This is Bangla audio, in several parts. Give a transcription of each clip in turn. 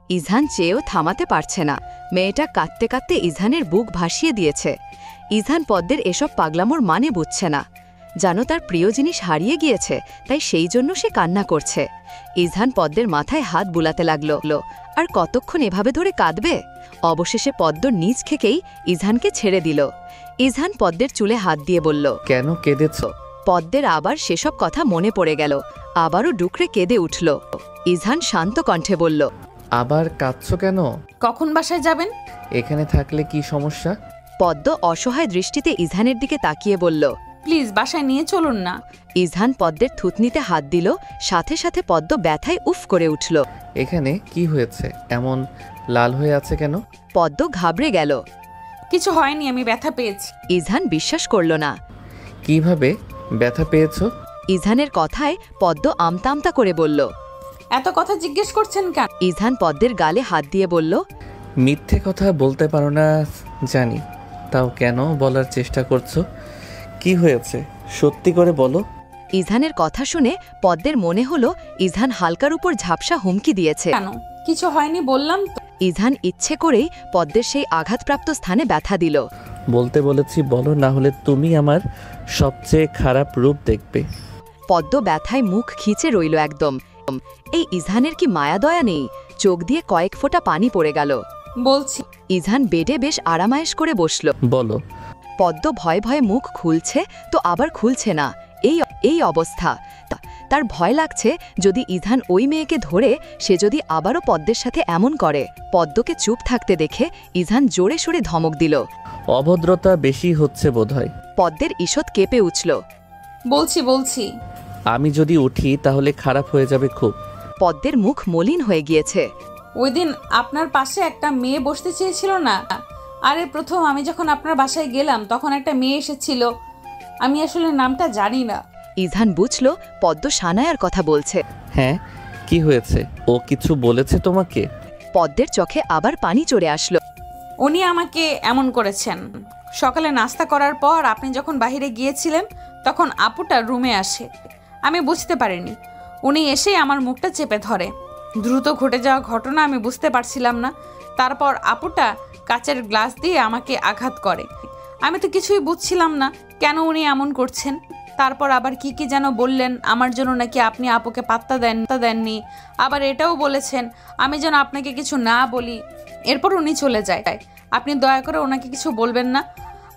ইজহান চেয়েও থামাতে পারছে না। মেয়েটা কাঁদতে কাঁদতে ইজহানের বুক ভাসিয়ে দিয়েছে। ইজহান পদ্মের এসব পাগলামোর মানে বুঝছে না। জানো তার প্রিয় জিনিস হারিয়ে গিয়েছে, তাই সেই জন্য সে কান্না করছে। ইজহান পদ্মের মাথায় হাত বুলাতে লাগল। আর কতক্ষণ এভাবে ধরে কাঁদবে? অবশেষে পদ্ম নিজ থেকেই ইজহানকে ছেড়ে দিল। ইজহান পদ্মের চুলে হাত দিয়ে বলল, কেন কেঁদেছ? পদ্মের আবার সেসব কথা মনে পড়ে গেল। আবারও ডুকরে কেঁদে উঠল। ইজহান শান্ত কণ্ঠে বলল, আবার কাঁদছ কেন? কখন বাসায় যাবেন? এখানে থাকলে কি সমস্যা? পদ্ম অসহায় দৃষ্টিতে ইজহানের দিকে তাকিয়ে বলল, প্লিজ বাসায় নিয়ে চলুন না। ইজহান পদ্মের থুতনিতে হাত দিল। সাথে সাথে পদ্ম ব্যথায় উফ করে উঠল। এখানে কি হয়েছে? এমন লাল হয়ে আছে কেন? পদ্ম ঘাবড়ে গেল। কিছু হয়নি, আমি ব্যথা পেয়েছি। ইজহান বিশ্বাস করল না। কিভাবে ব্যথা পেয়েছো? ইজহানের কথায় পদ্ম আমতা আমতা করে বলল। এত কথা জিজ্ঞেস করছেন কেন? ইজহান পদ্মের গালে হাত দিয়ে বলল, মিথ্যে কথা বলতে পারো না জানি, তাও কেন বলার চেষ্টা করছো? কি হয়েছে সত্যি করে বলো। ইজহানের কথা শুনে পদ্মের মনে হলো ইজহান হালকার উপর ঝাপসা হুমকি দিয়েছে। কেন? কিছু হয়নি বললাম তো। ইজহান ইচ্ছে করেই পদ্মের সেই আঘাতপ্রাপ্ত স্থানে ব্যথা দিল। বলতে বলেছি বলো, না হলে তুমি আমার সবচেয়ে খারাপ রূপ দেখবে। পদ্ম ব্যথায় মুখ খিচে রইল একদম। এই ইজহানের কি মায়া দয়া নেই? চোখ দিয়ে কয়েক ফোঁটা পানি পড়ে গেল। বলছি। ইজহান বেডে বেশ আরামায়েশ করে বসল। বলো। পদ্ম ভয়ে ভয়ে মুখ খুলছে তো আবার খুলছে না। এই অবস্থা। তার ভয় লাগছে যদি ইজহান ওই মেয়েকে ধরে সে যদি আবারও পদ্মের সাথে এমন করে। পদ্মকে চুপ থাকতে দেখে ইজহান জোরে সোরে ধমক দিল। অভদ্রতা বেশি হচ্ছে বোধহয়। পদ্মের ঈষৎ কেঁপে উঠল। বলছি। আমি যদি উঠি তাহলে খারাপ হয়ে যাবে খুব। পদ্মের মুখ মলিন হয়ে গিয়েছে। ওই দিন আপনার পাশে একটা মেয়ে বসতে চেয়েছিল না? আরে প্রথম আমি যখন আপনার বাসায় গেলাম তখন একটা মেয়ে এসেছিল, আমি আসলে নামটা জানি না। ইজহান বুঝল পদ্ম সানায়ার কথা বলছে। হ্যাঁ, কি হয়েছে? ও কিছু বলেছে তোমাকে? পদ্মের চোখে আবার পানি চড়ে আসলো। উনি আমাকে এমন করেছেন। সকালে নাস্তা করার পর আপনি যখন বাইরে গিয়েছিলেন তখন আপুটা রুমে আসে। আমি বুঝতে পারিনি, উনি এসেই আমার মুখটা চেপে ধরে। দ্রুত ঘটে যাওয়া ঘটনা আমি বুঝতে পারছিলাম না। তারপর আপুটা কাচের গ্লাস দিয়ে আমাকে আঘাত করে। আমি তো কিছুই বুঝছিলাম না কেন উনি এমন করছেন। তারপর আবার কি যেন বললেন আমার জন্য নাকি আপনি আপুকে পাত্তা দেননি। আবার এটাও বলেছেন আমি যেন আপনাকে কিছু না বলি। এরপর উনি চলে যায়। আপনি দয়া করে ওনাকে কিছু বলবেন না।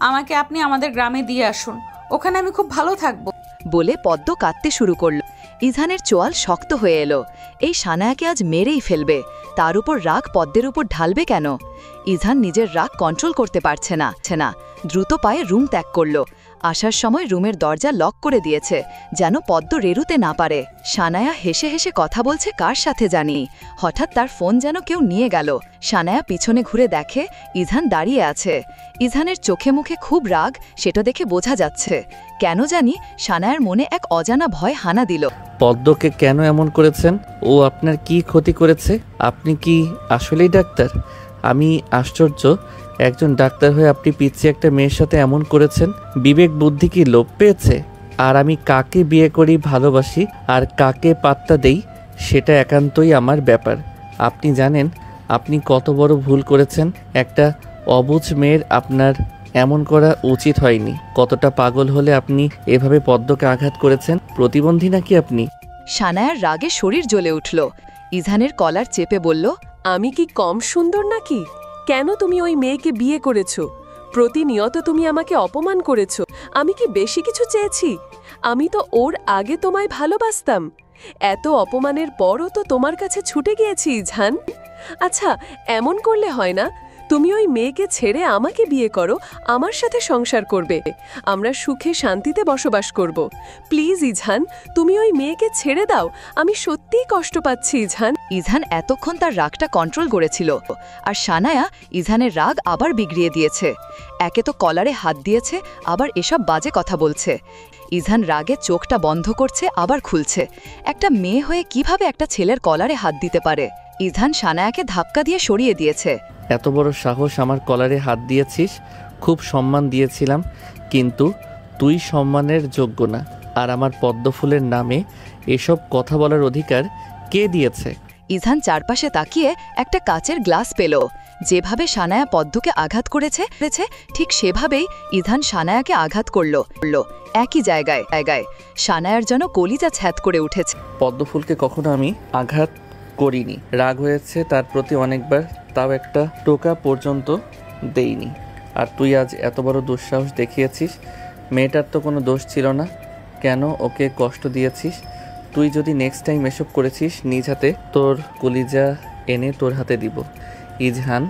আমাকে আপনি আমাদের গ্রামে দিয়ে আসুন, ওখানে আমি খুব ভালো থাকবো। বলে পদ্ম কাঁদতে শুরু করল। ইজহানের চোয়াল শক্ত হয়ে এলো। এই সানায়াকে আজ মেরেই ফেলবে। তার উপর রাগ পদ্মের উপর ঢালবে কেন? ইজহান নিজের রাগ কন্ট্রোল করতে পারছে না। দ্রুত পায়ে রুম ত্যাগ করল। আসার সময় রুমের দরজা লক করে দিয়েছে, যেন পদ্ম রেরুতে না পারে। সানায়া হেসে হেসে কথা বলছে কার সাথে জানি। হঠাৎ তার ফোন যেন কেউ নিয়ে গেল। সানায়া পিছনে ঘুরে দেখে ইজহান দাঁড়িয়ে আছে। ইজহানের চোখে মুখে খুব রাগ, সেটা দেখে বোঝা যাচ্ছে। কেন জানি সানায়ার মনে এক অজানা ভয় হানা দিল। পদ্মকে কেন এমন করেছেন? ও আপনার কি ক্ষতি করেছে? আপনি কি আসলেই ডাক্তার? আমি আশ্চর্য, একজন ডাক্তার হয়ে আপনি পিছিয়ে একটা মেয়ের সাথে এমন করেছেন। বিবেক বুদ্ধি কি লোপ পেয়েছে? আর আমি কাকে বিয়ে করি, ভালোবাসি আর কাকে পাত্তা দেই সেটা একান্তই আমার ব্যাপার। আপনি জানেন আপনি কত বড় ভুল করেছেন। একটা অবুঝ মেয়ের আপনার এমন করা উচিত হয়নি। কতটা পাগল হলে আপনি এভাবে পদ্মকে আঘাত করেছেন? প্রতিবন্ধী নাকি আপনি? সানায়ার রাগে শরীর জ্বলে উঠল। ইজহানের কলার চেপে বলল, আমি কি কম সুন্দর নাকি? কেন তুমি ওই মেয়েকে বিয়ে করেছো? প্রতিনিয়ত তুমি আমাকে অপমান করেছো। আমি কি বেশি কিছু চেয়েছি? আমি তো ওর আগে তোমায় ভালোবাসতাম। এত অপমানের পরও তো তোমার কাছে ছুটে গিয়েছি ইজহান। আচ্ছা, এমন করলে হয় না। তুমি ওই মেয়েকে ছেড়ে আমাকে বিয়ে করো, আমার সাথে সংসার করবে, আমরা সুখে শান্তিতে বসবাস করব। প্লিজ ইজহান, তুমি ওই মেয়েকে ছেড়ে দাও। আমি সত্যিই কষ্ট পাচ্ছি ইজহান। ইজহান এতক্ষণ তার রাগটা কন্ট্রোল করেছিল, আর সানায়া ইজহানের রাগ আবার বিগড়িয়ে দিয়েছে। একে তো কলারে হাত দিয়েছে, আবার এসব বাজে কথা বলছে। ইজহান রাগে চোখটা বন্ধ করছে, আবার খুলছে। একটা মেয়ে হয়ে কিভাবে একটা ছেলের কলারে হাত দিতে পারে? ইজহান সানায়াকে ধাক্কা দিয়ে সরিয়ে দিয়েছে। এত বড় সাহস, আমার কলারে হাত দিয়েছিস? খুব সম্মান দিয়েছিলাম, কিন্তু তুই সম্মানের যোগ্য না। আর আমার পদ্মফুলের নামে এসব কথা বলার অধিকার কে দিয়েছে? ইজান চারপাশে তাকিয়ে একটা কাচের গ্লাস পেল। যেভাবে সানায়া পদ্মকে আঘাত করেছে ঠিক সেভাবেই ইজান সানায়াকে আঘাত করল। একই জায়গায় সানায়ার যেন কলিজা ছ্যাদ করে উঠেছে। পদ্মফুলকে কখনো আমি আঘাত করিনি। রাগ হয়েছে তার প্রতি অনেকবার, তাও একটা টোকা পর্যন্ত দেইনি। আর তুই আজ এত বড় দুঃসাহস দেখিয়েছিস। মেয়েটার তো কোনো দোষ ছিল না, কেন ওকে কষ্ট দিয়েছিস? তুই যদি নেক্সট টাইম এসব করেছিস নিজ হাতে তোর কলিজা এনে তোর হাতে দিব। ইজহান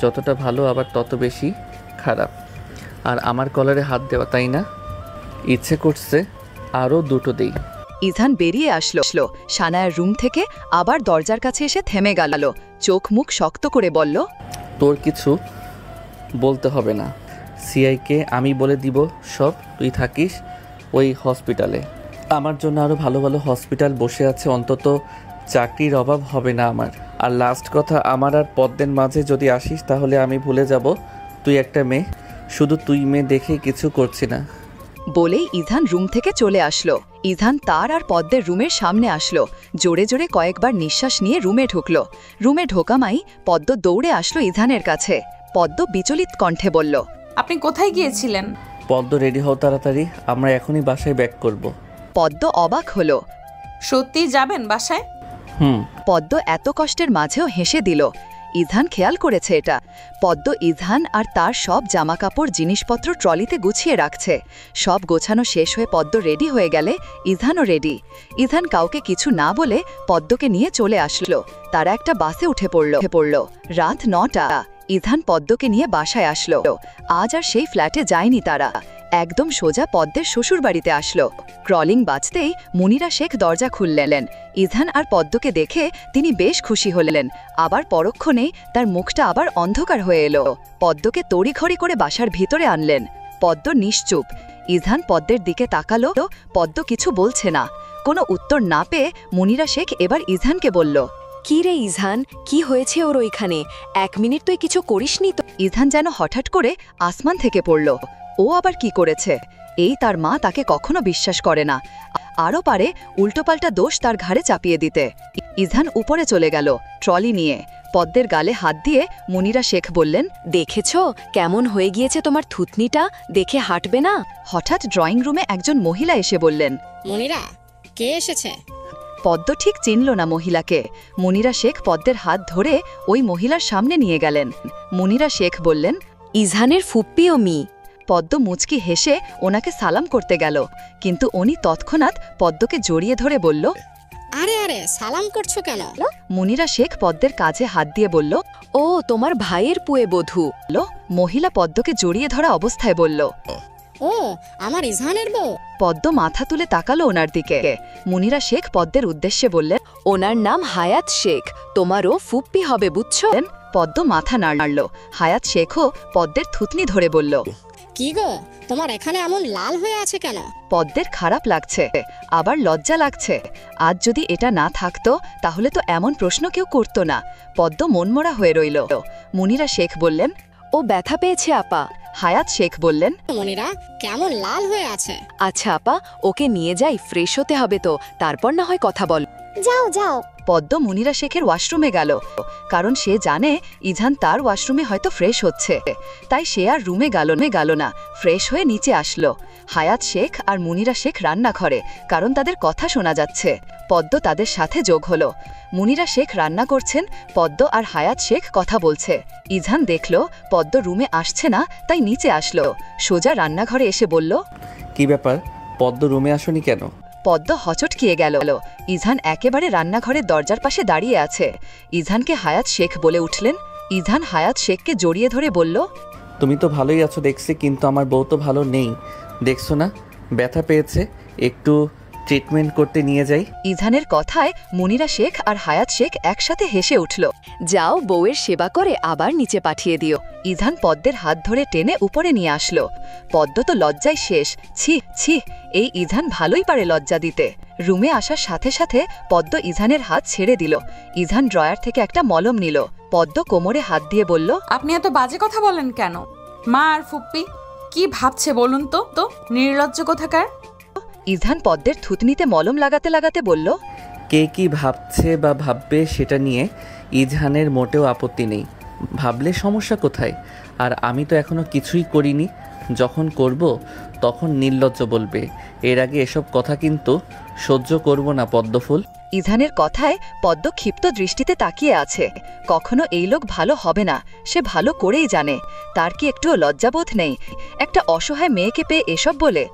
যতটা ভালো আবার তত বেশি খারাপ। আর আমার কলারে হাত দেওয়া, তাই না? ইচ্ছে করছে আরও দুটো দেই। ইজান বেরিয়ে আসলো সানায়ার রুম থেকে, আবার দরজার কাছে এসে থেমে গেল। চোখ মুখ শক্ত করে বলল, তোর কিছু বলতে হবে না। সিআইকে আমি বলে দিব সব। তুই থাকিস ওই হসপিটালে। আমার জন্য আরও ভালো ভালো হসপিটাল বসে আছে, অন্তত চাকরির অভাব হবে না আমার। আর লাস্ট কথা, আমার আর পদ্মের মাঝে যদি আসিস তাহলে আমি ভুলে যাব তুই একটা মেয়ে। শুধু তুই মেয়ে দেখে কিছু করছি না। বলেই ইজান রুম থেকে চলে আসলো। ইজান তার আর পদ্মের রুমের সামনে আসলো। জোরে জোরে কয়েকবার নিঃশ্বাস নিয়ে রুমে ঢুকলো। রুমে ঢোকামাই পদ্ম দৌড়ে আসলো ইজানের কাছে। পদ্ম বিচলিত কণ্ঠে বলল, আপনি কোথায় গিয়েছিলেন? পদ্ম রেডি হও তাড়াতাড়ি, আমরা এখনই বাসায় ব্যাক করব। পদ্ম অবাক হলো। সত্যিই যাবেন বাসায়? পদ্ম এত কষ্টের মাঝেও হেসে দিল। ইজান খেয়াল করেছে এটা। পদ্ম ইজান আর তার সব জামাকাপড় জিনিসপত্র ট্রলিতে গুছিয়ে রাখছে। সব গোছানো শেষ হয়ে পদ্ম রেডি হয়ে গেলে ইজানও রেডি। ইজান কাউকে কিছু না বলে পদ্মকে নিয়ে চলে আসলো। তারা একটা বাসে উঠে পড়ল। রাত 9টা। ইজান পদ্মকে নিয়ে বাসায় আসলো। আজ আর সেই ফ্ল্যাটে যায়নি তারা, একদম সোজা পদ্মের শ্বশুরবাড়িতে আসলো। ক্রলিং বাজতেই মুনিরা শেখ দরজা খুললেন। ইজান আর পদ্মকে দেখে তিনি বেশ খুশি হলেন। আবার পরক্ষণেই তার মুখটা আবার অন্ধকার হয়ে এলো। পদ্মকে তড়িঘড়ি করে বাসার ভিতরে আনলেন। পদ্ম নিশ্চুপ। ইজান পদ্মের দিকে তাকালো। পদ্ম কিছু বলছে না। কোনো উত্তর না পেয়ে মুনিরা শেখ এবার ইজানকে বলল, কি রে ইজহান, কি হয়েছে ওর ওইখানে? 1 মিনিট তুই কিছু করিসনি তো? ইজান যেন হঠাৎ করে আসমান থেকে পড়ল। ও আবার কি করেছে? এই তার মা তাকে কখনো বিশ্বাস করে না, আরও পারে উল্টোপাল্টা দোষ তার ঘাড়ে চাপিয়ে দিতে। ইজান উপরে চলে গেল ট্রলি নিয়ে। পদ্মের গালে হাত দিয়ে মুনিরা শেখ বললেন, দেখেছ কেমন হয়ে গিয়েছে তোমার থুতনিটা? দেখে হাঁটবে না? হঠাৎ ড্রয়িং রুমে একজন মহিলা এসে বললেন, মুনিরা, কে এসেছে? পদ্ম ঠিক চিনল না মহিলাকে। মুনিরা শেখ পদ্মের হাত ধরে ওই মহিলার সামনে নিয়ে গেলেন। মুনিরা শেখ বললেন, ইজহানের ফুপ্পি ও মি। পদ্ম মুচকি হেসে ওনাকে সালাম করতে গেল, কিন্তু উনি তৎক্ষণাৎ পদ্মকে জড়িয়ে ধরে বলল, আরে আরে, সালাম করছো কেন? মুনিরা শেখ পদ্মের কাঁধে হাত দিয়ে বলল, ও তোমার ভাইয়ের পুয়ে বধূ। মহিলা পদ্মকে জড়িয়ে ধরা অবস্থায় বলল, ও আমার ইজহানের বউ। পদ্ম মাথা তুলে তাকালো ওনার দিকে। মুনিরা শেখ পদ্মের উদ্দেশ্যে বললেন, ওনার নাম হায়াত শেখ, তোমারও ফুপ্পি হবে বুঝছো? পদ্ম মাথা নাড়ল। হায়াত শেখও পদ্মের থুতনি ধরে বলল, কি গো, তোমার এখানে এমন লাল হয়ে আছে কেন? পদ্মের খারাপ লাগছে, আবার লজ্জা লাগছে। আজ যদি এটা না থাকতো তাহলে তো এমন প্রশ্ন কেউ করতো না। পদ্ম মনমরা হয়ে রইল। মুনিরা শেখ বললেন, ও ব্যথা পেয়েছে আপা। হায়াত শেখ বললেন, মুনিরা কেমন লাল হয়ে আছে। আচ্ছা আপা, ওকে নিয়ে যাই, ফ্রেশ হতে হবে তো, তারপর না হয় কথা বল। যাও যাও। পদ্ম মুনিরা শেখের ওয়াশরুমে গেল, কারণ সে জানে ইজান তার ওয়াশরুমে হয়তো ফ্রেশ হচ্ছে। তাই সে আর রুমে গেল না, ফ্রেশ হয়ে নিচে আসলো। হায়াত শেখ আর মুনিরা শেখ রান্নাঘরে, কারণ তাদের কথা শোনা যাচ্ছে। পদ্ম তাদের সাথে যোগ হলো। মুনিরা শেখ রান্না করছেন, পদ্ম আর হায়াত শেখ কথা বলছে। ইজান দেখল পদ্ম রুমে আসছে না, তাই নিচে আসলো। সোজা রান্নাঘরে এসে বলল, কি ব্যাপার, পদ্ম রুমে আসনি কেন? পদ্ম হচটকিয়ে গেল। ইজান একেবারে রান্নাঘরের দরজার পাশে দাঁড়িয়ে আছে। ইজানকে হায়াত শেখ বলে উঠলেন। ইজান হায়াত শেখকে জড়িয়ে ধরে বলল, তুমি তো ভালোই আছো দেখছি, কিন্তু আমার বউ তো ভালো নেই, দেখছো না ব্যথা পেয়েছে, একটু ট্রিটমেন্ট করতে নিয়ে যাই। ইজানের কথায় মুনিরা শেখ আর হায়াত শেখ একসাথে হেসে উঠল। যাও, বউয়ের সেবা করে আবার নিচে পাঠিয়ে দিও। ইজান পদ্মের হাত ধরে টেনে উপরে নিয়ে আসলো। পদ্ম তো লজ্জায় শেষ। ছি, এই ইজান ভালোই পারে লজ্জা দিতে। রুমে আসার সাথে সাথে পদ্ম ইজানের হাত ছেড়ে দিল। ইজান ড্রয়ার থেকে একটা মলম নিল। পদ্ম কোমরে হাত দিয়ে বলল, আপনি এত বাজে কথা বলেন কেন? মা আর ফুপ্পি কি ভাবছে বলুন তো, নির্লজ্জ কোথাকার। ইজান পদ্মের থুতনিতে মলম লাগাতে লাগাতে বলল, কে কি ভাবছে বা ভাববে সেটা নিয়ে ইজহানের মোটেও আপত্তি নেই। ভাবলে সমস্যা কোথায়? আর আমি তো এখনো কিছুই করিনি। যখন করব তখন নির্লজ্জ বলবে। এর আগে এসব কথা কিন্তু সহ্য করব না পদ্মফুল। ইজহানের কথায় পদ্ম ক্ষিপ্ত দৃষ্টিতে তাকিয়ে আছে। কখনো এই লোক ভালো হবে না, সে ভালো করেই জানে। তার কি একটুও লজ্জাবোধ নেই একটা অসহায় মেয়েকে পেয়ে এসব বলে?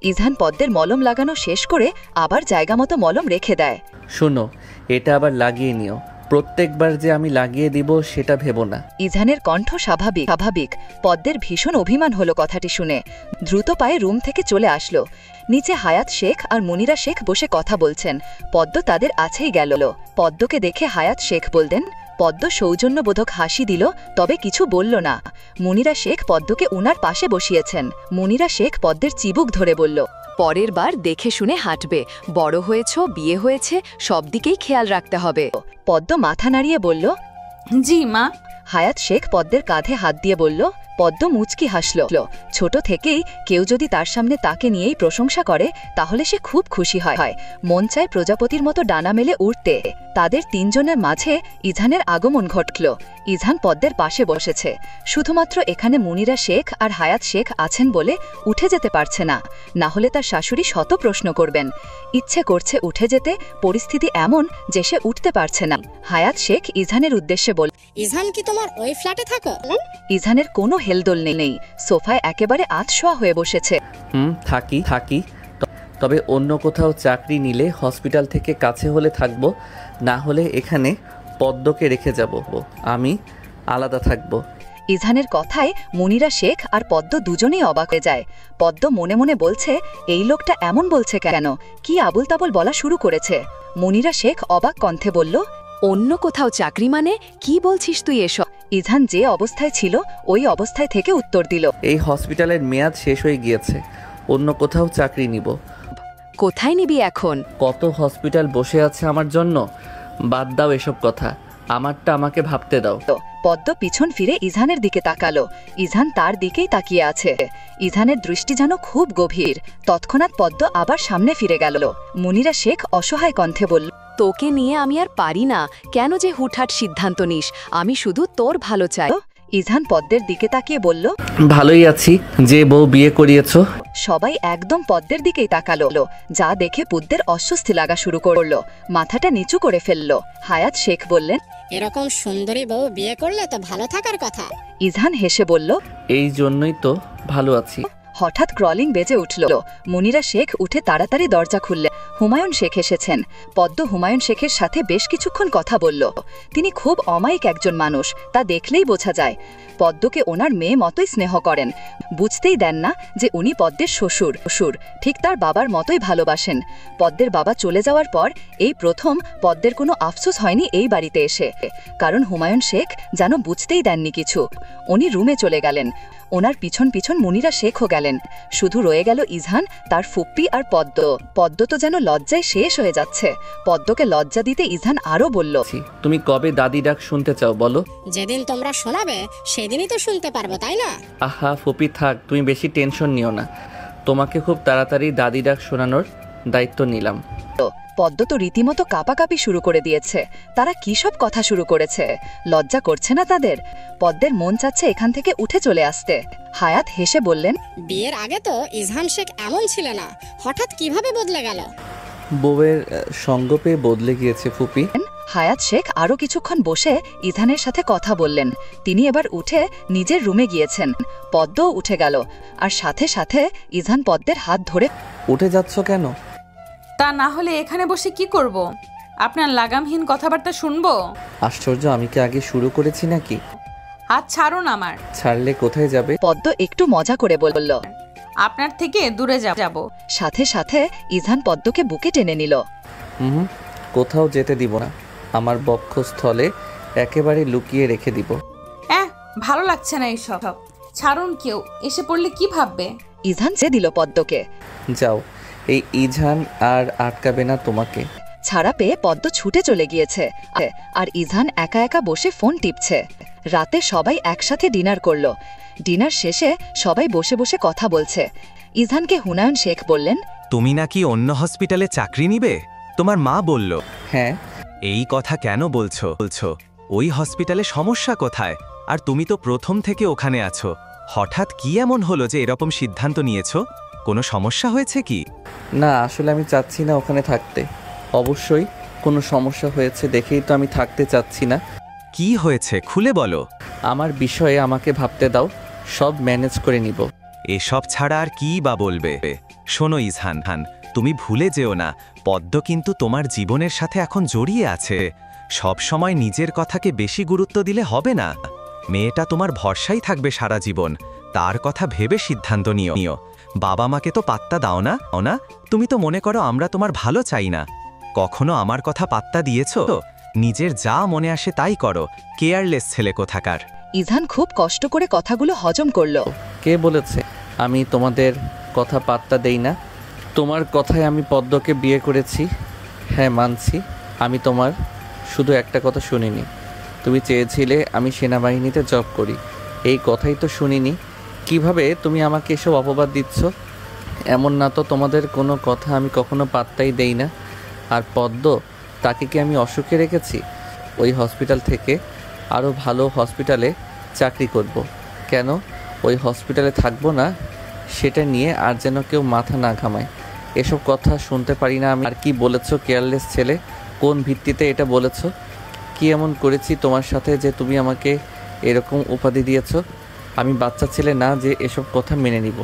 ইজহান পদ্মের মলম লাগানো শেষ করে আবার জায়গামতো মলম রেখে দেয়। শোনো, এটা আবার লাগিয়ে নিও। প্রত্যেকবার যে আমি লাগিয়ে দিব সেটা ভেবো না। ইজহানের কণ্ঠ স্বাভাবিক স্বাভাবিক পদ্মের ভীষণ অভিমান হলো কথাটি শুনে। দ্রুত পায়ে রুম থেকে চলে আসলো। নিচে হায়াত শেখ আর মুনিরা শেখ বসে কথা বলছেন। পদ্ম তাদের আছেই গেল। পদ্মকে দেখে হায়াত শেখ বললেন। পদ্ম সৌজন্যবোধক হাসি দিল, তবে কিছু বলল না। মুনিরা শেখ পদ্মকে উনার পাশে বসিয়েছেন। মুনিরা শেখ পদ্মের চিবুক ধরে বলল, পরের বার দেখে শুনে হাঁটবে। বড় হয়েছ, বিয়ে হয়েছে, সব দিকেই খেয়াল রাখতে হবে। পদ্ম মাথা নাড়িয়ে বলল, জি মা। হায়াত শেখ পদ্মের কাঁধে হাত দিয়ে বলল। পদ্ম মুচকি হাসল। ছোট থেকেই কেউ যদি তার সামনে তাকে নিয়েই প্রশংসা করে তাহলে সে খুব খুশি হয়। মন চায় প্রজাপতির মতো ডানা মেলে উঠতে। তাদের তিনজনের মাঝে ইজহানের আগমন ঘটল। ইজহান পদ্মের পাশে বসেছে। শুধুমাত্র এখানে মুনিরা শেখ আর হায়াত শেখ আছেন বলে উঠে যেতে পারছে না, না হলে তার শাশুড়ি শত প্রশ্ন করবেন। ইচ্ছে করছে উঠে যেতে, পরিস্থিতি এমন যে সে উঠতে পারছে না। হায়াত শেখ ইজহানের উদ্দেশ্যে বল, ইজহান কি তোমার ওই ফ্ল্যাটে থাকো? ইজহানের কোনো হেলদোল নেই, সোফায় একেবারে আধশোয়া হয়ে বসেছে। থাকি তবে অন্য কোথাও চাকরি নিলে হসপিটাল থেকে কাছে হলে থাকবো, না হলে এখানে পদ্মকে রেখে যাব। আমি আলাদা থাকবো। ইজহানের কথায় মুনিরা শেখ আর পদ্ম দুজনেই অবাক হয়ে যায়। পদ্ম মনে মনে বলছে, এই লোকটা এমন বলছে কেন? কি আবুল তাবুল বলা শুরু করেছে? মুনিরা শেখ অবাক কণ্ঠে বলল, অন্য কোথাও চাকরি মানে কি বলছিস তুই এসব? ইজহান যে অবস্থায় ছিল ওই অবস্থায় থেকে উত্তর দিল, এই হসপিটালের মেয়াদ শেষ হয়ে গিয়েছে, অন্য কোথাও চাকরি নিব। কোথায় নিবি এখন? কত হসপিটাল বসে আছে আমার জন্য। বাদ দাও এসব কথা, আমারটা আমাকে ভাবতে দাও। পদ্ম পিছন ফিরে ইজহানের দিকে তাকালো। ইজহান তার দিকেই তাকিয়ে আছে। ইজহানের দৃষ্টি যেন খুব গভীর। তৎক্ষণাৎ পদ্ম আবার সামনে ফিরে গেল। মুনিরা শেখ অসহায় কণ্ঠে বলল, তোকে নিয়ে আমি আর পারি না। কেন যে হুটহাট সিদ্ধান্ত নিস? আমি শুধু তোর ভালো চাই। ইজহান পদ্মের দিকে তাকিয়ে বলল, ভালোই আছি, যে বউ বিয়ে করিয়েছ। সবাই একদম পদ্মের দিকেই তাকালো। যা দেখে পুদ্দের অস্বস্তি লাগা শুরু করল। মাথাটা নিচু করে ফেলল। হায়াত শেখ বললেন, এরকম সুন্দরী বউ বিয়ে করলে তো ভালো থাকার কথা। ইজহান হেসে বলল, এই জন্যই তো ভালো আছি। হঠাৎ ক্রলিং বেজে উঠল। মুনিরা শেখ উঠে তাড়াতাড়ি দরজা খুললেন। হুমায়ুন শেখ এসেছেন। পদ্ম হুমায়ুন শেখের সাথে বেশ কিছুক্ষণ কথা বলল। তিনি খুব অমায়িক একজন মানুষ, তা দেখলেই বোঝা যায়। পদ্মকে ওনার মেয়ে মতোই স্নেহ করেন। বুঝতেই দেন না যে উনি পদ্মের শ্বশুর, ঠিক তার বাবার মতোই ভালোবাসেন। পদ্মের বাবা চলে যাওয়ার পর এই প্রথম পদ্মের কোনো আফসোস হয়নি এই বাড়িতে এসে, কারণ হুমায়ুন শেখ যেন বুঝতেই দেননি কিছু। উনি রুমে চলে গেলেন। ওনার পিছন পিছন মুনিরা শেখও গেলেন। শুধু রয়ে গেল ইজহান, তার ফুপ্পি আর পদ্ম তো যেন লজ্জায় শেষ হয়ে যাচ্ছে। পদ্মকে লজ্জা দিতে ইজহান আরও বলল, তুমি কবে দাদি ডাক শুনতে চাও বলো? যেদিন তোমরা শোনাবে সেদিনই তো শুনতে পারবো, তাই না? আহা ফুপি থাক, তুমি বেশি টেনশন নিও না। তোমাকে খুব তাড়াতাড়ি দাদি ডাক শোনানোর দায়িত্ব নিলাম। পদ্ম তো রীতিমতো কাঁপাকাঁপি শুরু করে দিয়েছে। তারা কি সব কথা শুরু করেছে? লজ্জা করছে না তাদের? পদ্মের মন চাচ্ছে এখান থেকে উঠে চলে আসতে। হায়াত হেসে বললেন, বিয়ের আগে তো ইজহান শেখ এমন ছিল না, হঠাৎ কিভাবে বদলে গেল? বউয়ের সঙ্গ পেয়ে বদলে গিয়েছে ফুপি। হায়াত শেখ আরও কিছুক্ষণ বসে ইজহানের সাথে কথা বললেন। তিনি এবার উঠে নিজের রুমে গিয়েছেন। পদ্মও উঠে গেল, আর সাথে সাথে ইজহান পদ্মের হাত ধরে, উঠে যাচ্ছ কেন? তা না হলে এখানে বসে কি করব? আপনার লাগামহীন কথাবার্তা শুনবো? আশ্চর্য, আমি কি আগে শুরু করেছি নাকি? হাত ছাড়ুন আমার। ছাড়লে কোথায় যাবে? পদ্ম একটু মজা করে বলল। আপনার থেকে দূরে যাব। সাথে সাথে ইজহান পদ্মকে বুকে টেনে নিল। কোথাও যেতে দিব না, আমার বক্ষস্থলে একেবারে লুকিয়ে রেখে দিব। ভালো লাগছে না এইসব। ছাড়ুন, কেউ এসে পড়লে কি ভাববে? ইজহান চেয়ে দিল পদ্মকে। যাও, এই ইজহান আর আটকাবে না তোমাকে। ছাড়া পেয়ে পদ্ম ছুটে চলে গিয়েছে, আর ইজহান একা একা বসে ফোন টিপছে। রাতে সবাই একসাথে ডিনার করল। ডিনার শেষে সবাই বসে বসে কথা বলছে। ইজহানকে হুমায়ুন শেখ বললেন, তুমি নাকি অন্য হসপিটালে চাকরি নিবে? তোমার মা বলল? হ্যাঁ। এই কথা কেন বলছো? ওই হসপিটালে সমস্যা কোথায়? আর তুমি তো প্রথম থেকে ওখানে আছো, হঠাৎ কি এমন হলো যে এরকম সিদ্ধান্ত নিয়েছো? কোনো সমস্যা হয়েছে কি? না, আসলে আমি চাচ্ছি না ওখানে থাকতে। অবশ্যই কোনো সমস্যা হয়েছে দেখেই তো আমি থাকতে চাচ্ছি না। কি হয়েছে খুলে বলো। আমার বিষয়ে আমাকে ভাবতে দাও, সব ম্যানেজ করে নিব। এসব ছাড়া আর কি বা বলবে? শোনো ইজহান, তুমি ভুলে যেও না, পদ্ম কিন্তু তোমার জীবনের সাথে এখন জড়িয়ে আছে। সব সময় নিজের কথাকে বেশি গুরুত্ব দিলে হবে না। মেয়েটা তোমার ভরসাই থাকবে সারা জীবন, তার কথা ভেবে সিদ্ধান্ত নিও। বাবা মাকে তো পাত্তা দাও না? তুমি তো মনে করো আমরা তোমার ভালো চাই না। কখনো আমার কথা পাত্তা দিয়েছো? নিজের যা মনে আসে তাই করো, কেয়ারলেস ছেলে কোথাকার। ইজহান খুব কষ্ট করে কথাগুলো হজম করল। কে বলেছে আমি তোমাদের কথা পাত্তা দেই না? তোমার কথায় আমি পদ্মকে বিয়ে করেছি। হ্যাঁ, মানছি। আমি তোমার শুধু একটা কথা শুনিনি, তুমি চেয়েছিলে আমি সেনাবাহিনীতে জব করি, এই কথাই তো শুনিনি। কিভাবে তুমি আমাকে এসব অপবাদ দিচ্ছ? এমন না তো তোমাদের কোনো কথা আমি কখনো পাত্তাই দেই না। আর পদ্ম, তাকে কি আমি অসুখে রেখেছি? ওই হসপিটাল থেকে আরও ভালো হসপিটালে চাকরি করব। কেন ওই হসপিটালে থাকবো না সেটা নিয়ে আর যেন কেউ মাথা না ঘামায়। এসব কথা শুনতে পারি না আমি। আর কি বলেছো কেয়ারলেস ছেলে? কোন ভিত্তিতে এটা বলেছো? কি এমন করেছি তোমার সাথে যে তুমি আমাকে এরকম উপাধি দিয়েছো? আমি বাচ্চা ছেলে না যে এসব কথা মেনে নিব।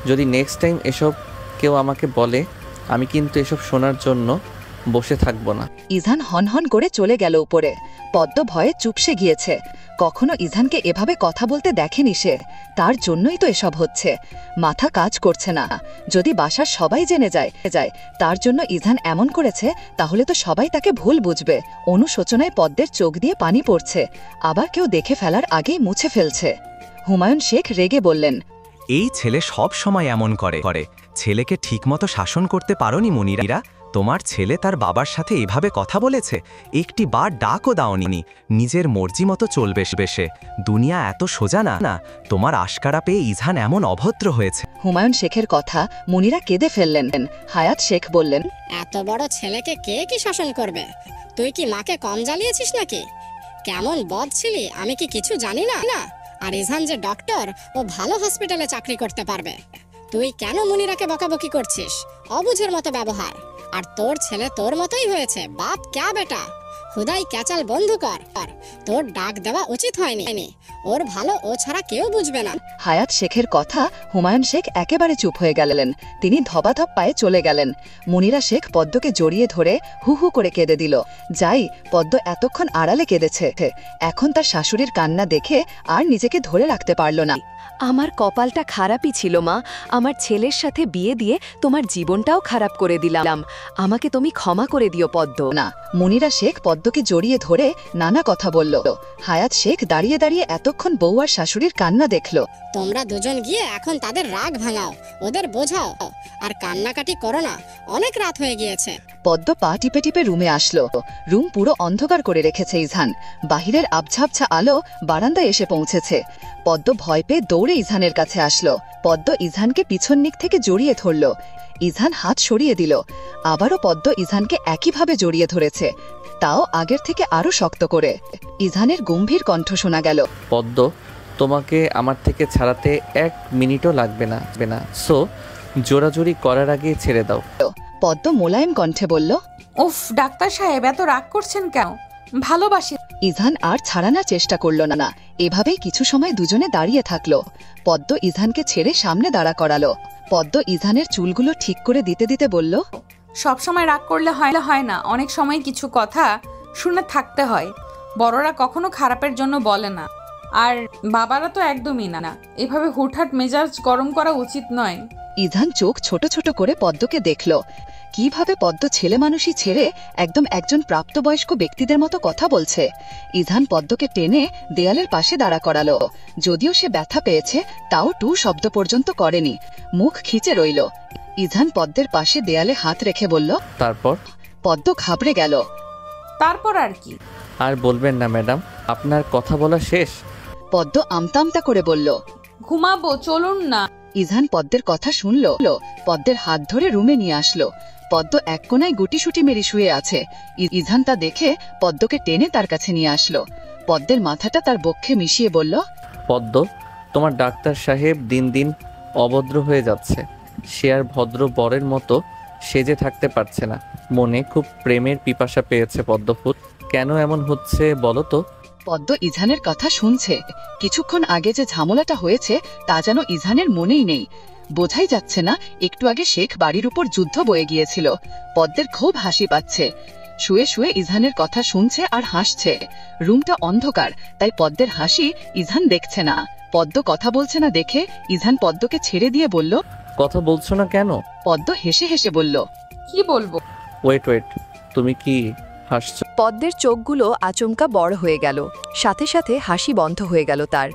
যদি নেক্সট টাইম এসব কেউ আমাকে বলে, আমি কিন্তু এসব শোনার জন্য বসে থাকবো না। ইজহান হনহন করে চলে গেল উপরে। পদ্ম ভয়ে চুপসে গিয়েছে। কখনো ইজহানকে এভাবে কথা বলতে দেখেনি সে। তার জন্যই তো এসব হচ্ছে। মাথা কাজ করছে না। যদি বাসার সবাই জেনে যায় তার জন্য ইজহান এমন করেছে, তাহলে তো সবাই তাকে ভুল বুঝবে। অনুশোচনায় পদ্মের চোখ দিয়ে পানি পড়ছে। আবার কেউ দেখে ফেলার আগেই মুছে ফেলছে। হুমায়ুন শেখ রেগে বললেন, এই ছেলে সব সময় এমন করে। ছেলেকে ঠিকমতো শাসন করতে পারোনি মুনিরা? তোমার ছেলে তার বাবার সাথে এভাবে কথা বলেছে, একটি বার ডাকও দাওনি। নিজের মর্জি মতো চলবে বেশে। দুনিয়া এত সোজা না। তোমার আশকারা পেয়ে ইজহান এমন অভদ্র হয়েছে। হুমায়ুন শেখের কথা মুনিরা কেঁদে ফেললেন। হায়াত শেখ বললেন, এত বড় ছেলেকে কে কি শাসন করবে? তুই কি মাকে কম জ্বালিয়েছিস নাকি? কেমন বদ ছিলি আমি কি কিছু জানি না? আর ইজহান যে ডক্টর, ও ভালো হসপিটালে চাকরি করতে পারবে। তুই কেন মুনিরাকে বকাবকি করছিস? অবুঝের মতো ব্যবহার। আর তোর ছেলে তোর মতোই হয়েছে। বাপ ক্যা বেটা, হুদাই ক্যাচাল বন্ধু কর। তোর ডাক দেওয়া উচিত হয়নি। ওর ভালো ও ছাড়া কেউ বুঝবে না। হায়াত শেখের কথা হুমায়ুন শেখ একেবারে চুপ হয়ে গেলেন। তিনি ধপাধপ পায়ে চলে গেলেন। মুনিরা শেখ পদ্মকে জড়িয়ে ধরে হু হু করে কেঁদে দিল। যাই, পদ্ম এতক্ষণ আড়ালে কেঁদেছে। এখন তার শাশুড়ির কান্না দেখে আর নিজেকে ধরে রাখতে পারল না। আমার কপালটা খারাপই ছিল মা। আমার ছেলের সাথে বিয়ে দিয়ে তোমার জীবনটাও খারাপ করে দিলাম। আমাকে তুমি ক্ষমা করে দিও পদ্ম। না, মুনিরা শেখ পদ্মকে জড়িয়ে ধরে নানা কথা বলল। হায়াত শেখ দাঁড়িয়ে দাঁড়িয়ে এতক্ষণ বউ আর শাশুড়ির কান্না দেখল। তোমরা দুজন গিয়ে এখন তাদের রাগ ভাঙাও, ওদের বোঝাও, আর কান্নাকাটি করো না। অনেক রাত হয়ে গিয়েছে। পদ্ম পা টিপে টিপে রুমে আসলো। রুম পুরো অন্ধকার করে রেখেছে ইজহান। বাহিরের আবঝাবছা আলো বারান্দায় এসে পৌঁছেছে। পদ্ম ভয় পেয়ে দৌড়ে ইজহানের কাছে আসলো। পদ্ম ইজহানকে পিছন দিক থেকে জড়িয়ে ধরল। ইজহান হাত সরিয়ে দিল। আবারও পদ্ম ইজহানকে একইভাবে জড়িয়ে ধরেছে, তাও আগের থেকে আরো শক্ত করে। ইজহানের গম্ভীর কণ্ঠ শোনা গেল, পদ্ম, তোমাকে আমার থেকে ছাড়াতে 1 মিনিটও লাগবে না। সো জোরাজোরি করার আগে ছেড়ে দাও। পদ্ম মোলায়েম কণ্ঠে বলল, উফ ডাক্তার সাহেব, এত রাগ করছেন কেন? ভালোবাসি। ইজহান আর ছাড়ানোর চেষ্টা করল না। এভাবেই কিছু সময় দুজনে দাঁড়িয়ে থাকলো। পদ্ম ইজহানকে ছেড়ে সামনে দাঁড়া করালো। পদ্ম ইজহানের চুলগুলো ঠিক করে দিতে দিতে বলল, সব সময় রাগ করলে হয় না, অনেক সময় কিছু কথা শুনে থাকতে হয়। বড়রা কখনো খারাপের জন্য বলে না, আর বাবারা তো একদমই না। এভাবে হুটহাট মেজাজ গরম করা উচিত নয়। ইজহান চোখ ছোট ছোট করে পদ্মকে দেখল। কিভাবে পদ্ম ছেলে মানুষই ছেড়ে একদম একজন প্রাপ্তবয়স্ক ব্যক্তিদের মতো কথা বলছে। ইজহান পদ্মকে টেনে দেয়ালের পাশে দাঁড়া করালো। যদিও সে ব্যথা পেয়েছে, তাও টু শব্দ পর্যন্ত করেনি, মুখ খিচে রইল। ইজহান পদ্মের পাশে দেয়ালে হাত রেখে বলল, তারপর? পদ্ম ঘাবড়ে গেল। তারপর আর কি? আর বলবেন না ম্যাডাম, আপনার কথা বলা শেষ। পদ্ম আমতা আমতা করে বলল, ঘুমাবো, চলুন না। ইজহান পদ্মের কথা শুনল। পদ্মের হাত ধরে রুমে নিয়ে আসলো। পদ্ম এক কোনায় গুটিসুটি মেরে শুয়ে আছে। ইজহান তা দেখে পদ্মকে টেনে তার কাছে নিয়ে আসলো। পদ্মের মাথাটা তার বক্ষে মিশিয়ে বলল, পদ্ম, তোমার ডাক্তার সাহেব দিন দিন অভদ্র হয়ে যাচ্ছে। সে আর ভদ্র বরের মতো সেজে থাকতে পারছে না। মনে খুব প্রেমের পিপাসা পেয়েছে পদ্মফুল। কেন এমন হচ্ছে বলো তো? পদ্ম ইজহানের কথা শুনছে। কিছুক্ষণ আগে যে ঝামেলাটা হয়েছে তা যেন ইজহানের মনেই নেই। বোঝাই যাচ্ছে না একটু আগে শেখ বাড়ির উপর যুদ্ধ বয়ে গিয়েছিল। পদ্মের খুব হাসি পাচ্ছে। শুয়ে শুয়ে ইজহানের কথা শুনছে আর হাসছে। রুমটা অন্ধকার, তাই পদ্মের হাসি ইজহান দেখছে না। পদ্ম কথা বলছে না দেখে ইজহান পদ্মকে ছেড়ে দিয়ে বলল, কথা বলছো না কেন? পদ্ম হেসে হেসে বলল, কি বলবো? ওয়েট, তুমি কি হাসছো? পদ্মের চোখগুলো আচমকা বড় হয়ে গেল, সাথে সাথে হাসি বন্ধ হয়ে গেল তার।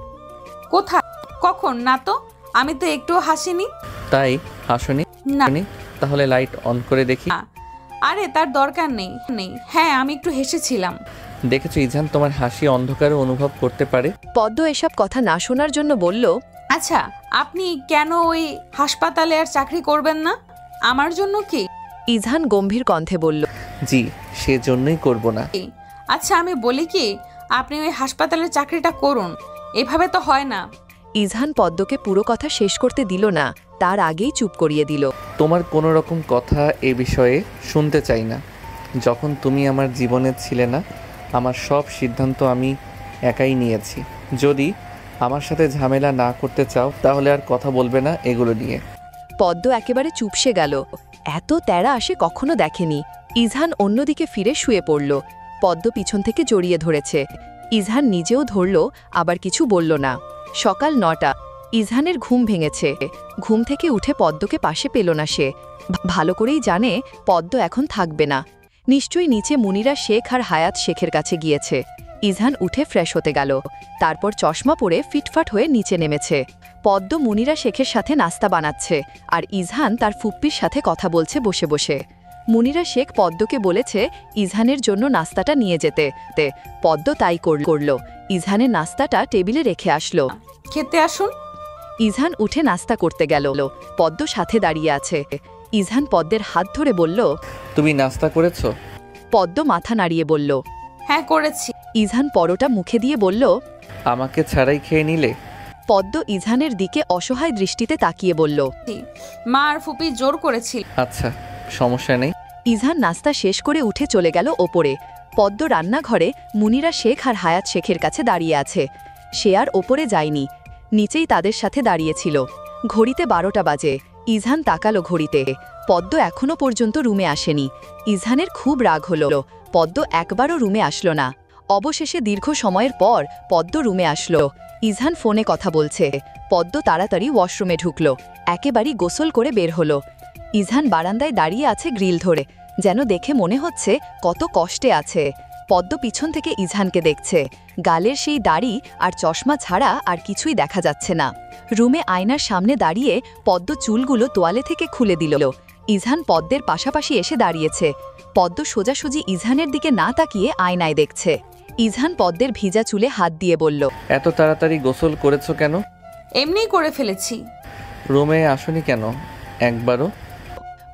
কোথায়? কখন? না তো, আমি তো একটুও হাসিনি। তাই হাসনি? না। তাহলে লাইট অন করে দেখি। আরে তার দরকার নেই। হ্যাঁ, আমি একটু হেসেছিলাম। দেখেছো ইজহান তোমার হাসি অন্ধকারে অনুভব করতে পারে। পদ্ম এসব কথা না শোনার জন্য বলল, আচ্ছা, আপনি কেন ওই হাসপাতালে আর চাকরি করবেন না? আমার জন্য কি? ইজহান গম্ভীর কণ্ঠে বলল, জি, সেজন্যই করব না। আচ্ছা, আমি বলি কি, আপনি ওই হাসপাতালের চাকরিটা করুন। এভাবে তো হয় না। ইজহান পদ্মকে পুরো কথা শেষ করতে দিল না, তার আগেই চুপ করিয়ে দিল। তোমার কোনো রকম কথা এ বিষয়ে শুনতে চাই না। যখন তুমি আমার জীবনে ছিলে না, আমার সব সিদ্ধান্ত আমি একাই নিয়েছি। যদি আমার সাথে ঝামেলা না করতে চাও তাহলে আর কথা বলবে না এগুলো নিয়ে। পদ্ম একেবারে চুপসে গেল। এত তেড়া আসে কখনো দেখেনি। ইজহান অন্যদিকে ফিরে শুয়ে পড়ল। পদ্ম পিছন থেকে জড়িয়ে ধরেছে। ইজহান নিজেও ধরল, আবার কিছু বলল না। সকাল 9টা। ইজহানের ঘুম ভেঙেছে। ঘুম থেকে উঠে পদ্মকে পাশে পেল না সে। ভালো করেই জানে পদ্ম এখন থাকবে না। নিশ্চয়ই নিচে মুনিরা শেখ আর হায়াত শেখের কাছে গিয়েছে। ইজহান উঠে ফ্রেশ হতে গেল। তারপর চশমা পরে ফিটফাট হয়ে নিচে নেমেছে। পদ্ম মুনিরা শেখের সাথে নাস্তা বানাচ্ছে, আর ইজহান তার ফুপ্পির সাথে কথা বলছে বসে বসে। মুনিরা শেখ পদ্মকে বলেছে ইজহানের জন্য নাস্তাটা নিয়ে যেতে। পদ্ম তাই করল। ইজহানের নাস্তাটা টেবিলে রেখে আসলো। খেতে আসুন। ইজহান উঠে নাস্তা করতে গেল। পদ্ম সাথে দাঁড়িয়ে আছে। ইজহান পদ্মের হাত ধরে বলল, তুমি নাস্তা করেছো? পদ্ম মাথা নাড়িয়ে বলল, হ্যাঁ, করেছি। ইজহান পরোটা মুখে দিয়ে বলল, আমাকে ছাড়াই খেয়ে নিলে? পদ্ম ইজহানের দিকে অসহায় দৃষ্টিতে তাকিয়ে বলল, মা আর ফুপি জোর করেছিল। আচ্ছা, সমস্যা নেই। ইজহান নাস্তা শেষ করে উঠে চলে গেল ওপরে। পদ্ম রান্নাঘরে মুনিরা শেখ আর হায়াত শেখের কাছে দাঁড়িয়ে আছে। সে আর ওপরে যায়নি, নিচেই তাদের সাথে দাঁড়িয়েছিল। ঘড়িতে 12টা বাজে। ইজহান তাকালো ঘড়িতে। পদ্ম এখনো পর্যন্ত রুমে আসেনি। ইজহানের খুব রাগ হল। পদ্ম একবারও রুমে আসলো না। অবশেষে দীর্ঘ সময়ের পর পদ্ম রুমে আসলো। ইজহান ফোনে কথা বলছে। পদ্ম তাড়াতাড়ি ওয়াশরুমে ঢুকল। একেবারেই গোসল করে বের হলো। ইজহান বারান্দায় দাঁড়িয়ে আছে গ্রিল ধরে, যেন দেখে মনে হচ্ছে কত কষ্টে আছে। পদ্ম পিছন থেকে ইজহানকে দেখছে। গালের সেই দাড়ি আর চশমা ছাড়া আর কিছুই দেখা যাচ্ছে না। রুমে আয়নার সামনে দাঁড়িয়ে পদ্ম চুলগুলো তোয়ালে থেকে খুলে দিল। ইজহান পদ্মের পাশাপাশি এসে দাঁড়িয়েছে। পদ্ম সোজাসুজি ইজহানের দিকে না তাকিয়ে আয়নায় দেখছে। ইজহান পদ্মের ভিজা চুলে হাত দিয়ে বলল, এত তাড়াতাড়ি গোসল করেছো কেন? এমনিই করে ফেলেছি। রুমে আসোনি কেন একবারও?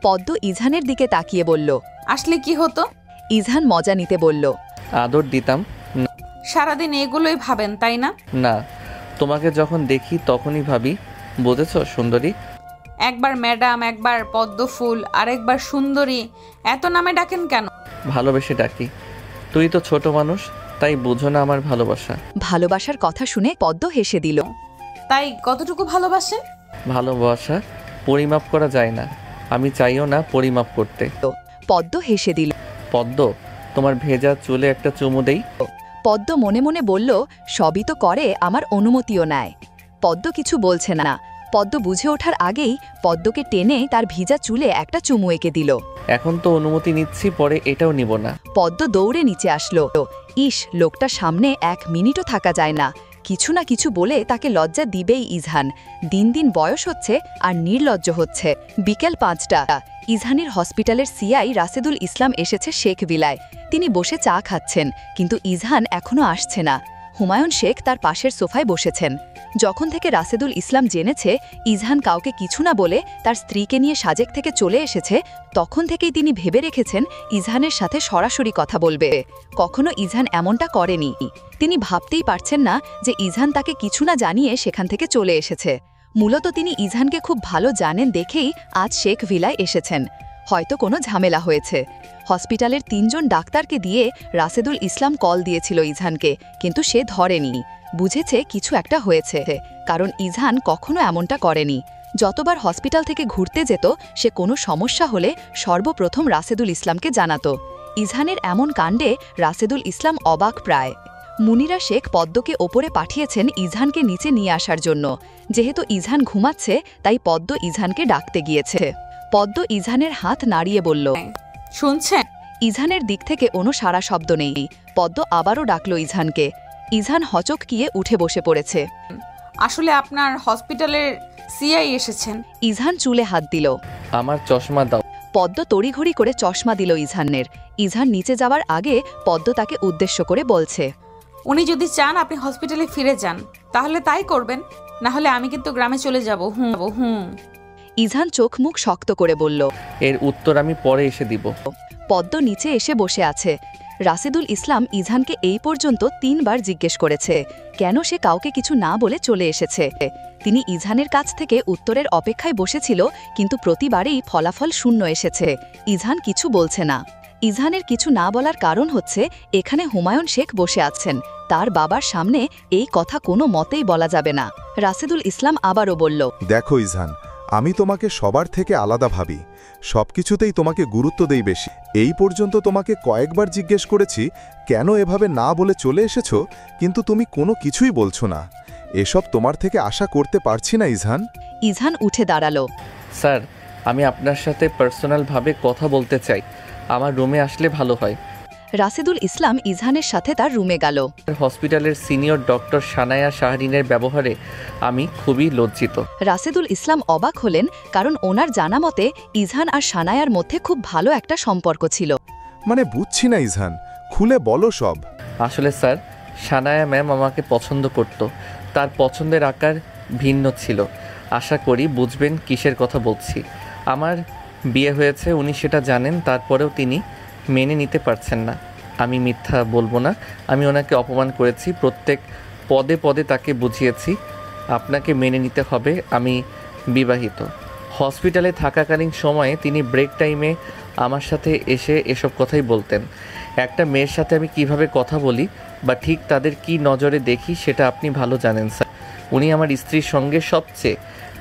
পদ্ম ইজহানের দিকে তাকিয়ে বলল, আসলে কি হতো? ইজহান মজা নিতে বলল, আদর দিতাম। সারাদিন এগুলোই ভাবেন, তাই না? না, তোমাকে যখন দেখি তখনই ভাবি। বুঝেছো সুন্দরী? একবার ম্যাডাম, একবার পদ্মফুল, আর একবার সুন্দরী। এত নামে ডাকেন কেন? ভালোবেসে ডাকি। তুই তো ছোট মানুষ, তাই বুঝো না আমার ভালোবাসা। ভালোবাসার কথা শুনে পদ্ম হেসে দিল। তাই কতটুকু ভালোবাসেন? ভালোবাসা পরিমাপ করা যায় না, আমি চাইও না পরিমাপ করতে। পদ্ম হেসে দিল। পদ্ম, তোমার ভেজা চুলে একটা চুমু দেই। পদ্ম মনে মনে বলল, সবই তো করে, আমার অনুমতিও নেয়। পদ্ম কিছু বলছে না। পদ্ম বুঝে ওঠার আগেই পদ্মকে টেনে তার ভিজা চুলে একটা চুমু এঁকে দিল। এখন তো অনুমতি নিচ্ছি, পরে এটাও নিব না। পদ্ম দৌড়ে নিচে আসলো। ইস, লোকটার সামনে 1 মিনিটও থাকা যায় না। কিছু না কিছু বলে তাকে লজ্জা দিবেই ইজহান। দিন দিন বয়স হচ্ছে আর নির্লজ্জ হচ্ছে। বিকেল 5টা। ইজহানের হসপিটালের সিআই রাশেদুল ইসলাম এসেছে শেখ ভিলায়। তিনি বসে চা খাচ্ছেন, কিন্তু ইজহান এখনো আসছে না। হুমায়ুন শেখ তার পাশের সোফায় বসেছেন। যখন থেকে রাশেদুল ইসলাম জেনেছে ইজহান কাউকে কিছু না বলে তার স্ত্রীকে নিয়ে সাজেক থেকে চলে এসেছে, তখন থেকেই তিনি ভেবে রেখেছেন ইজহানের সাথে সরাসরি কথা বলবে। কখনো ইজহান এমনটা করেনি। তিনি ভাবতেই পারছেন না যে ইজহান তাকে কিছু না জানিয়ে সেখান থেকে চলে এসেছে। মূলত তিনি ইজহানকে খুব ভালো জানেন দেখেই আজ শেখ ভিলায় এসেছেন। হয়তো কোনো ঝামেলা হয়েছে। হসপিটালের 3 জন ডাক্তারকে দিয়ে রাশেদুল ইসলাম কল দিয়েছিল ইজহানকে, কিন্তু সে ধরেনি। বুঝেছে কিছু একটা হয়েছে, কারণ ইজহান কখনো এমনটা করেনি। যতবার হসপিটাল থেকে ঘুরতে যেত সে কোনো সমস্যা হলে সর্বপ্রথম রাশেদুল ইসলামকে জানাতো। ইজহানের এমন কাণ্ডে রাশেদুল ইসলাম অবাক প্রায়। মুনিরা শেখ পদ্মকে ওপরে পাঠিয়েছেন ইজহানকে নিচে নিয়ে আসার জন্য। যেহেতু ইজহান ঘুমাচ্ছে তাই পদ্ম ইজহানকে ডাকতে গিয়েছে। পদ্ম ইজহানের হাত নাড়িয়ে বলল, শুনছেন? ইজহানের দিক থেকে কোনো সারা শব্দ নেই। পদ্ম আবারও ডাকল ইজহানকে। ইজহান হচকিয়ে উঠে বসে পড়েছে। আসলে আপনার হসপিটালের সিআই এসেছেন। ইজহান চুলে হাত দিল। আমার চশমা দাও। পদ্ম তড়িঘড়ি করে চশমা দিল ইজহানের। ইজহান নিচে যাওয়ার আগে পদ্ম তাকে উদ্দেশ্য করে বলছে, উনি যদি চান আপনি হসপিটালে ফিরে যান তাহলে তাই করবেন, না হলে আমি কিন্তু গ্রামে চলে যাব। হুম। ইজহান চোখ মুখ শক্ত করে বলল, এর উত্তর আমি পরে এসে দিব। পদ্ম নিচে এসে বসে আছে। রাশেদুল ইসলাম ইজহানকে এই পর্যন্ত 3 বার জিজ্ঞেস করেছে কেন সে কাউকে কিছু না বলে চলে এসেছে। তিনি ইজহানের কাছ থেকে উত্তরের অপেক্ষায় বসেছিল, কিন্তু প্রতিবারেই ফলাফল শূন্য এসেছে। ইজহান কিছু বলছে না। ইজহানের কিছু না বলার কারণ হচ্ছে এখানে হুমায়ুন শেখ বসে আছেন। তার বাবার সামনে এই কথা কোনো মতেই বলা যাবে না। রাশেদুল ইসলাম আবারও বলল, দেখো ইজহান, আমি তোমাকে সবার থেকে আলাদা ভাবি। সবকিছুতেই তোমাকে গুরুত্ব দেই বেশি। এই পর্যন্ত তোমাকে কয়েকবার জিজ্ঞেস করেছি কেন এভাবে না বলে চলে এসেছো, কিন্তু তুমি কোনো কিছুই বলছো না। এসব তোমার থেকে আশা করতে পারছি না ইজহান। ইজহান উঠে দাঁড়ালো। স্যার, আমি আপনার সাথে পার্সোনালভাবে কথা বলতে চাই। আমার রুমে আসলে ভালো হয়। রাশেদুল ইসলাম ইজহানের সাথে তার রুমে গেল। হসপিটালের সিনিয়র ডক্টর সানায়া শাহরিনের ব্যবহারে আমি খুবই লজ্জিত। রাশেদুল ইসলাম অবাক হলেন, কারণ ওনার জানা মতে ইজহান আর সানায়ার মধ্যে খুব ভালো একটা সম্পর্ক ছিল। মানে বুঝছি না ইজহান, খুলে বলো সব। আসলে স্যার, সানায়া ম্যাম আমাকে পছন্দ করত। তার পছন্দের আকার ভিন্ন ছিল। আশা করি বুঝবেন কিসের কথা বলছি। আমার বিয়ে হয়েছে, উনি সেটা জানেন, তারপরেও তিনি মেনে নিতে পারছেন না। আমি মিথ্যা বলবো না, আমি ওনাকে অপমান করেছি। প্রত্যেক পদে পদে তাকে বুঝিয়েছি আপনাকে মেনে নিতে হবে, আমি বিবাহিত। হসপিটালে থাকাকালীন সময়ে তিনি ব্রেক টাইমে আমার সাথে এসে এসব কথাই বলতেন। একটা মেয়ের সাথে আমি কিভাবে কথা বলি বা ঠিক তাদের কি নজরে দেখি সেটা আপনি ভালো জানেন স্যার। উনি আমার স্ত্রীর সঙ্গে সবচেয়ে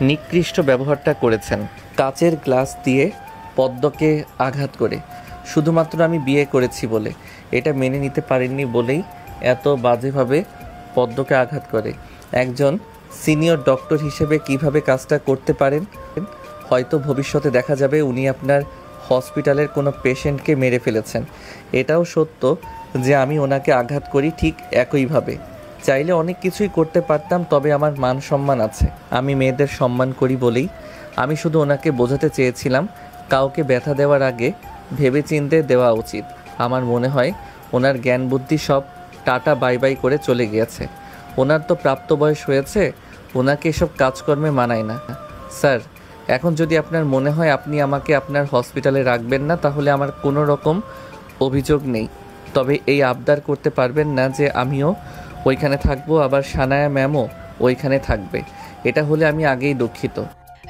নিকৃষ্ট ব্যবহারটা করেছেন। কাচের গ্লাস দিয়ে পদ্মকে আঘাত করে, শুধুমাত্র আমি বিয়ে করেছি বলে। এটা মেনে নিতে পারেননি বলেই এত বাজেভাবে পদ্মকে আঘাত করে। একজন সিনিয়র ডক্টর হিসেবে কিভাবে কাজটা করতে পারেন? হয়তো ভবিষ্যতে দেখা যাবে উনি আপনার হসপিটালের কোনো পেশেন্টকে মেরে ফেলেছেন। এটাও সত্য যে আমি ওনাকে আঘাত করি ঠিক একইভাবে। চাইলে অনেক কিছুই করতে পারতাম, তবে আমার মান সম্মান আছে। আমি মেয়েদের সম্মান করি বলেই আমি শুধু ওনাকে বোঝাতে চেয়েছিলাম কাউকে ব্যথা দেওয়ার আগে ভেবেচিন্তে দেওয়া উচিত। আমার মনে হয় ওনার জ্ঞান বুদ্ধি সব টাটা বাই বাই করে চলে গিয়েছে। ওনার তো প্রাপ্তবয়স হয়েছে, ওনাকে এসব কাজকর্মে মানায় না। স্যার, এখন যদি আপনার মনে হয় আপনি আমাকে আপনার হসপিটালে রাখবেন না, তাহলে আমার কোনো রকম অভিযোগ নেই। তবে এই আবদার করতে পারবেন না যে আমিও ওইখানে থাকবো, আবার সানায়া ম্যামও ওইখানে থাকবে। এটা হলে আমি আগেই দুঃখিত।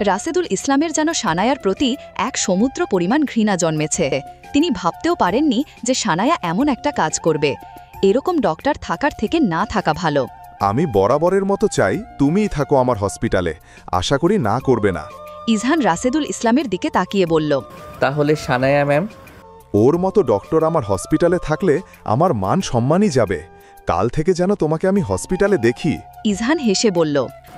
রাশেদুল ইসলামের যেন সানায়ার প্রতি এক সমুদ্র পরিমাণ ঘৃণা জন্মেছে। তিনি ভাবতেও পারেননি যে সানায়া এমন একটা কাজ করবে। এরকম ডক্টর থাকার থেকে না থাকা ভালো। আমি বরাবরের মতো চাই তুমিই থাকো আমার হসপিটালে। আশা করি না করবে না। ইজহান রাশেদুল ইসলামের দিকে তাকিয়ে বলল, তাহলে সানায়া ম্যাম? ওর মতো ডক্টর আমার হসপিটালে থাকলে আমার মান সম্মানই যাবে। কাল থেকে যেন তোমাকে আমি হসপিটালে দেখি। ইজহান হেসে বলল,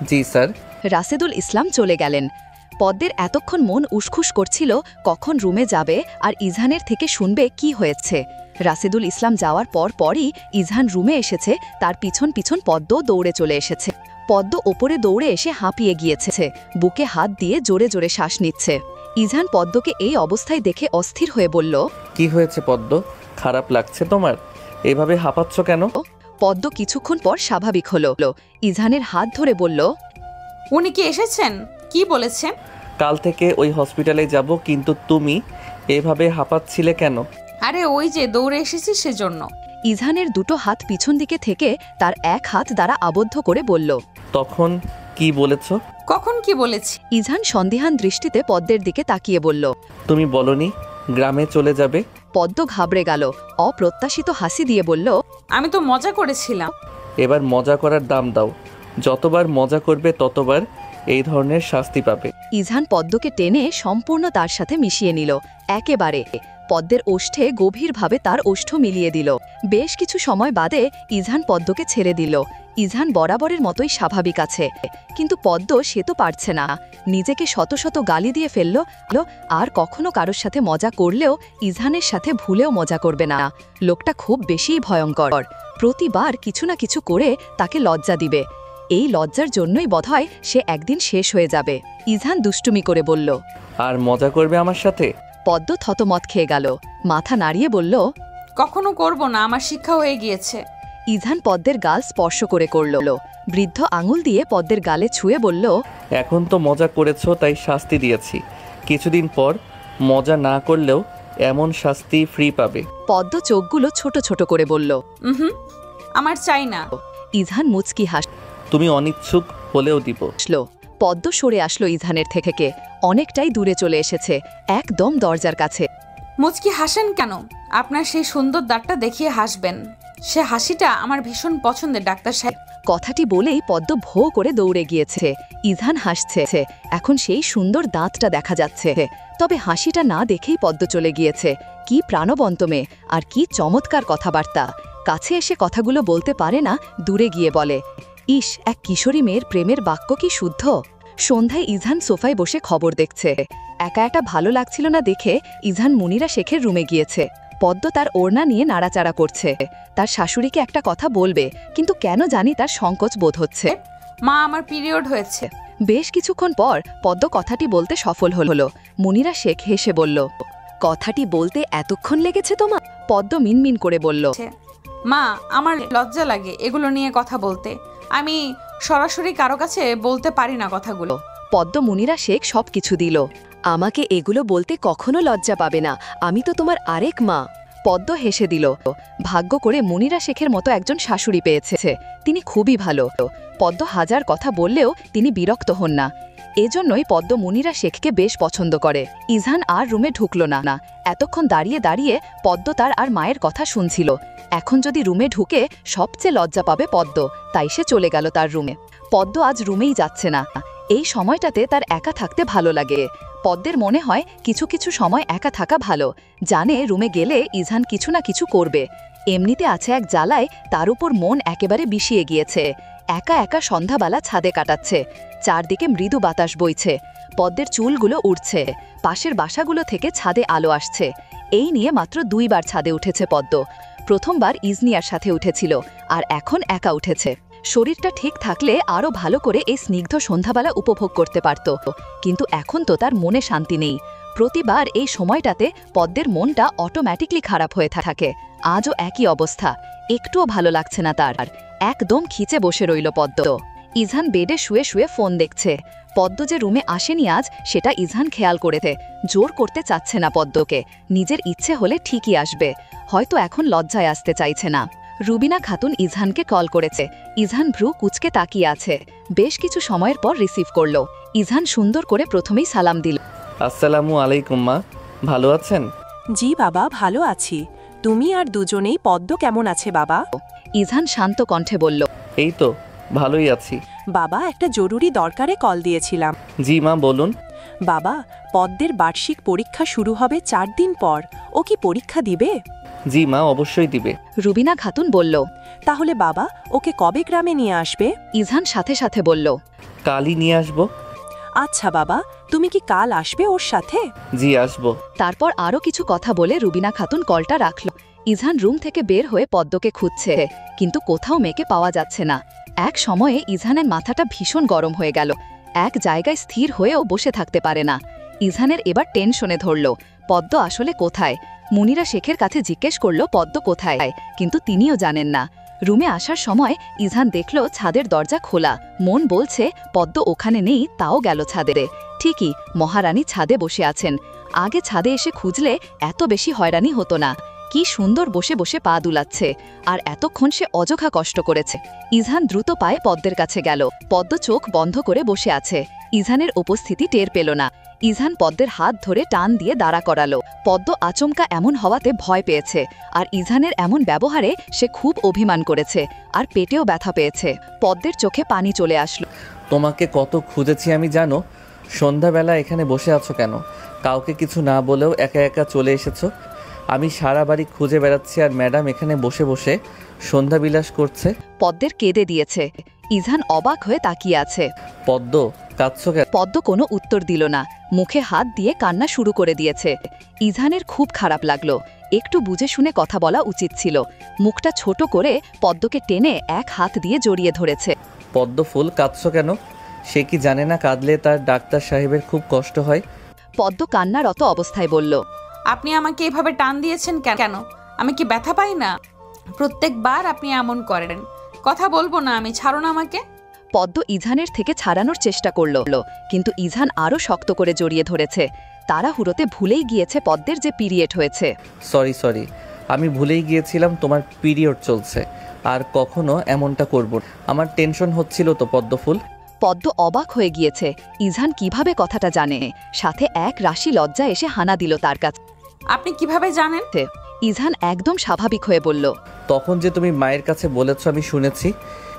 জি স্যার। রাশেদুল ইসলাম চলে গেলেন। পদ্মের এতক্ষণ মন উসখুস করছিল কখন রুমে যাবে আর ইজহানের থেকে শুনবে কি হয়েছে। রাশেদুল ইসলাম যাওয়ার পরই ইজহান রুমে এসেছে, তার পিছন পিছন পদ্ম দৌড়ে চলে এসেছে। পদ্ম ওপরে দৌড়ে এসে হাঁপিয়ে গিয়েছে, বুকে হাত দিয়ে জোরে জোরে শ্বাস নিচ্ছে। ইজহান পদ্মকে এই অবস্থায় দেখে অস্থির হয়ে বলল, কি হয়েছে পদ্ম? খারাপ লাগছে তোমার? এভাবে হাঁপাচ্ছ কেন? পদ্ম কিছুক্ষণ পর স্বাভাবিক হলো। ইজহানের হাত ধরে বলল, উনি কি এসেছেন? কি বলেছেন? কাল থেকে ওই হসপিটালে যাব, কিন্তু তুমি এভাবে হাঁপাচ্ছিলে কেন? আরে ওই যে দৌড়ে এসেছি সেজন্য। ইজহানের দুটো হাত পিছন দিকে থেকে তার এক হাত দ্বারা আবদ্ধ করে বলল। তখন কি বলেছ? কখন কি বলেছি? ইজহান সন্দিহান দৃষ্টিতে পদ্মের দিকে তাকিয়ে বলল, তুমি বলনি গ্রামে চলে যাবে? পদ্ম ঘাবড়ে গেল, অপ্রত্যাশিত হাসি দিয়ে বলল, আমি তো মজা করেছিলাম। এবার মজা করার দাম দাও। যতবার মজা করবে ততবার এই ধরনের শাস্তি পাবে। ইজহান পদ্মকে টেনে সম্পূর্ণ তার সাথে মিশিয়ে নিল, একেবারে। পদ্মের ওষ্ঠে গভীরভাবে তার ওষ্ঠ মিলিয়ে দিল। বেশ কিছু সময় বাদে ইজহান পদ্মকে ছেড়ে দিল। ইজহান বরাবরের মতোই স্বাভাবিক আছে, কিন্তু পদ্ম সে তো পারছে না। নিজেকে শত শত গালি দিয়ে ফেলল, আর কখনো কারোর সাথে মজা করলেও ইজহানের সাথে ভুলেও মজা করবে না। লোকটা খুব বেশিই ভয়ঙ্কর। প্রতিবার কিছু না কিছু করে তাকে লজ্জা দিবে। এই লজ্জার জন্যই বোধহয় সে একদিন শেষ হয়ে যাবে। ইজহান দুষ্টুমি করে বলল, আর মজা করবে আমার সাথে? পদ্ম থতমত খেয়ে গেল, মাথা নাড়িয়ে বলল, কখনো করব না, আমার শিক্ষা হয়ে গিয়েছে। ইজহান পদ্মের গাল স্পর্শ করে করল। বৃদ্ধ আঙুল দিয়ে পদ্মের গালে ছুঁয়ে বলল, এখন তো মজা করেছো তাই শাস্তি দিয়েছি, কিছুদিন পর মজা না করলেও এমন শাস্তি ফ্রি পাবে। পদ্ম চোখগুলো ছোট ছোট করে বলল, আমার চাই না। ইজহান মুচকি তুমি অনিচ্ছুক হলেও দিব। হাসল। পদ্ম সরে আসলো ইজহানের থেকে, অনেকটাই দূরে চলে এসেছে, একদম দরজার কাছে। মুচকি হাসেন কেন? আপনার সেই সুন্দর দাঁতটা দেখিয়ে হাসবেন। সে হাসিটা আমার ভীষণ পছন্দের, ডাক্তার সাহেব। কথাটি বলেই পদ্ম ভো করে দৌড়ে গিয়েছে। ইজহান হাসছে, এখন সেই সুন্দর দাঁতটা দেখা যাচ্ছে। তবে হাসিটা না দেখেই পদ্ম চলে গিয়েছে। কি প্রাণবন্ত মেয়ে, আর কি চমৎকার কথাবার্তা। কাছে এসে কথাগুলো বলতে পারে না, দূরে গিয়ে বলে। ইস, এক কিশোরী মেয়ের প্রেমের বাক্য কি শুদ্ধ। সন্ধ্যায় ইজহান সোফায় বসে খবর দেখছে। একা একা ভালো লাগছিল না দেখে ইজহান মুনিরা শেখের রুমে গিয়েছে। পদ্ম তার ওড়না নিয়ে নাড়াচাড়া করছে। তার শাশুড়িকে একটা কথা বলবে, কিন্তু কেন জানি তার সংকোচ বোধ হচ্ছে। মা, আমার পিরিয়ড হয়েছে। বেশ কিছুক্ষণ পর পদ্ম কথাটি বলতে সফল হলো। মুনিরা শেখ হেসে বলল, কথাটি বলতে এতক্ষণ লেগেছে তোমার? পদ্ম মিনমিন করে বলল, মা, আমার লজ্জা লাগে এগুলো নিয়ে কথা বলতে। আমি সরাসরি কারো কাছে বলতে পারি না কথাগুলো। পদ্ম মুনিরা শেখ সবকিছু দিল। আমাকে এগুলো বলতে কখনো লজ্জা পাবে না, আমি তো তোমার আরেক মা। পদ্ম হেসে দিল। ভাগ্য করে মুনিরা শেখের মতো একজন শাশুড়ি পেয়েছে, তিনি খুবই ভালো। পদ্ম হাজার কথা বললেও তিনি বিরক্ত হন না। এজন্যই পদ্ম মুনিরা শেখকে বেশ পছন্দ করে। ইজহান আর রুমে ঢুকল না। এতক্ষণ দাঁড়িয়ে দাঁড়িয়ে পদ্ম তার আর মায়ের কথা শুনছিল। এখন যদি রুমে ঢুকে সবচেয়ে লজ্জা পাবে পদ্ম, তাই সে চলে গেল তার রুমে। পদ্ম আজ রুমেই যাচ্ছে না। এই সময়টাতে তার একা থাকতে ভালো লাগে। পদ্মের মনে হয় কিছু কিছু সময় একা থাকা ভালো, জানে রুমে গেলে ইজহান কিছু না কিছু করবে। এমনিতে আছে এক জ্বালায়, তার উপর মন একেবারে বিষিয়ে গিয়েছে। একা একা সন্ধ্যাবেলা ছাদে কাটাচ্ছে। চারদিকে মৃদু বাতাস বইছে, পদ্মের চুলগুলো উড়ছে। পাশের বাসাগুলো থেকে ছাদে আলো আসছে। এই নিয়ে মাত্র 2 বার ছাদে উঠেছে পদ্ম। প্রথমবার ইজনিয়ার সাথে উঠেছিল, আর এখন একা উঠেছে। শরীরটা ঠিক থাকলে আরও ভালো করে এই স্নিগ্ধ সন্ধ্যাবেলা উপভোগ করতে পারত, কিন্তু এখন তো তার মনে শান্তি নেই। প্রতিবার এই সময়টাতে পদ্মের মনটা অটোম্যাটিকলি খারাপ হয়ে থাকে। আজও একই অবস্থা, একটুও ভালো লাগছে না তার। একদম খিচে বসে রইল পদ্ম। ইজহান বেডে শুয়ে শুয়ে ফোন দেখছে। পদ্ম যে রুমে আসেনি আজ, সেটা ইজহান খেয়াল করেছে। জোর করতে চাচ্ছে না পদ্মকে, নিজের ইচ্ছে হলে ঠিকই আসবে। হয়তো এখন লজ্জায় আসতে চাইছে না। রুবিনা খাতুন ইজহানকে কল করেছে। ইজহান ভ্রু কুচকে তাকিয়ে আছে। বেশ কিছু সময়ের পর রিসিভ করল। ইজহান সুন্দর করে প্রথমেই সালাম দিল। আসসালামু আলাইকুম মা, ভালো আছেন? জি বাবা, ভালো আছি। তুমি আর দুজনেই। পদ্ম কেমন আছে বাবা? ইজহান শান্ত কণ্ঠে বলল, এই তো ভালোই আছি। বাবা, একটা জরুরি দরকারে কল দিয়েছিলাম। জি মা, বলুন। বাবা, পদ্মের বার্ষিক পরীক্ষা শুরু হবে 4 দিন পর। ও কি পরীক্ষা দিবে? জি মা, অবশ্যই দিবে। রুবিনা খাতুন বলল। তাহলে বাবা, ওকে কবে গ্রামে নিয়ে আসবে? ইজহান সাথে সাথে বলল, কালই নিয়ে আসবো। আচ্ছা বাবা, তুমি কি কাল আসবে ওর সাথে? জি, আসবো। তারপর আরও কিছু কথা বলে রুবিনা খাতুন কলটা রাখল। ইজহান রুম থেকে বের হয়ে পদ্মকে খুঁজছে, কিন্তু কোথাও মেয়েকে পাওয়া যাচ্ছে না। এক সময়ে ইজহানের মাথাটা ভীষণ গরম হয়ে গেল। এক জায়গায় স্থির হয়েও বসে থাকতে পারে না। ইজহানের এবার টেনশনে ধরল, পদ্ম আসলে কোথায়। মুনিরা শেখের কাছে জিজ্ঞেস করল পদ্ম কোথায়, কিন্তু তিনিও জানেন না। রুমে আসার সময় ইজহান দেখল ছাদের দরজা খোলা। মন বলছে পদ্ম ওখানে নেই, তাও গেল ছাদে। ঠিকই, মহারানী ছাদে বসে আছেন। আগে ছাদে এসে খুঁজলে এত বেশি হয়রানি হতো না। কি সুন্দর বসে বসে পা দুলাচ্ছে, আর এতক্ষণ সে অযথা কষ্ট করেছে। ইজহান দ্রুত পায়ে পদ্মের কাছে গেল। পদ্ম চোখ বন্ধ করে বসে আছে। ইজহানের উপস্থিতি টের পেল না। ইজহান পদ্মের হাত ধরে টান দিয়ে দাঁড়া করালো। পদ্ম আচমকা এমন হওয়াতে ভয় পেয়েছে, আর ইজহানের এমন ব্যবহারে সে খুব অভিমান করেছে, আর পেটেও ব্যথা পেয়েছে। পদ্মের চোখে পানি চলে আসলো। তোমাকে কত খুঁজেছি আমি জানো। সন্ধ্যাবেলা এখানে বসে আছো কেন? কাউকে কিছু না বলেও একা একা চলে এসেছো। আমি সারা বাড়ি খুঁজে বেড়াচ্ছি, আর ম্যাডাম এখানে বসে বসে সন্ধ্যা বিলাস করছে। পদ্মের কেঁদে দিয়েছে। ইজহান অবাক হয়ে তাকিয়ে আছে। পদ্ম, কাঁদছো কেন? পদ্ম কোনো উত্তর দিল না, মুখে হাত দিয়ে কান্না শুরু করে দিয়েছে। ইজহানের খুব খারাপ লাগলো। একটু বুঝে শুনে কথা বলা উচিত ছিল। মুখটা ছোট করে পদ্মকে টেনে এক হাত দিয়ে জড়িয়ে ধরেছে। পদ্ম ফুল, কাঁদছো কেন? সে কি জানে না কাঁদলে তার ডাক্তার সাহেবের খুব কষ্ট হয়? পদ্ম কান্নারত অবস্থায় বলল, আপনি আমাকে এভাবে টান দিয়েছেন কেন? আমি কি ব্যথা পাই না? প্রত্যেকবার আপনি এমন করেন। কথা বলবো না আমি, ছাড়ুন আমাকে। পদ্ম ইজহানের থেকে ছাড়ানোর চেষ্টা করল, কিন্তু ইজহান আরও শক্ত করে জড়িয়ে ধরেছে। তাড়াহুড়োতে ভুলেই গিয়েছে পদ্মের যে পিরিয়ড হয়েছে। সরি, আমি ভুলেই গিয়েছিলাম তোমার পিরিয়ড চলছে। আর কখনো এমনটা করব না। আমার টেনশন হচ্ছিল তো পদ্মফুল। পদ্ম অবাক হয়ে গিয়েছে। ইজহান কিভাবে কথাটা জানে। সাথে এক রাশি লজ্জা এসে হানা দিল তার কাছে। আপনি কিভাবে জানেন? ইজহান একদম স্বাভাবিক হয়ে বলল, তখন যে তুমি মায়ের কাছে বলেছ আমি শুনেছি।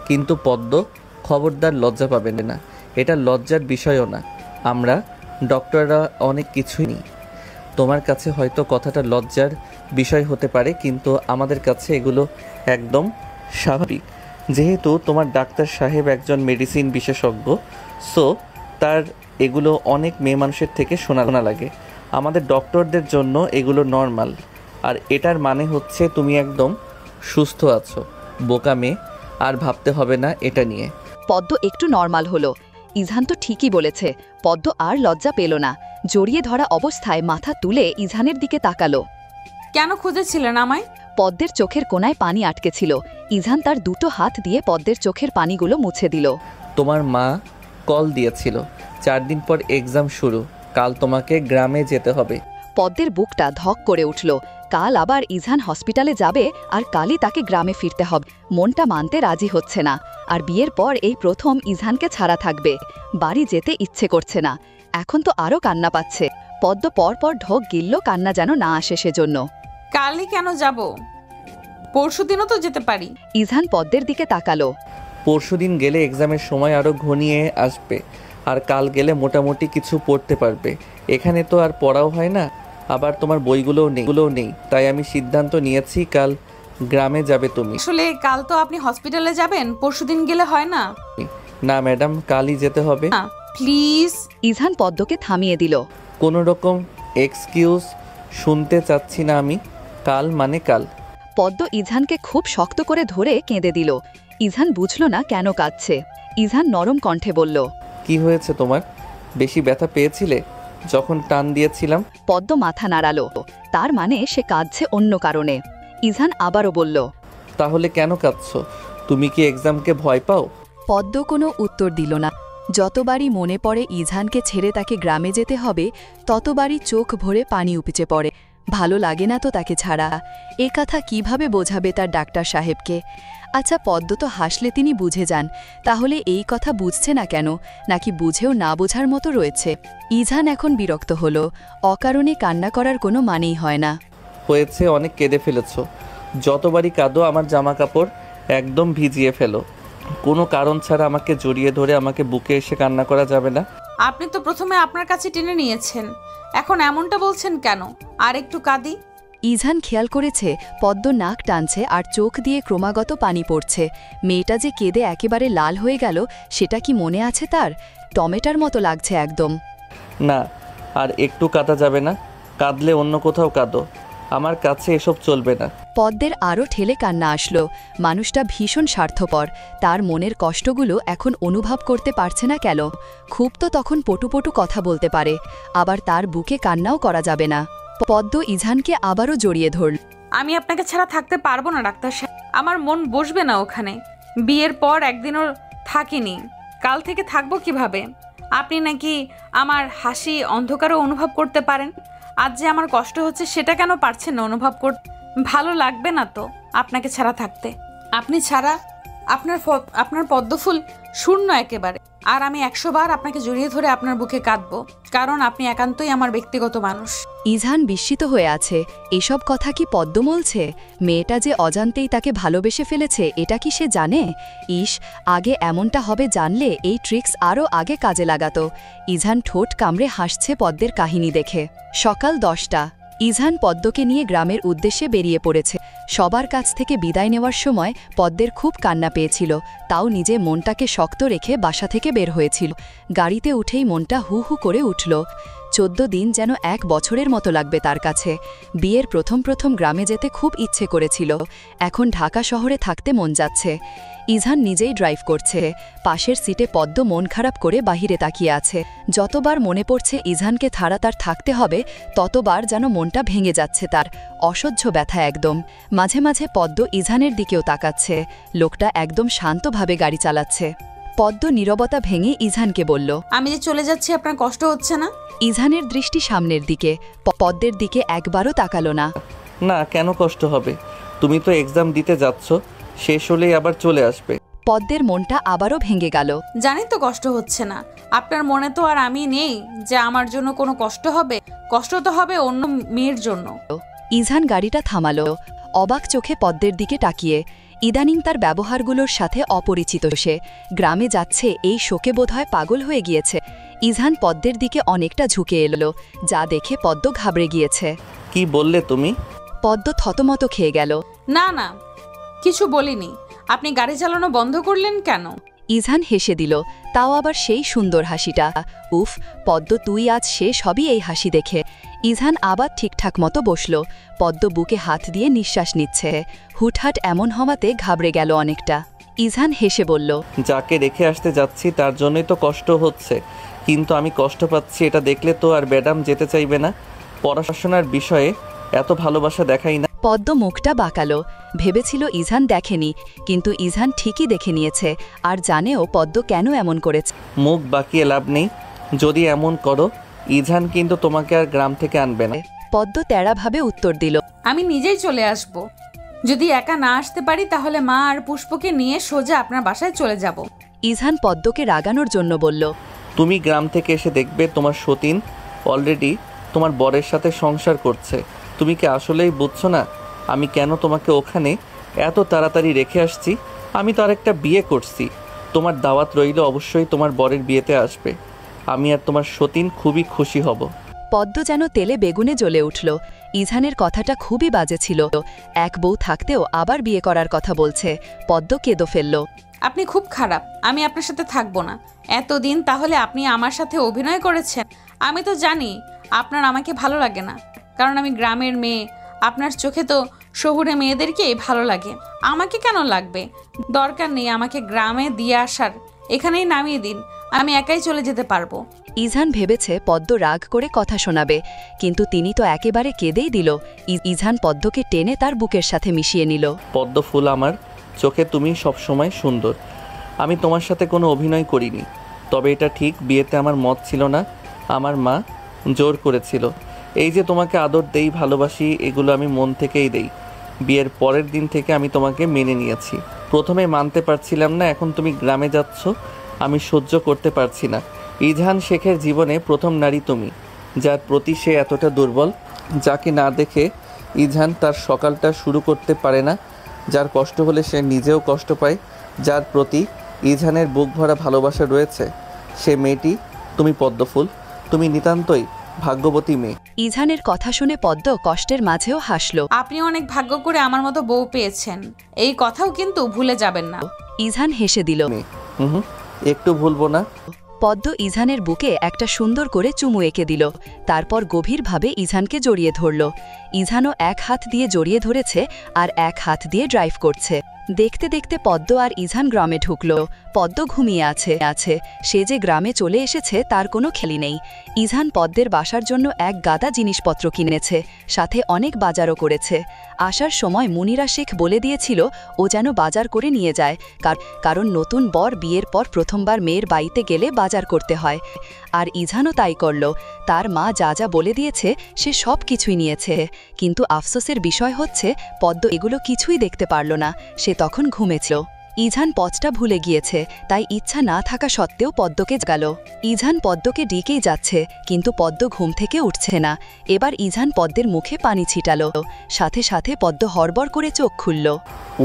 কিন্তু পদ্ম, খবরদার লজ্জা পাবে না। এটা লজ্জার বিষয়ও না। আমরা ডক্টররা অনেক কিছুই নিই। তোমার কাছে হয়তো কথাটা লজ্জার বিষয় হতে পারে, কিন্তু আমাদের কাছে এগুলো একদম স্বাভাবিক। যেহেতু তোমার ডাক্তার সাহেব একজন মেডিসিন বিশেষজ্ঞ, সো তার এগুলো অনেক মেয়ে মানুষের থেকে শোনা লাগে। আমাদের ডক্টরদের জন্য এগুলো নর্মাল। আর এটার মানে হচ্ছে তুমি একদম সুস্থ আছো। বোকা মেয়ে, আর ভাবতে হবে না এটা নিয়ে। পদ্ম একটু নর্মাল হলো। ইজহান তো ঠিকই বলেছে। পদ্ম আর লজ্জা পেল না। জড়িয়ে ধরা অবস্থায় মাথা তুলে ইজহানের দিকে তাকালো। কেন খুঁজেছিলেন আমায়? পদ্মের চোখের কোনায় পানি আটকে ছিল। ইজহান তার দুটো হাত দিয়ে পদ্মের চোখের পানিগুলো মুছে দিল। তোমার মা কল দিয়েছিল, 4 দিন পর এক্সাম শুরু। কাল তোমাকে গ্রামে যেতে হবে। পদ্মের বুকটা ধক করে উঠল। কাল আবার ইজহান হসপিটালে যাবে, আর কালই তাকে গ্রামে ফিরতে হবে। মনটা মানতে রাজি হচ্ছে না। আর বিয়ের পর এই প্রথম ইজহানকে ছাড়া থাকবে। বাড়ি যেতে ইচ্ছে করছে না। এখন তো আরও কান্না পাচ্ছে। পদ্ম পরপর ঢোক গিলল, কান্না যেন না আসে সেজন্য। কালই কেন যাব? পরশুদিনও তো যেতে পারি। ইজহান পদ্মের দিকে তাকালো। পরশুদিন গেলে এক্সামের সময় আরও ঘনিয়ে আসবে, আর কাল গেলে মোটামুটি কিছু পড়তে পারবে। এখানে তো আর পড়াও হয় না, আবার তোমার বইগুলোও নেই। তাই আমি সিদ্ধান্ত নিয়েছি কাল গ্রামে যাবে তুমি। আসলে কাল তো আপনি হসপিটালে যাবেন, পরশুদিন গেলে হয় না? না ম্যাডাম, কালই যেতে হবে। প্লিজ। ইজহান পদ্মকে থামিয়ে দিল। কোনো রকম এক্সকিউজ শুনতে চাচ্ছি না আমি। কাল মানে কাল। পদ্ম ইজহানকে খুব শক্ত করে ধরে কেঁদে দিল। ইজহান বুঝল না কেন কাঁদছে। ইজহান নরম কণ্ঠে বলল, কি হয়েছে তোমার? বেশি ব্যথা পেয়েছিলে যখন টান দিয়েছিলাম? পদ্ম মাথা নাড়ালো। তার মানে সে কাঁদছে অন্য কারণে। ইজহান আবারও বলল, তাহলে কেন কাঁদছো? তুমি কি এক্সামকে ভয় পাও? পদ্ম কোনো উত্তর দিল না। যতবারই মনে পড়ে ইজহানকে ছেড়ে তাকে গ্রামে যেতে হবে, ততবারই চোখ ভরে পানি উপচে পড়ে। ভালো লাগে না তো তাকে ছাড়া। এ কথা কিভাবে বোঝাবে তার ডাক্তার সাহেবকে? আচ্ছা, পদ্ম তো হাসলে তিনি বুঝে যান। তাহলে এই কথা বুঝছে না কেন? নাকি বুঝেও না বোঝার মতো রয়েছে? ইজহান এখন বিরক্ত হলো। অকারণে কান্না করার কোনো মানেই হয় না। হয়েছে, অনেক কেঁদে ফেলেছো। যতবারই কাঁদো আমার জামা কাপড় একদম ভিজিয়ে ফেলো। কোনো কারণ ছাড়া আমাকে জড়িয়ে ধরে আমাকে বুকে এসে কান্না করা যাবে না। আপনি তো প্রথমে আপনার কাছে টেনে নিয়েছেন, এখন এমনটা বলছেন কেন? আর একটু কাঁদি। ইজহান খেয়াল করেছে পদ্ম নাক টানছে আর চোখ দিয়ে ক্রমাগত পানি পড়ছে। মেয়েটা যে কেঁদে একেবারে লাল হয়ে গেল সেটা কি মনে আছে তার? টমেটার মতো লাগছে একদম। না, আর একটু কাঁদা যাবে না। কাঁদলে অন্য কোথাও কাঁদো, আমার কাছে এসব চলবে না। পদ্মের আরও ঠেলে কান্না আসলো। মানুষটা ভীষণ স্বার্থপর। তার মনের কষ্টগুলো এখন অনুভব করতে পারছে না কেন? খুব তো তখন পটু কথা বলতে পারে, আবার তার বুকে কান্নাও করা যাবে না। পদ্ম ইজহানকে আবারও জড়িয়ে ধরল। আমি আপনাকে ছাড়া থাকতে পারবো না ডাক্তার সাহেব। আমার মন বসবে না ওখানে। বিয়ের পর একদিনও থাকিনি, কাল থেকে থাকবো কিভাবে? আপনি নাকি আমার হাসি অন্ধকারও অনুভব করতে পারেন। আজ যে আমার কষ্ট হচ্ছে সেটা কেন পারছেন না অনুভব করতে? ভালো লাগবে না তো আপনাকে ছাড়া থাকতে। আপনি ছাড়া আপনার পদ্মফুল শূন্য একেবারে। আর আমি 100 বার আপনাকে জড়িয়ে ধরে আপনার বুকে কাঁদবো, কারণ আপনি একান্তই আমার ব্যক্তিগত মানুষ। ইজহান বিস্মিত হয়ে আছে। এসব কথা কি পদ্ম বলছে? মেয়েটা যে অজান্তেই তাকে ভালোবেসে ফেলেছে এটা কি সে জানে? ইস, আগে এমনটা হবে জানলে এই ট্রিক্স আরও আগে কাজে লাগাতো। ইজহান ঠোঁট কামড়ে হাসছে পদ্মের কাহিনী দেখে। সকাল 10টা। ইজহান পদ্মকে নিয়ে গ্রামের উদ্দেশ্যে বেরিয়ে পড়েছে। সবার কাছ থেকে বিদায় নেওয়ার সময় পদ্মের খুব কান্না পেয়েছিল, তাও নিজে মনটাকে শক্ত রেখে বাসা থেকে বের হয়েছিল। গাড়িতে উঠেই মনটা হু হু করে উঠল। 14 দিন যেন 1 বছরের মতো লাগবে তার কাছে। বিয়ের প্রথম গ্রামে যেতে খুব ইচ্ছে করেছিল, এখন ঢাকা শহরে থাকতে মন যাচ্ছে। ইজহান নিজেই ড্রাইভ করছে। পাশের সিটে পদ্ম মন খারাপ করে বাহিরে তাকিয়ে আছে। যতবার মনে পড়ছে ইজহানকে ছাড়া তার থাকতে হবে, ততবার যেন মনটা ভেঙে যাচ্ছে তার। অসহ্য ব্যথা একদম। মাঝে মাঝে পদ্ম ইজহানের দিকেও তাকাচ্ছে। লোকটা একদম শান্তভাবে গাড়ি চালাচ্ছে। পদ্ম নীরবতা ভেঙে ইজহানকে বলল, আমি যে চলে যাচ্ছি আপনার কষ্ট হচ্ছে না? ইজহানের দৃষ্টি সামনের দিকে, পদ্মের দিকে একবারও তাকালো না। না, কেন কষ্ট হবে? তুমি তো এক্সাম দিতে যাচ্ছ, শেষ হলেই আবার চলে আসবে। পদ্মের মনটা আবারও ভেঙে গেল। জানি তো কষ্ট হচ্ছে না, আপনার মনে তো আর আমি নেই যে আমার জন্য কোনো কষ্ট হবে। কষ্ট তো হবে অন্য মেয়ের জন্য। ইজহান গাড়িটা থামালো, অবাক চোখে পদ্মের দিকে তাকিয়ে। ইদানিং তার ব্যবহারগুলোর সাথে অপরিচিত সে। গ্রামে যাচ্ছে এই শোকে বোধহয় পাগল হয়ে গিয়েছে। ইজহান পদ্মের দিকে অনেকটা ঝুঁকে এলো, যা দেখে পদ্ম ঘাবড়ে গিয়েছে। কি বললে তুমি? পদ্ম থতমত খেয়ে গেল। না না, কিছু বলিনি। আপনি গাড়ি চালানো বন্ধ করলেন কেন? ইজহান হেসে দিল, তাও আবার সেই সুন্দর হাসিটা। উফ, পদ্ম তুই আজ শেষ হবি এই হাসি দেখে। ইজহান আবার ঠিকঠাক মতো বসল। পদ্ম বুকে হাত দিয়ে নিঃশ্বাস নিচ্ছে। হুটহাট এমন হওয়াতে ঘাবড়ে গেল অনেকটা। ইজহান হেসে বলল, যাকে রেখে আসতে যাচ্ছি তার জন্যই তো কষ্ট হচ্ছে, কিন্তু আমি কষ্ট পাচ্ছি এটা দেখলে তো আর ম্যাডাম যেতে চাইবে না। পড়াশোনার বিষয়ে এত ভালোবাসা দেখাই না। পদ্ম মুখটা বাঁকালো। ভেবেছিল ইজহান দেখেনি, কিন্তু ইজহান ঠিকই দেখে নিয়েছে, আর জানেও পদ্ম কেন এমন করেছে। মুখ বাঁকিয়ে লাভ নেই, যদি এমন করো ইজহান কিন্তু তোমাকে আর গ্রাম থেকে আনবে না। পদ্ম তেড়াভাবে উত্তর দিল, আমি নিজেই চলে আসব। যদি একা না আসতে পারি তাহলে মা আর পুষ্পকে নিয়ে সোজা আপনার বাসায় চলে যাব। ইজহান পদ্মকে রাগানোর জন্য বলল, তুমি গ্রাম থেকে এসে দেখবে তোমার সতীন অলরেডি তোমার বরের সাথে সংসার করছে। তুমি কি আসলেই বুঝছো না আমি কেন তোমাকে ওখানে এত তাড়াতাড়ি রেখে আসছি? আমি তো আরেকটা বিয়ে করছি। তোমার দাওয়াত রইল, অবশ্যই তোমার বরের বিয়েতে আসবে। আমি আর তোমার সতীন খুবই খুশি হব। পদ্ম যেন তেলে বেগুনে জ্বলে উঠল। ইজহানের কথাটা খুবই বাজে ছিল। এক বউ থাকতেও আবার বিয়ে করার কথা বলছে। পদ্ম কেঁদো ফেলল। আপনি খুব খারাপ, আমি আপনার সাথে থাকবো না। এতদিন তাহলে আপনি আমার সাথে অভিনয় করেছেন। আমি তো জানি আপনার আমাকে ভালো লাগে না, কারণ আমি গ্রামের মেয়ে। আপনার চোখে তো শহুরে মেয়েদেরকেই ভালো লাগে, আমাকে কেন লাগবে? দরকার নেই আমাকে গ্রামে দিয়ে আসার, এখানেই নামিয়ে দিন, আমি একাই চলে যেতে পারবো। ইজহান ভেবেছে পদ্ম রাগ করে কথা শোনাবে, কিন্তু তিনি তো একেবারে কেঁদেই দিল। ইজহান পদ্মকে টেনে তার বুকের সাথে মিশিয়ে নিল। পদ্ম ফুল, আমার চোখে তুমি সবসময় সুন্দর। আমি তোমার সাথে কোনো অভিনয় করিনি, তবে এটা ঠিক বিয়েতে আমার মত ছিল না, আমার মা জোর করেছিল। এই যে তোমাকে আদর দেই, ভালোবাসি, এগুলো আমি মন থেকেই দেই। বিয়ের পরের দিন থেকে আমি তোমাকে মেনে নিয়েছি। প্রথমে মানতে পারছিলাম না, এখন তুমি গ্রামে যাচ্ছ, আমি সহ্য করতে পারছি না। ইজহান শেখের জীবনে প্রথম নারী তুমি, যার প্রতি সে এতটা দুর্বল, যাকে না দেখে ইজহান তার সকালটা শুরু করতে পারে না, যার কষ্ট হলে সে নিজেও কষ্ট পায়, যার প্রতি ইজহানের বুক ভরা ভালোবাসা রয়েছে, সে মেয়েটি তুমি পদ্মফুল। তুমি নিতান্তই ভাগ্যবতী মেয়ে। ইজহানের কথা শুনে পদ্ম কষ্টের মাঝেও হাসল। আপনি অনেক ভাগ্য করে আমার মতো বউ পেয়েছেন, এই কথাও কিন্তু ভুলে যাবেন না। ইজহান হেসে দিল। একটু ভুলবো না। পদ্ম ইজহানের বুকে একটা সুন্দর করে চুমু এঁকে দিল। তারপর গভীরভাবে ইজহানকে জড়িয়ে ধরল। ইজহানও এক হাত দিয়ে জড়িয়ে ধরেছে আর এক হাত দিয়ে ড্রাইভ করছে। দেখতে দেখতে পদ্ম আর ইজান গ্রামে ঢুকল। পদ্ম ঘুমিয়ে আছে সে যে গ্রামে চলে এসেছে তার কোনো খেলি নেই। ইজান পদ্মের বাসার জন্য এক গাদা জিনিসপত্র কিনেছে, সাথে অনেক বাজারও করেছে। আসার সময় মুনিরা শেখ বলে দিয়েছিল ও যেন বাজার করে নিয়ে যায়, কারণ নতুন বর বিয়ের পর প্রথমবার মেয়ের বাড়িতে গেলে বাজার করতে হয়। আর ইজানও তাই করল। তার মা যা যা বলে দিয়েছে সে সব কিছুই নিয়েছে, কিন্তু আফসোসের বিষয় হচ্ছে পদ্ম এগুলো কিছুই দেখতে পারল না। সে তখন ঘুমেছিল। ইজান পথটা ভুলে গিয়েছে, তাই ইচ্ছা না থাকা সত্ত্বেও পদ্মকে গেল। ইজান পদ্মকে ডিকেই যাচ্ছে, কিন্তু পদ্ম ঘুম থেকে উঠছে না। এবার ইজান পদ্মের মুখে পানি ছিটালো, সাথে সাথে পদ্ম হড়বড় করে চোখ খুলল।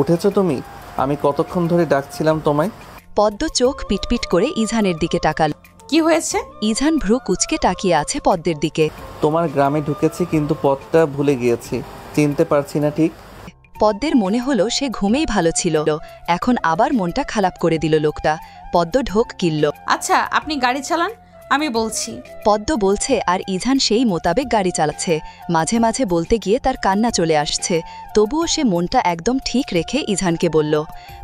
উঠেছ তুমি? আমি কতক্ষণ ধরে ডাকছিলাম তোমায়। পদ্ম চোখ পিটপিট করে ইজানের দিকে তাকাল। কি হয়েছে? ইজান ভ্রু কুচকে তাকিয়ে আছে পদ্মের দিকে। তোমার গ্রামে ঢুকেছি, কিন্তু পথটা ভুলে গিয়েছি, চিনতে পারছি না ঠিক। পদ্মের মনে হলো সে ঘুমেই ভালো ছিল, এখন আবার মনটা খারাপ করে দিল লোকটা। পদ্ম ঢোক কিনল। আচ্ছা, আপনি গাড়ি চালান, আমি বলছি। পদ্ম বলছে আর ইজান সেই মোতাবেক গাড়ি চালাচ্ছে। মাঝে মাঝে বলতে গিয়ে তার কান্না চলে আসছে, তবুও সে মনটা একদম ঠিক রেখে ইজানকে বলল।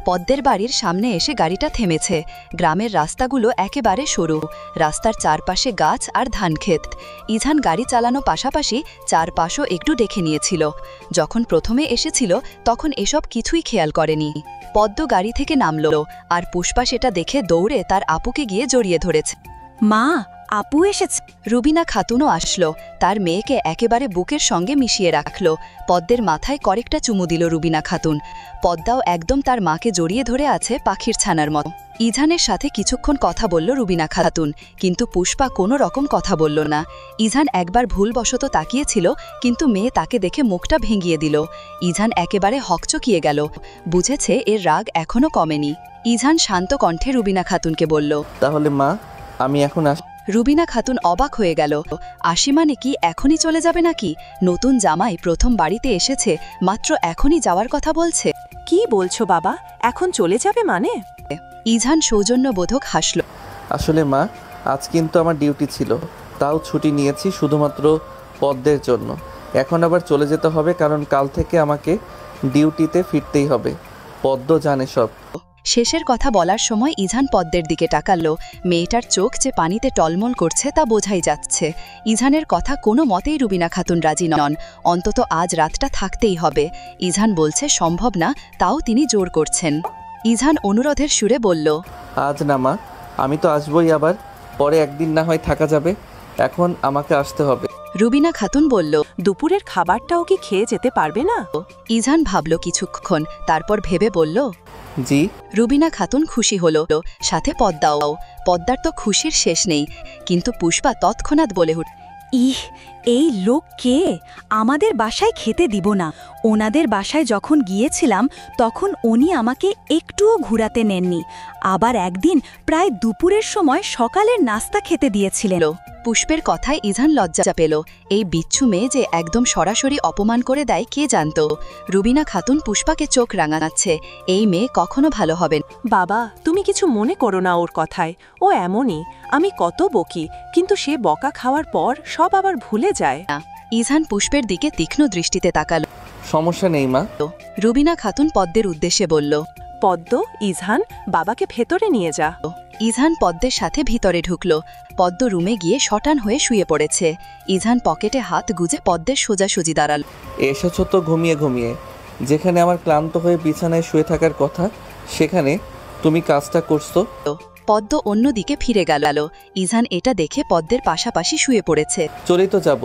পদ্মের বাড়ির সামনে এসে গাড়িটা থেমেছে। গ্রামের রাস্তাগুলো একেবারে সরু, রাস্তার চারপাশে গাছ আর ধানক্ষেত। ইজান গাড়ি চালানো পাশাপাশি চারপাশও একটু দেখে নিয়েছিল। যখন প্রথমে এসেছিল তখন এসব কিছুই খেয়াল করেনি। পদ্ম গাড়ি থেকে নামল, আর পুষ্পা সেটা দেখে দৌড়ে তার আপুকে গিয়ে জড়িয়ে ধরেছে। মা, আপু এসেছে। রুবিনা খাতুনও আসলো, তার মেয়েকে একেবারে বুকের সঙ্গে মিশিয়ে রাখল। পদ্মের মাথায় কয়েকটা চুমু দিল রুবিনা খাতুন। পদ্মাও একদম তার মাকে জড়িয়ে ধরে আছে পাখির ছানার মতো। ইজানের সাথে কিছুক্ষণ কথা বলল রুবিনা খাতুন, কিন্তু পুষ্পা কোনো রকম কথা বলল না। ইজান একবার ভুলবশত তাকিয়েছিল, কিন্তু মেয়ে তাকে দেখে মুখটা ভেঙিয়ে দিল। ইজান একেবারে হকচকিয়ে গেল, বুঝেছে এর রাগ এখনও কমেনি। ইজান শান্ত কণ্ঠে রুবিনা খাতুনকে বলল, তাহলে মা, আমি এখন রুবিনা খাতুন অবাক হয়ে গেল। আসি মানে কি এখনই চলে যাবে নাকি? নতুন জামাই প্রথম বাড়িতে এসেছে, মাত্র এখনই যাওয়ার কথা বলছে। কি বলছো বাবা, এখন চলে যাবে মানে? ইজান সৌজন্যবোধক হাসল। আসলে মা, আজ কিন্তু আমার ডিউটি ছিল, তাও ছুটি নিয়েছি শুধুমাত্র পদ্মের জন্য। এখন আবার চলে যেতে হবে, কারণ কাল থেকে আমাকে ডিউটিতে ফিরতেই হবে। পদ্ম জানে সব। শেষের কথা বলার সময় ইজান পদ্মের দিকে তাকাল। মেয়েটার চোখ যে পানিতে টলমল করছে তা বোঝাই যাচ্ছে। ইজানের কথা কোনো মতেই রুবিনা খাতুন রাজি নন, অন্তত আজ রাতটা থাকতেই হবে। ইজান বলছে সম্ভব না, তাও তিনি জোর করছেন। ইজান অনুরোধের সুরে বলল, আজ না মা, আমি তো আসবই, আবার পরে একদিন না হয় থাকা যাবে, এখন আমাকে আসতে হবে। রুবিনা খাতুন বলল, দুপুরের খাবারটাও কি খেয়ে যেতে পারবে না? ইজান ভাবল কিছুক্ষণ, তারপর ভেবে বলল, জি। রুবিনা খাতুন খুশি হল, সাথে পদ্মাও। পদ্মার তো খুশির শেষ নেই, কিন্তু পুষ্পা তৎক্ষণাৎ বলে উঠল, ইহ, এই লোক কে? আমাদের বাসায় খেতে দিব না। ওনাদের বাসায় যখন গিয়েছিলাম তখন উনি আমাকে একটুও ঘুরাতে নেননি। আবার একদিন প্রায় দুপুরের সময় সকালের নাস্তা খেতে দিয়েছিলেন। পুষ্পের কথায় ইজান লজ্জা পেল। এই বিচ্ছু মেয়ে যে একদম সরাসরি অপমান করে দেয় কে জানত। রুবিনা খাতুন পুষ্পাকে চোখ রাঙাচ্ছে, এই মেয়ে কখনো ভালো হবে না। বাবা, তুমি কিছু মনে করো না ওর কথায়, ও এমনই। আমি কত বকি, কিন্তু সে বকা খাওয়ার পর সব আবার ভুলে যায়। ইজান পুষ্পের দিকে তীক্ষ্ণ দৃষ্টিতে তাকাল। সমস্যা নেই মা। রুবিনা খাতুন পদ্মের উদ্দেশ্যে বলল, পদ্ম, ইজহান, বাবাকে ভেতরে নিয়ে যা। ইজহান পদ্মের সাথে ভিতরে ঢুকল। পদ্ম রুমে গিয়ে শটান হয়ে শুয়ে পড়েছে। ইজহান পকেটে হাত গুজে পদ্মের সোজাসুজি দাঁড়াল। এসেছো তো ঘুমিয়ে ঘুমিয়ে, যেখানে আমার ক্লান্ত হয়ে বিছানায় শুয়ে থাকার কথা সেখানে তুমি কাজটা করছো। পদ্ম অন্যদিকে ফিরে গেল। ইজহান এটা দেখে পদ্মের পাশাপাশি শুয়ে পড়েছে। চলেই তো যাব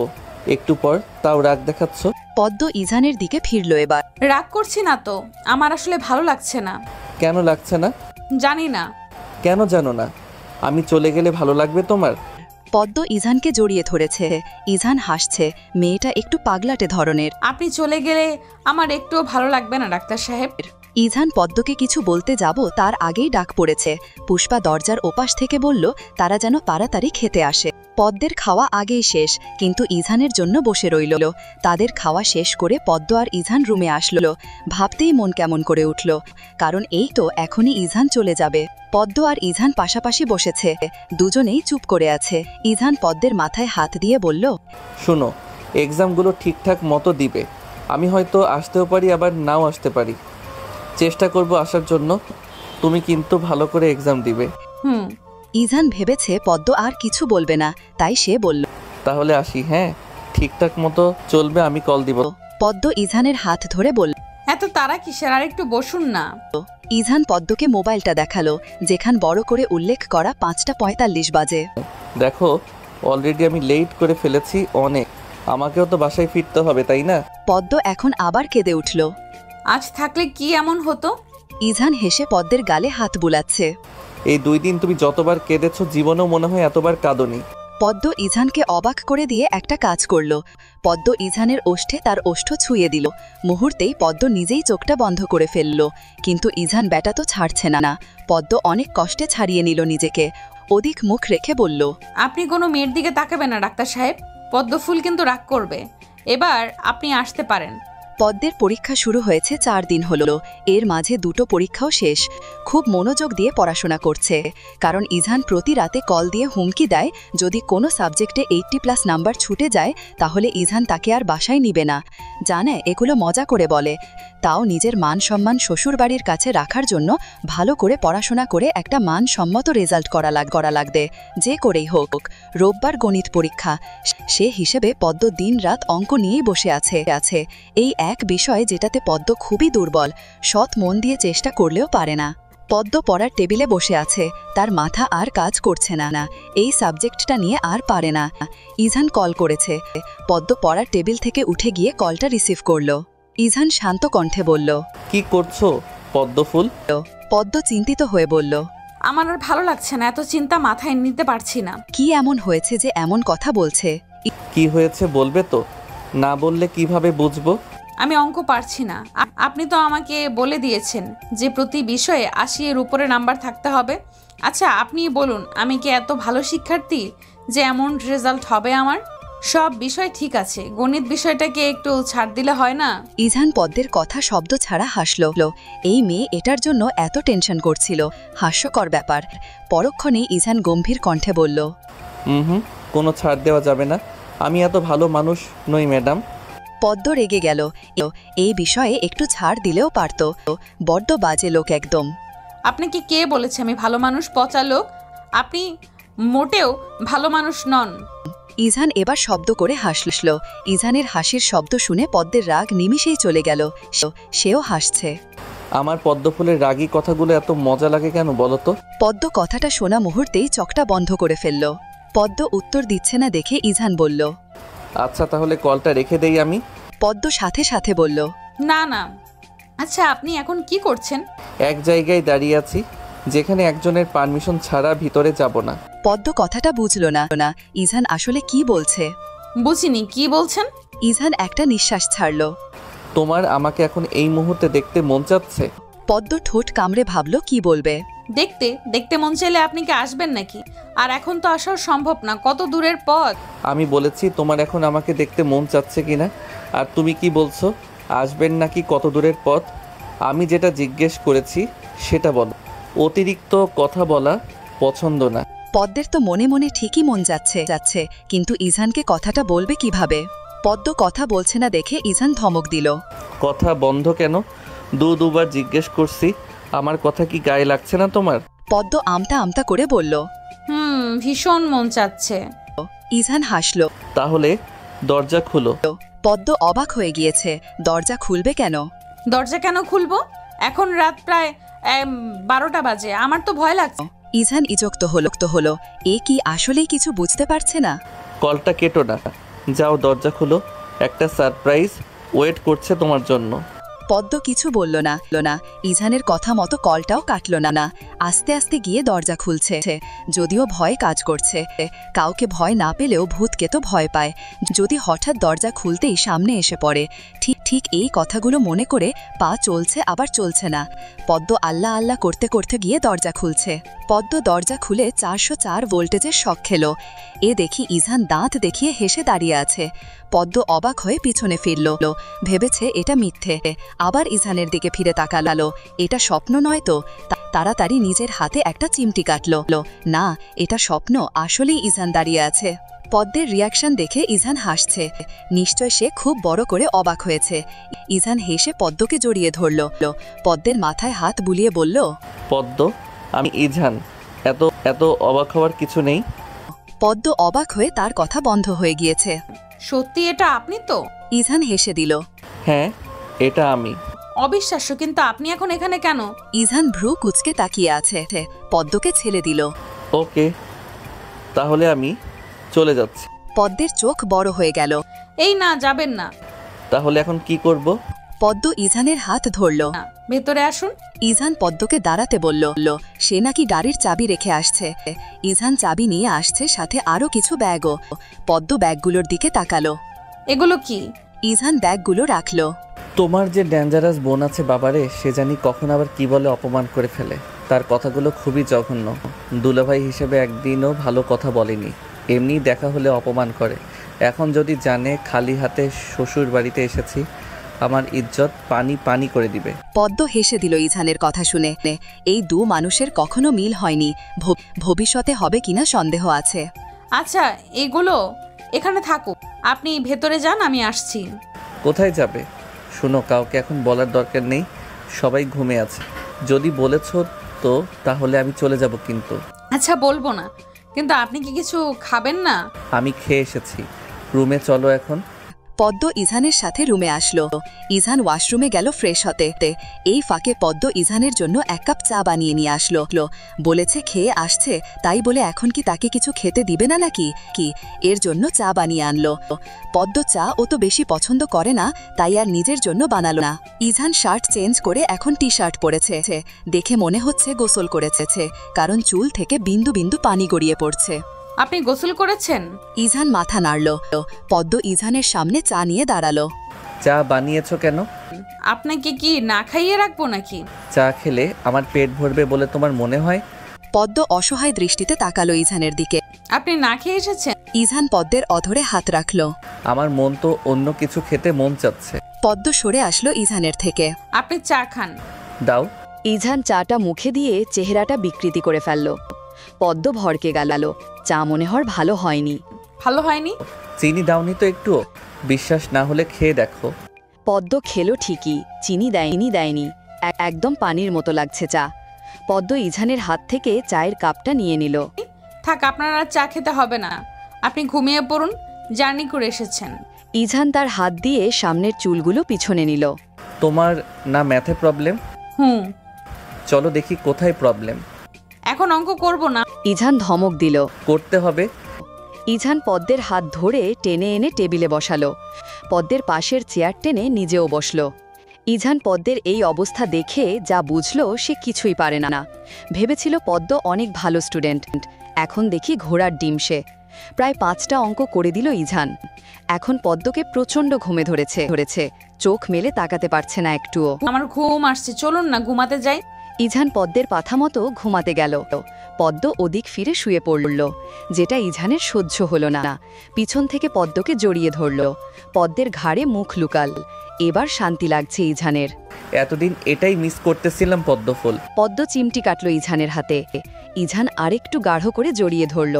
একটু পর, তাও রাগ দেখাচ্ছ। পদ্ম ইজহানের দিকে ফিরল। এবার রাগ করছি না তো, আমার আসলে ভালো লাগছে না। কেন লাগছে না? জানি না। কেন জানো না? আমি চলে গেলে ভালো লাগবে তোমার? পদ্ম ইজহানকে জড়িয়ে ধরেছে। ইজহান হাসছে, মেয়েটা একটু পাগলাটে ধরনের। আপনি চলে গেলে আমার একটুও ভালো লাগবে না ডাক্তার সাহেব। ইজহান পদ্মকে কিছু বলতে যাব তার আগেই ডাক পড়েছে। পুষ্পা দরজার ওপাশ থেকে বলল তারা যেন তাড়াতাড়ি খেতে আসে। পদ্মের খাওয়া আগেই শেষ, কিন্তু ইজহানের জন্য বসে রইল। তাদের খাওয়া শেষ করে পদ্ম আর ইজহান রুমে আসলো। ভাবতেই মন কেমন করে উঠল, কারণ এই তো এখনই ইজহান চলে যাবে। পদ্ম আর ইজহান পাশাপাশি বসেছে, দুজনেই চুপ করে আছে। ইজহান পদ্মের মাথায় হাত দিয়ে বলল, শোনো, এক্সামগুলো ঠিকঠাক মতো দিবে। আমি হয়তো আসতেও পারি, আবার নাও আসতে পারি। চেষ্টা করব আসার জন্য। তুমি কিন্তু ভালো করে এক্সাম দিবে। হুম। ইজান ভেবেছে পদ্ম আর কিছু বলবে না, তাই সে বলল, তাহলে আসি। হ্যাঁ, ঠিকঠাক মতো চলবে, আমি কল দিব। পদ্ম ইজানের হাত ধরে বলল। এত তারা কিসের, আর একটু বসুন না। ইজান পদ্মকে মোবাইলটা দেখালো, যেখান বড় করে উল্লেখ করা 5:45 বাজে। দেখো, অলরেডি আমি লেট করে ফেলেছি অনেক। আমাকেও তো বাসায় ফিরতে হবে, তাই না? পদ্ম এখন আবার কেঁদে উঠল। আজ থাকলে কি এমন হতো? ইজান হেসে পদ্মের গালে হাত বুলাচ্ছে। এই 2 দিন তুমি যতবার কেঁদেছো, জীবনেও মনে হয় এতবার কাঁদনি। পদ্ম ইজানকে অবাক করে দিয়ে একটা কাজ করল। পদ্ম ইজানের ওষ্ঠে তার ওষ্ঠ ছুঁয়ে দিল। মুহূর্তেই পদ্ম নিজেই চোখটা বন্ধ করে ফেলল, কিন্তু ইজান ব্যাটা তো ছাড়ছে না। পদ্ম অনেক কষ্টে ছাড়িয়ে নিল নিজেকে। অধিক মুখ রেখে বলল, আপনি কোনো মেয়ের দিকে তাকাবেন না ডাক্তার সাহেব, পদ্মফুল কিন্তু রাগ করবে। এবার আপনি আসতে পারেন। পদ্মের পরীক্ষা শুরু হয়েছে 4 দিন হলো। এর মাঝে 2টো পরীক্ষাও শেষ। খুব মনোযোগ দিয়ে পড়াশোনা করছে, কারণ ইজান প্রতি রাতে কল দিয়ে হুমকি দেয় যদি কোনো সাবজেক্টে 80+ নাম্বার ছুটে যায় তাহলে ইজান তাকে আর বাসায় নিবে না। জানে এগুলো মজা করে বলে, তাও নিজের মান সম্মান শ্বশুরবাড়ির কাছে রাখার জন্য ভালো করে পড়াশোনা করে একটা মানসম্মত রেজাল্ট করা লাগবে, যে করেই হোক। রোববার গণিত পরীক্ষা, সে হিসেবে পদ্ম দিন রাত অঙ্ক নিয়েই বসে আছে। এই এক বিষয় যেটাতে পদ্ম খুবই দুর্বল, সৎ মন দিয়ে চেষ্টা করলেও পারে না। পদ্ম পড়ার টেবিলে বসে আছে, তার মাথা আর কাজ করছে না। এই সাবজেক্টটা নিয়ে আর পারে না। ইজান কল করেছে। পদ্ম পড়ার টেবিল থেকে উঠে গিয়ে কলটা রিসিভ করল। ইজান শান্ত কণ্ঠে বলল, কি করছো পদ্মফুল? পদ্ম চিন্তিত হয়ে বলল, আমার আর ভালো লাগছে না, এত চিন্তা মাথায় নিতে পারছি না। কি এমন হয়েছে যে এমন কথা বলছে? কি হয়েছে বলবে তো? না বললে কিভাবে বুঝবো? আমি অঙ্ক পারছি না। আপনি তো আমাকে বলে দিয়েছেন যে প্রতি বিষয়ে 80 এর উপরে নাম্বার থাকতে হবে। আচ্ছা আপনি বলুন, আমি কি এত ভালো শিক্ষার্থী যে এমন রেজাল্ট হবে আমার? সব বিষয় ঠিক আছে, গণিত বিষয়টাকে একটু ছাড় দিলে হয় না? ইজান পদ্মের কথা শব্দ ছাড়া হাসল। এই মেয়ে এটার জন্য এত টেনশন করছিল, হাস্যকর ব্যাপার। পরক্ষণেই ইজান গম্ভীর কণ্ঠে বলল, কোনো ছাড় দেওয়া যাবে না। আমি এত ভালো মানুষ নই ম্যাডাম। পদ্ম রেগে গেল। এই বিষয়ে একটু ছাড় দিলেও পারত, বড্ড বাজে লোক একদম। আপনাকে কে বলেছে আমি ভালো মানুষ? পচা লোক, আপনি মোটেও ভালো মানুষ নন। ইজান এবার শব্দ করে হাসল। ইজানের হাসির শব্দ শুনে পদ্মের রাগ নিমিষেই চলে গেল। সেও হাসছে। আমার পদ্মফুলের রাগী কথাগুলো এত মজা লাগে কেন বলো তো? পদ্ম কথাটা শোনা মুহূর্তেই চোখটা বন্ধ করে ফেলল। পদ্ম উত্তর দিচ্ছে না দেখে ইজান বলল, আচ্ছা তাহলে কলটা রেখে দেই আমি। পদ্ম সাথে সাথে বলল, না না। আচ্ছা আপনি এখন কি করছেন? এক জায়গায় দাঁড়িয়ে আছি, যেখানে একজনের পারমিশন ছাড়া ভিতরে যাব না। পদ্ম কথাটা বুঝল না ইজান আসলে কি বলছে। বুঝিনি, কি বলছেন? ইজান একটা নিঃশ্বাস ছাড়ল। তোমার আমাকে এখন এই মুহূর্তে দেখতে মন চাচ্ছে? পদ্ম ঠোঁট কামড়ে ভাবল কি বলবে। দেখতে মন চাইলে আপনি কি আসবেন নাকি? আর এখন তো আসাও সম্ভব না, কত দূরের পথ। আমি বলেছি তোমার এখন আমাকে দেখতে মন চাচ্ছে কিনা, আর তুমি কি বলছো আসবেন নাকি কত দূরের পথ? আমি যেটা জিজ্ঞেস করেছি সেটা বলো। অতিরিক্ত কথা বলা পছন্দ না। পদ্মের তো মনে মনে ঠিকই মন যাচ্ছে, কিন্তু ইজানকে কথাটা বলবে কিভাবে? পদ্ম কথা বলছে না দেখে ইজান ধমক দিল, কথা বন্ধ কেন? দুবার জিজ্ঞেস করছি, আমার কথা কি গায়ে লাগছে না তোমার? পদ্ম আমতা আমতা করে বলল, ভীষণ মন চাচ্ছে। ইজান হাসল। তাহলে দরজা খুলো। পদ্ম অবাক হয়ে গিয়েছে, দরজা খুলবে কেন? দরজা কেন খুলবো? এখন রাত প্রায় 12টা বাজে, আমার তো ভয় লাগছে। ইজান ইজক্ত হলো। এ কি আসলেই কিছু বুঝতে পারছে না? কলটা কেটো না, যাও দরজা খুলো, একটা সারপ্রাইজ ওয়েট করছে তোমার জন্য। পদ্ম কিছু বলল না। ইজানের কথা মতো কলটাও কাটল না। আস্তে আস্তে গিয়ে দরজা খুলছে। যদিও ভয় কাজ করছে, কাউকে ভয় না পেলেও ভূতকে তো ভয় পায়। যদি হঠাৎ দরজা খুলতেই সামনে এসে পড়ে। ঠিক এই কথাগুলো মনে করে পা চলছে আবার চলছে না। পদ্ম আল্লাহ আল্লাহ করতে করতে গিয়ে দরজা খুলছে। পদ্ম দরজা খুলে 404 ভোল্টেজের শক খেল। এ দেখি ইজান দাঁত দেখিয়ে হেসে দাঁড়িয়ে আছে। পদ্ম অবাক হয়ে পিছনে ফিরল, ভেবেছে এটা মিথ্যে। আবার ইজানের দিকে ফিরে তাকালো, এটা স্বপ্ন নয় তো? তাড়াতাড়ি নিজের হাতে একটা চিমটি কাটল। না, এটা স্বপ্ন, আসলেই ইজান দাঁড়িয়ে আছে। পদ্মের রিয়াকশন দেখে ইজান হাসছে। নিশ্চয় সে খুব বড় করে অবাক হয়েছে। ইজান হেসে পদ্মকে জড়িয়ে ধরল। পদ্মের মাথায় হাত বুলিয়ে বলল, পদ্ম, আমি ইজান। এত এত অবাক হওয়ার কিছু নেই। পদ্ম অবাক হয়ে তার কথা বন্ধ হয়ে গিয়েছে। সত্যি এটা আপনি তো? ইজান হেসে দিল। হ্যাঁ, এটা আমি। অবিশ্বাস্য, কিন্তু আপনি এখন এখানে কেন? ইজান ভ্রু কুচকে তাকিয়ে আছে। পদ্মকে ছেড়ে দিল। ওকে, তাহলে আমি চলে যাচ্ছি। পদ্মের চোখ বড় হয়ে গেল। এই না, যাবেন না। তাহলে এখন কি করব? পদ্ম ইজানের হাত ধরল। না, ভেতরে আসুন। ইজান পদ্মকে দাঁড়াতে বলল। সে নাকি গাড়ির চাবি রেখে আসছে। ইজান চাবি নিয়ে আসছে, সাথে আরও কিছু ব্যাগও। পদ্ম ব্যাগগুলোর দিকে তাকালো। এগুলো কি? ইজান ব্যাগগুলো রাখল। তোমার যে ডেঞ্জারাস বোন আছে বাবারে, সে জানি কখন আবার কি বলে অপমান করে ফেলে। তার কথাগুলো খুবই জঘন্য। দুলাভাই হিসেবে একদিনও ভালো কথা বলেনি, এমনি দেখা হলে অপমান করে। এখন যদি জানে খালি হাতে শ্বশুর বাড়িতে এসেছি, আমার ইজ্জত পানি পানি করে দিবে। পদ্ম হেসে দিল ইজানের কথা শুনে। এই দু মানুষের কখনো মিল হয়নি, ভবিষ্যতে হবে কিনা সন্দেহ আছে। আচ্ছা, এগুলো এখানে থাকুক, আপনি ভেতরে যান, আমি আসছি। কোথায় যাবে? শোনো, কাউকে এখন বলার দরকার নেই, সবাই ঘুমে আছে। যদি বলেছ তো তাহলে আমি চলে যাব। কিন্তু আচ্ছা, বলবো না, কিন্তু আপনি কি কিছু খাবেন না? আমি খেয়ে এসেছি, রুমে চলো এখন। পদ্ম ইজানের সাথে রুমে আসলো। ইজান ওয়াশরুমে গেল ফ্রেশ হতে। এই ফাঁকে পদ্ম ইজানের জন্য 1 কাপ চা বানিয়ে নিয়ে আসলো। বলেছে খেয়ে আসছে, তাই বলে এখন কি তাকে কিছু খেতে দিবে না নাকি? এর জন্য চা বানিয়ে আনলো। পদ্ম চা ও তো বেশি পছন্দ করে না, তাই আর নিজের জন্য বানালো না। ইজান শার্ট চেঞ্জ করে এখন টি শার্ট পরেছে। দেখে মনে হচ্ছে গোসল করেছে, কারণ চুল থেকে বিন্দু বিন্দু পানি গড়িয়ে পড়ছে। আপনি গোসল করেছেন? ইজান মাথা নাড়ল। পদ্ম ইজানের সামনে চা নিয়ে দাঁড়ালো। চা বানিয়েছো কেন? আপনাকে কি না খাইয়ে রাখবো নাকি? চা খেলে আমার পেট ভরবে বলে তোমার মনে হয়? পদ্ম অসহায় দৃষ্টিতে তাকালো ইজানের দিকে। আপনি না খেয়ে এসেছেন? ইজান পদ্মের অধরে হাত রাখল। আমার মন তো অন্য কিছু খেতে মন চাচ্ছে। পদ্ম সরে আসলো ইজানের থেকে। আপনি চা খান। দাও। ইজান চাটা মুখে দিয়ে চেহারাটা বিকৃতি করে ফেলল। পদ্ম ভরকে গেল। চা মনে হয় ভালো হয়নি। ভালো হয়নি? চিনি দাওনি তো একটু? বিশ্বাস না হলে খেয়ে দেখো। পদ্ম খেলো ঠিকই, চিনি দেয়নি। একদম পানির মতো লাগছে চা। পদ্ম ইজানের হাত থেকে চায়ের কাপটা নিয়ে নিল। থাক, আপনার আর চা খেতে হবে না, আপনি ঘুমিয়ে পড়ুন, জার্নি করে এসেছেন। ইজান তার হাত দিয়ে সামনের চুলগুলো পিছনে নিল। তোমার না ম্যাথে প্রবলেম? চলো দেখি কোথায় প্রবলেম। এখন অঙ্ক করব না। ইজান ধমক দিল। করতে হবে। ইজান পদ্মের হাত ধরে টেনে এনে টেবিলে বসালো। পদ্মের পাশের চেয়ার টেনে নিজেও বসল। ইজান পদ্মের এই অবস্থা দেখে যা বুঝল সে কিছুই পারে না। ভেবেছিল পদ্ম অনেক ভালো স্টুডেন্ট, এখন দেখি ঘোড়ার ডিম সে। প্রায় 5টা অঙ্ক করে দিল ইজান। এখন পদ্মকে প্রচণ্ড ঘুমে ধরেছে। চোখ মেলে তাকাতে পারছে না একটুও। আমার ঘুম আসছে, চলুন না ঘুমাতে যাই। ইজান পদ্মের পাথা মতো ঘুমাতে গেল। পদ্ম ওদিক ফিরে শুয়ে পড়ল, যেটা ইজানের সহ্য হল না। পিছন থেকে পদ্মকে জড়িয়ে ধরল। পদ্মের ঘাড়ে মুখ লুকাল। এবার শান্তি লাগছে ইজানের। এতদিন এটাই মিস করতেছিলাম পদ্মফুল। পদ্ম চিমটি কাটল ইজানের হাতে। ইজান আরেকটু গাঢ় করে জড়িয়ে ধরল।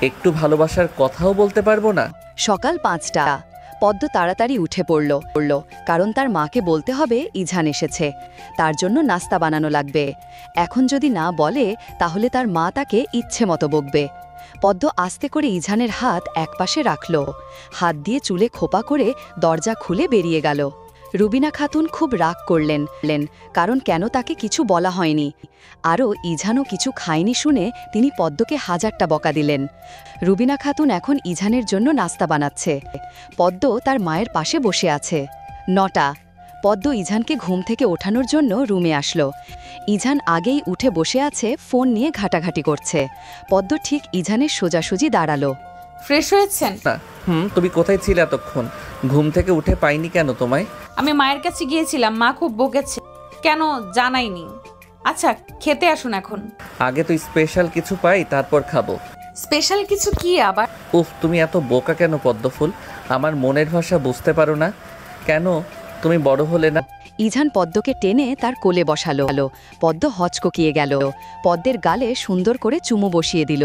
একটু ভালোবাসার কথাও বলতে পারবো না? সকাল 5টা। পদ্ম তাড়াতাড়ি উঠে পড়ল, কারণ তার মাকে বলতে হবে ইজান এসেছে, তার জন্য নাস্তা বানানো লাগবে। এখন যদি না বলে তাহলে তার মা তাকে ইচ্ছে মতো বকবে। পদ্ম আস্তে করে ইজানের হাত একপাশে রাখল, হাত দিয়ে চুলে খোপা করে দরজা খুলে বেরিয়ে গেল। রুবিনা খাতুন খুব রাগ করলেন, কারণ কেন তাকে কিছু বলা হয়নি। আরও ইজানও কিছু খায়নি শুনে তিনি পদ্মকে 1000টা বকা দিলেন। রুবিনা খাতুন এখন ইজানের জন্য নাস্তা বানাচ্ছে। পদ্ম তার মায়ের পাশে বসে আছে। 9টা। পদ্ম ইজানকে ঘুম থেকে ওঠানোর জন্য রুমে আসলো। ইজান আগেই উঠে বসে আছে, ফোন নিয়ে ঘাটাঘাটি করছে। পদ্ম ঠিক ইজানের সোজাসুজি দাঁড়ালো। ফ্রেশ হয়েছেন? না। তুমি কোথায় ছিলে এতক্ষণ? ঘুম থেকে উঠে পাইনি কেন তোমায়? আমি মায়ের কাছে গিয়েছিলাম, মা খুব বকেছে, কেন জানাইনি। আচ্ছা, খেতে আসুন এখন। আগে তো স্পেশাল কিছু পাই, তারপর খাবো। স্পেশাল কিছু কি আবার? উফ, তুমি এত বোকা কেন পদ্মফুল? আমার মনের ভাষা বুঝতে পারো না কেন? তুমি বড় হলে না? ইজান পদ্মকে টেনে তার কোলে বসালো। পদ্ম হচককিয়ে গেল। পদ্মের গালে সুন্দর করে চুমু বসিয়ে দিল।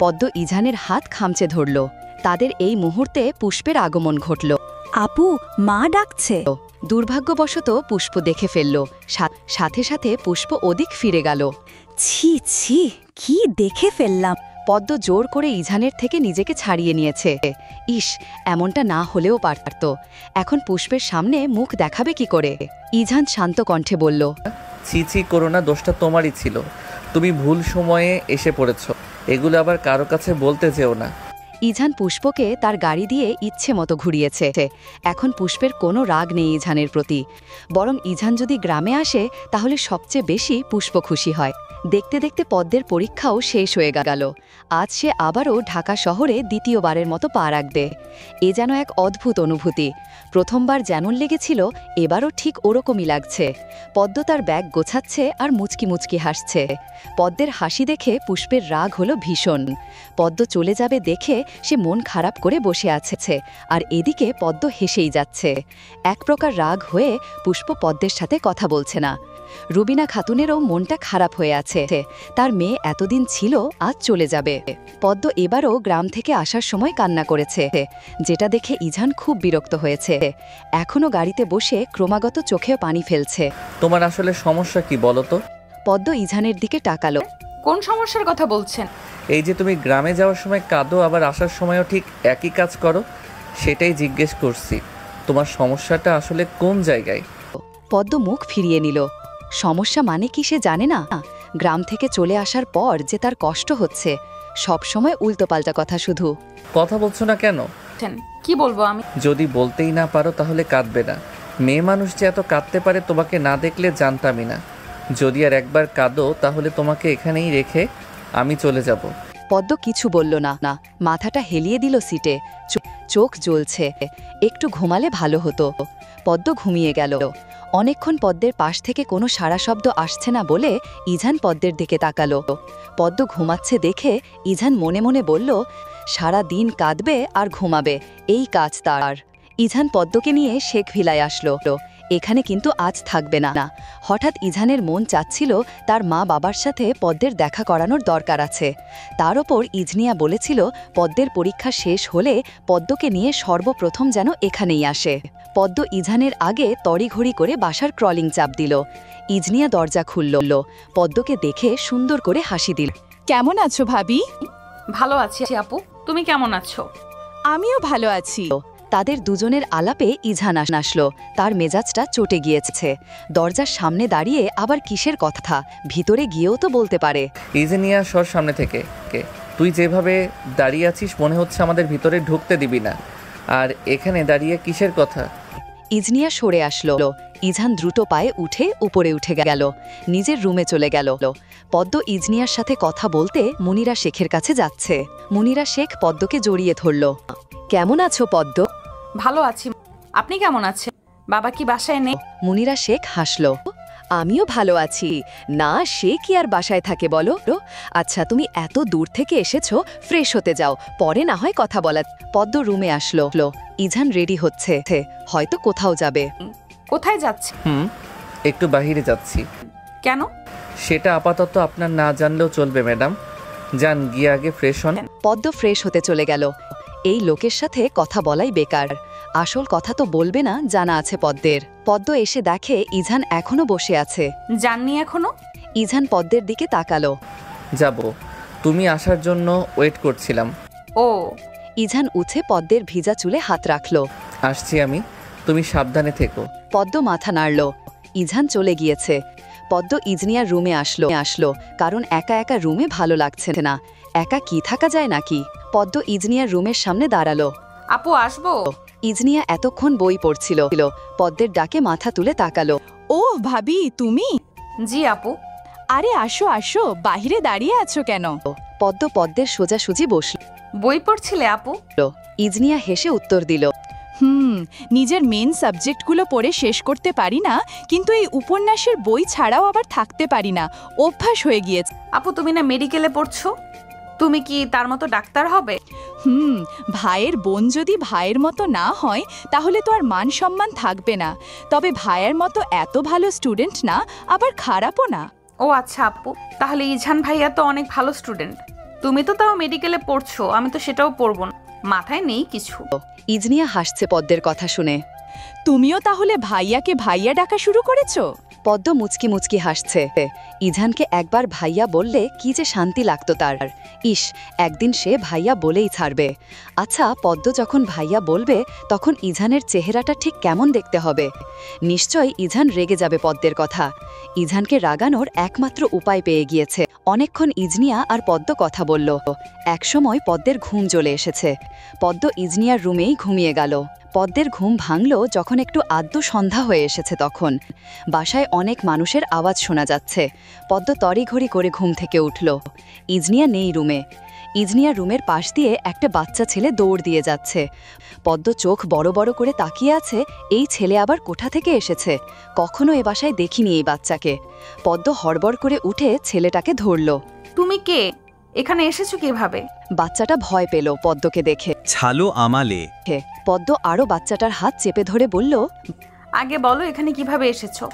পদ্ম ইজানের হাত খামচে ধরল। তাদের এই মুহূর্তে পুষ্পের আগমন ঘটল। আপু, মা ডাকছে। দুর্ভাগ্যবশত পুষ্প দেখে ফেলল। সাথে সাথে পুষ্প ওদিক ফিরে গেল। ছি ছি, কি দেখে ফেললাম। পদ্ম জোর করে ইজানের থেকে নিজেকে ছাড়িয়ে নিয়েছে। ইস, এমনটা না হলেও পারত। এখন পুষ্পের সামনে মুখ দেখাবে কি করে? ইজান শান্ত কণ্ঠে বলল, ছি করো না, দোষটা তোমারই ছিল। তুমি ভুল সময়ে এসে পড়েছ। এগুলো আবার কারো কাছে বলতে যেও না। ইজান পুষ্পকে তার গাড়ি দিয়ে ইচ্ছে মতো ঘুরিয়েছে। এখন পুষ্পের কোনো রাগ নেই ইজানের প্রতি। বরং ইজান যদি গ্রামে আসে তাহলে সবচেয়ে বেশি পুষ্প খুশি হয়। দেখতে দেখতে পদ্মের পরীক্ষাও শেষ হয়ে গেল। আজ সে আবারও ঢাকা শহরে দ্বিতীয়বারের মতো পা রাখবে। এ যেন এক অদ্ভুত অনুভূতি। প্রথমবার যেমন লেগেছিল এবারও ঠিক ওরকমই লাগছে। পদ্ম তার ব্যাগ গোছাচ্ছে আর মুচকি মুচকি হাসছে। পদ্মের হাসি দেখে পুষ্পের রাগ হলো ভীষণ। পদ্ম চলে যাবে দেখে সে মন খারাপ করে বসে আছে, আর এদিকে পদ্ম হেসেই যাচ্ছে। এক প্রকার রাগ হয়ে পুষ্প পদ্মের সাথে কথা বলছে না। রুবিনা খাতুনেরও মনটা খারাপ হয়ে আছে। তার মেয়ে এতদিন ছিল, আজ চলে যাবে। পদ্ম এবারও গ্রাম থেকে আসার সময় কান্না করেছে, যেটা দেখে ইজান খুব বিরক্ত হয়েছে। এখনও গাড়িতে বসে ক্রমাগত চোখেও পানি ফেলছে। তোমার আসলে সমস্যা কি বলো তো? পদ্ম ইজানের দিকে তাকালো। কোন সমস্যার কথা বলছেন? এই যে তুমি গ্রামে যাওয়ার সময় কাঁদো, আবার আসার সময়ও ঠিক একই কাজ করো, সেটাই জিজ্ঞেস করছি। তোমার সমস্যাটা আসলে কোন জায়গায়? পদ্ম মুখ ফিরিয়ে নিল। সমস্যা মানে কি সে জানে না? গ্রাম থেকে চলে আসার পর যে তার কষ্ট হচ্ছে, সব সময় উল্টোপাল্টা কথা শুধু। কথা বলছো না কেন? কি বলবো আমি? যদি বলতেই না পারো তাহলে কাঁদবে না। মেয়ে মানুষ যে এত কাঁদতে পারে তোমাকে না দেখলে জানতামই না। যদি আর একবার কাঁদো তাহলে তোমাকে এখানেই রেখে আমি চলে যাব। পদ্ম কিছু বলল না, মাথাটা হেলিয়ে দিল সিটে। চোখ জ্বলছে। একটু ঘুমালে ভালো হতো। পদ্ম ঘুমিয়ে গেল। অনেকক্ষণ পদ্মের পাশ থেকে কোনো সাড়া শব্দ আসছে না বলে ইজান পদ্মের দিকে তাকালো। পদ্ম ঘুমাচ্ছে দেখে ইজান মনে মনে বলল, সারা দিন কাঁদবে আর ঘুমাবে, এই কাজ তার। ইজান পদ্মকে নিয়ে শেখ ভিলায় আসলো। এখানে কিন্তু আজ থাকবে না। হঠাৎ ইজানের মন চাচ্ছিল তার মা বাবার সাথে পদ্মের দেখা করানোর দরকার আছে। তার ওপর ইজনিয়া বলেছিল পদ্মের পরীক্ষা শেষ হলে পদ্মকে নিয়ে সর্বপ্রথম যেন এখানেই আসে। পদ্ম ইজানের আগে তড়িঘড়ি করে বাসার ক্রলিং চাপ দিল। ইজনিয়া দরজা খুলল। পদ্মকে দেখে সুন্দর করে হাসি দিল। কেমন আছো ভাবি? ভালো আছি আপু, তুমি কেমন আছো? আমিও ভালো আছি। তাদের দুজনের আলাপে ইজান আসলো। তার মেজাজটা চটে গিয়েছে। দরজার সামনে দাঁড়িয়ে আবার কিসের কথা? ভিতরে গিয়েও তো বলতে পারে। ইজনিয়া সর সামনে থেকে। তুই যেভাবে দাঁড়িয়ে আছিস মনে হচ্ছে আমাদের ভিতরে ঢুকতে দিবি না। আর এখানে দাঁড়িয়ে কিসের কথা? ইজনিয়া সরে আসলো। ইজান দ্রুত পায়ে উঠে উপরে উঠে গেল। নিজের রুমে চলে গেল। পদ্ম ইজনিয়ার সাথে কথা বলতে মুনিরা শেখের কাছে যাচ্ছে। মুনিরা শেখ পদ্মকে জড়িয়ে ধরল। কেমন আছো পদ্ম? ভালো আছি, আপনি কেমন আছেন? বাবা কি বাসায় নেই? মুনিরা শেখ হাসল। আমিও ভালো আছি। না, সে কি আর বাসায় থাকে বলো? আচ্ছা, তুমি এত দূর থেকে এসেছো, ফ্রেশ হতে যাও, পরে না হয় কথা বলা। পদ্ম রুমে আসলো। ইজান রেডি হচ্ছে, হয়তো কোথাও যাবে। কোথায় যাচ্ছে? একটু বাহিরে যাচ্ছি। কেন? সেটা আপাতত আপনার না জানলেও চলবে ম্যাডাম। যান, গিয়ে আগে ফ্রেশ হন। পদ্ম ফ্রেশ হতে চলে গেল। এই লোকের সাথে কথা বলাই বেকার। আসল কথা তো বলবে না, জানা আছে পদ্মের। পদ্ম এসে দেখে ইজান এখনো বসে আছে। জাননি এখনো? ইজান পদ্মের দিকে তাকালো। যাব, তুমি আসার জন্য ওয়েট করছিলাম। ও। ইজান উঠে পদ্মের ভিজা চুলে হাত রাখলো। আসছি আমি, তুমি সাবধানে থেকো। পদ্ম মাথা নাড়ল। ইজান চলে গিয়েছে। পদ্ম ইজনিয়ার রুমে আসলো, কারণ একা একা রুমে ভালো লাগছে না। একা কি থাকা যায় নাকি? পদ্ম ইজনিয়ার রুমের সামনে দাঁড়ালো। আপু আসবো? ইজনিয়া এতক্ষণ বই পড়ছিল। পদ্মের ডাকে মাথা তুলে তাকালো। ও ভাবি, তুমি? জি আপু। আরে আসো আসো, বাহিরে দাঁড়িয়ে আছো কেন? পদ্ম পদ্মের সোজাসুজি বসল। বই পড়ছিলে আপু? ইজনিয়া হেসে উত্তর দিল, নিজের মেন সাবজেক্টগুলো পড়ে শেষ করতে পারি না, কিন্তু এই উপন্যাসের বই ছাড়াও আবার থাকতে পারি না, অভ্যাস হয়ে গিয়েছে। আপু তুমি না মেডিকেলে পড়ছো, তুমি কি তার মতো ডাক্তার হবে? ভাইয়ের বোন যদি ভাইয়ের মতো না হয় তাহলে তো আর মান সম্মান থাকবে না। তবে ভাইয়ের মতো এত ভালো স্টুডেন্ট না, আবার খারাপও না। ও আচ্ছা আপু, তাহলে ইজান ভাইয়া তো অনেক ভালো স্টুডেন্ট। তুমি তো তাও মেডিকেলে পড়ছো, আমি তো সেটাও পড়বো না, মাথায় নেই কিছু। ইজনিয়া হাসছে পদ্মের কথা শুনে। তুমিও তাহলে ভাইয়াকে ভাইয়া ডাকা শুরু করেছো? পদ্ম মুচকি মুচকি হাসছে। ইজানকে একবার ভাইয়া বললে কি যে শান্তি লাগতো তার। ইস, একদিন সে ভাইয়া বলেই ছাড়বে। আচ্ছা, পদ্ম যখন ভাইয়া বলবে তখন ইজানের চেহারাটা ঠিক কেমন দেখতে হবে? নিশ্চয়ই ইজান রেগে যাবে পদ্মের কথা। ইজানকে রাগানোর একমাত্র উপায় পেয়ে গিয়েছে। অনেকক্ষণ ইজনিয়া আর পদ্ম কথা বলল। একসময় পদ্মের ঘুম চলে এসেছে। পদ্ম ইজনিয়ার রুমেই ঘুমিয়ে গেল। পদ্মের ঘুম ভাঙল যখন একটু আদ্য সন্ধ্যা হয়ে এসেছে। তখন বাসায় অনেক মানুষের আওয়াজ শোনা যাচ্ছে। পদ্ম তড়িঘড়ি করে ঘুম থেকে উঠল। ইজনিয়া নেই রুমে। ইজনিয়ার রুমের পাশ দিয়ে একটা বাচ্চা ছেলে দৌড় দিয়ে যাচ্ছে। পদ্ম চোখ বড় বড় করে তাকিয়ে আছে, এই ছেলে আবার কোথা থেকে এসেছে? কখনো এ বাসায় দেখিনি এই বাচ্চাকে। পদ্ম হড়বড় করে উঠে ছেলেটাকে ধরল। তুমি কে? এখানে এসেছো কিভাবে? বাচ্চাটা ভয় পেল পদ্মকে দেখে। ছালো আমালে। পদ্ম আরও বাচ্চাটার হাত চেপে ধরে বলল, আগে বলো এখানে কিভাবে এসেছো,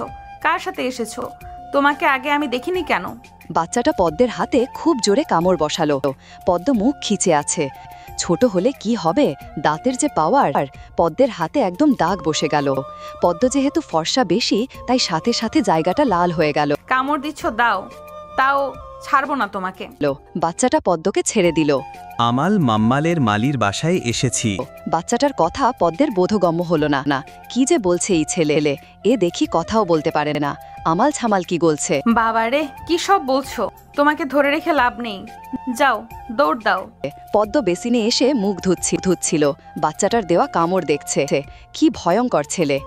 কার সাথে এসেছো? তোমাকে আগে আমি দেখিনি কেন? বাচ্চাটা পদ্মের হাতে খুব জোরে কামড় বসালো। পদ্ম মুখ খিচে আছে। ছোট হলে কি হবে, দাঁতের যে পাওয়ার! পদ্মের হাতে একদম দাগ বসে গেল। পদ্ম যেহেতু ফর্সা বেশি, তাই সাথে সাথে জায়গাটা লাল হয়ে গেল। কামড় দিচ্ছ, দাও, তাও ছাড়বো না তোমাকে। বাচ্চাটা পদ্মকে ছেড়ে দিল। আমাল মাম্মালের মালির বাসায় এসেছি। বাচ্চাটার কথা পদ্মের বোধগম্য হলো না। না, কি যে বলছে এই ছেলে! এ দেখি কথাও বলতে পারে না। আমাল ছামাল কি বলছে! বাবারে, কি সব বলছো? তোমাকে ধরে রেখে লাভ নেই, যাও দৌড় দাও। পদ্ম বেসিনে এসে মুখ ধুচ্ছিল। বাচ্চাটার দেওয়া কামড় দেখছে। কি ভয়ঙ্কর ছেলে!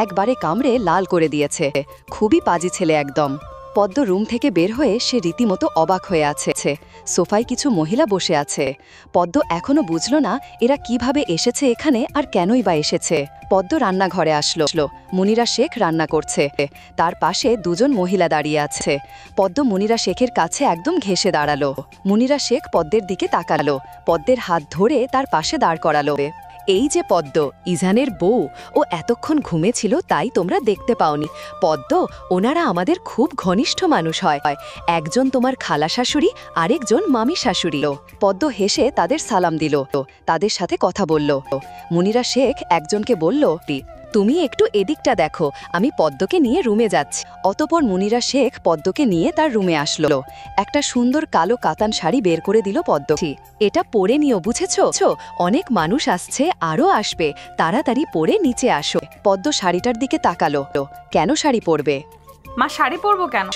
একবারে কামড়ে লাল করে দিয়েছে। খুবই পাজি ছেলে একদম। পদ্ম রুম থেকে বের হয়ে সে রীতিমতো অবাক হয়ে আছে। সোফায় কিছু মহিলা বসে আছে। পদ্ম এখনো বুঝল না এরা কিভাবে এসেছে এখানে আর কেনই বা এসেছে। পদ্ম রান্নাঘরে আসলো। মুনিরা শেখ রান্না করছে। তার পাশে দুজন মহিলা দাঁড়িয়ে আছে। পদ্ম মুনিরা শেখের কাছে একদম ঘেঁষে দাঁড়ালো। মুনিরা শেখ পদ্মের দিকে তাকালো। পদ্মের হাত ধরে তার পাশে দাঁড় করালো। এই যে পদ্ম, ইজানের বউ, ও এতক্ষণ ঘুমেছিল তাই তোমরা দেখতে পাওনি। পদ্ম, ওনারা আমাদের খুব ঘনিষ্ঠ মানুষ হয়। একজন তোমার খালা শাশুড়ি, আরেকজন মামি শাশুড়ি। পদ্ম হেসে তাদের সালাম দিল। তাদের সাথে কথা বলল। মুনিরা শেখ একজনকে বলল, তুমি একটু এদিকটা দেখো, আমি পদ্মকে নিয়ে রুমে যাচ্ছি। অতপর মুনিরা শেখ পদ্মকে নিয়ে তার রুমে আসলো। একটা সুন্দর কালো কাতান শাড়ি বের করে দিল পদ্ম। এটা পরে নিও, বুঝেছো? অনেক মানুষ আসছে, আরও আসবে, তাড়াতাড়ি পরে নিচে আসো। পদ্ম শাড়িটার দিকে তাকালো। কেন শাড়ি পরবে? মা, শাড়ি পরবো কেন?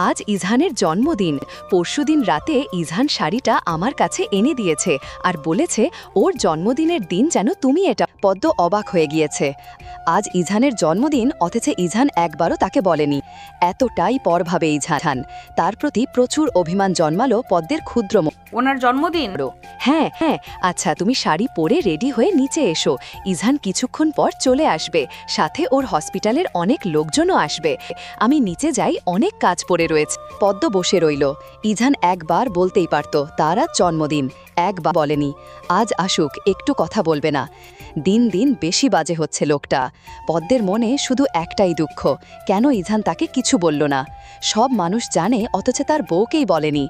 আজ ইজহানের জন্মদিন। পরশুদিন রাতে ইজহান শাড়িটা আমার কাছে এনে দিয়েছে আর বলেছে ওর জন্মদিনের দিন যেন তুমি এটা। পদ্ম অবাক হয়ে গিয়েছে। আজ ইজহানের জন্মদিন, অথচ ইজহান একবারও তাকে বলেনি। এতটাই পর ভাবে ইজহান। তার প্রতি প্রচুর অভিমান জন্মালো পদ্মের ক্ষুদ্র। ওনার জন্মদিন? হ্যাঁ, আচ্ছা তুমি শাড়ি পরে রেডি হয়ে নিচে এসো। ইজহান কিছুক্ষণ পর চলে আসবে, সাথে ওর হসপিটালের অনেক লোকজনও আসবে। আমি নিচে যাই, অনেক কাজ পড়ে রয়েছে। পদ্ম বসে রইল। ইজহান একবার বলতেই পারত তার আজ জন্মদিন, একবার বলেনি। আজ আসুক, একটু কথা বলবে না। দিন দিন বেশি বাজে হচ্ছে লোকটা। পদ্মের মনে শুধু একটাই দুঃখ, কেন ইজহান তাকে কিছু বলল না। সব মানুষ জানে, অথচ তার বউকেই বলেনি।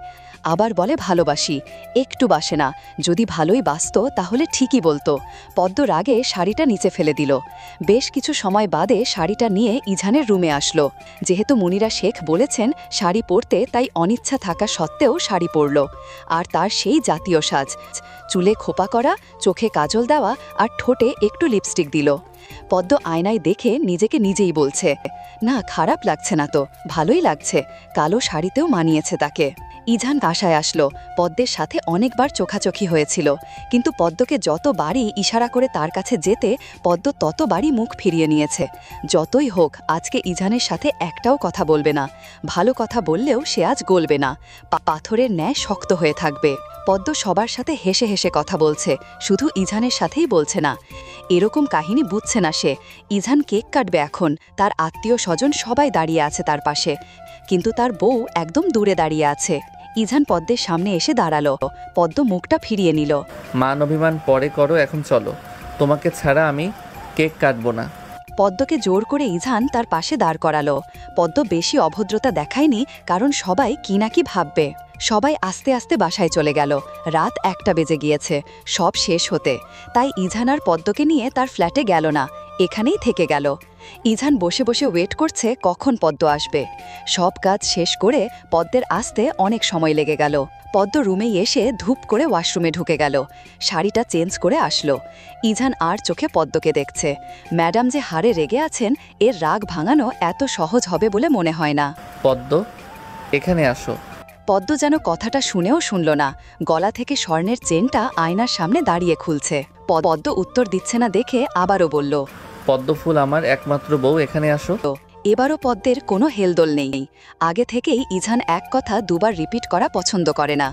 আবার বলে ভালোবাসি, একটু বাসে না। যদি ভালোই বাসত তাহলে ঠিকই বলতো। পদ্ম রাগে শাড়িটা নিচে ফেলে দিল। বেশ কিছু সময় বাদে শাড়িটা নিয়ে ইজহানের রুমে আসলো। যেহেতু মুনিরা শেখ বলেছেন শাড়ি পরতে, তাই অনিচ্ছা থাকা সত্ত্বেও শাড়ি পরল। আর তার সেই জাতীয় সাজ, চুলে খোপা করা, চোখে কাজল দেওয়া আর ঠোঁটে একটু লিপস্টিক দিল। পদ্ম আয়নায় দেখে নিজেকে নিজেই বলছে, না খারাপ লাগছে না তো, ভালোই লাগছে। কালো শাড়িতেও মানিয়েছে তাকে। ইজহান বাসায় আসলো। পদ্মের সাথে অনেকবার চোখাচোখি হয়েছিল, কিন্তু পদ্মকে যতবারই ইশারা করে তার কাছে যেতে, পদ্ম ততবারই মুখ ফিরিয়ে নিয়েছে। যতই হোক, আজকে ইজহানের সাথে একটাও কথা বলবে না। ভালো কথা বললেও সে আজ গলবে না, পাথরের ন্যায় শক্ত হয়ে থাকবে। পদ্ম সবার সাথে হেসে হেসে কথা বলছে, শুধু ইজহানের সাথেই বলছে না। এরকম কাহিনী বুঝছে না সে। ইজহান কেক কাটবে এখন, তার আত্মীয় স্বজন সবাই দাঁড়িয়ে আছে তার পাশে, কিন্তু তার বউ একদম দূরে দাঁড়িয়ে আছে। ইজান পদ্মের সামনে এসে দাঁড়ালো। পদ্ম মুখটা ফিরিয়ে নিল। মান অভিমান পরে করো, এখন চলো, তোমাকে ছাড়া আমি কেক কাটবো না। পদ্মকে জোর করে ইজান তার পাশে দাঁড় করালো। পদ্ম বেশি অভদ্রতা দেখায়নি, কারণ সবাই কি না কি ভাববে। সবাই আস্তে আস্তে বাসায় চলে গেল। রাত 1টা বেজে গিয়েছে, সব শেষ হতে। তাই ইজান আর পদ্মকে নিয়ে তার ফ্ল্যাটে গেল না, এখানেই থেকে গেল। ইজান বসে বসে ওয়েট করছে কখন পদ্ম আসবে। সব কাজ শেষ করে পদ্মের আসতে অনেক সময় লেগে গেল। পদ্ম রুমেই এসে ধূপ করে ওয়াশরুমে ঢুকে গেল। শাড়িটা চেঞ্জ করে আসলো। ইজান আর চোখে পদ্মকে দেখছে। ম্যাডাম যে হারে রেগে আছেন, এর রাগ ভাঙানো এত সহজ হবে বলে মনে হয় না। পদ্ম, এখানে আসো। পদ্ম যেন কথাটা শুনেও শুনল না। গলা থেকে স্বর্ণের চেনটা আয়নার সামনে দাঁড়িয়ে খুলছে। পদ্ম উত্তর দিচ্ছে না দেখে আবারও বলল, পদ্মফুল আমার একমাত্র বউ, এখানে আসো। এবারও পদ্মের কোনো হেলদোল নেই। আগে থেকেই ইজান এক কথা দুবার রিপিট করা পছন্দ করে না,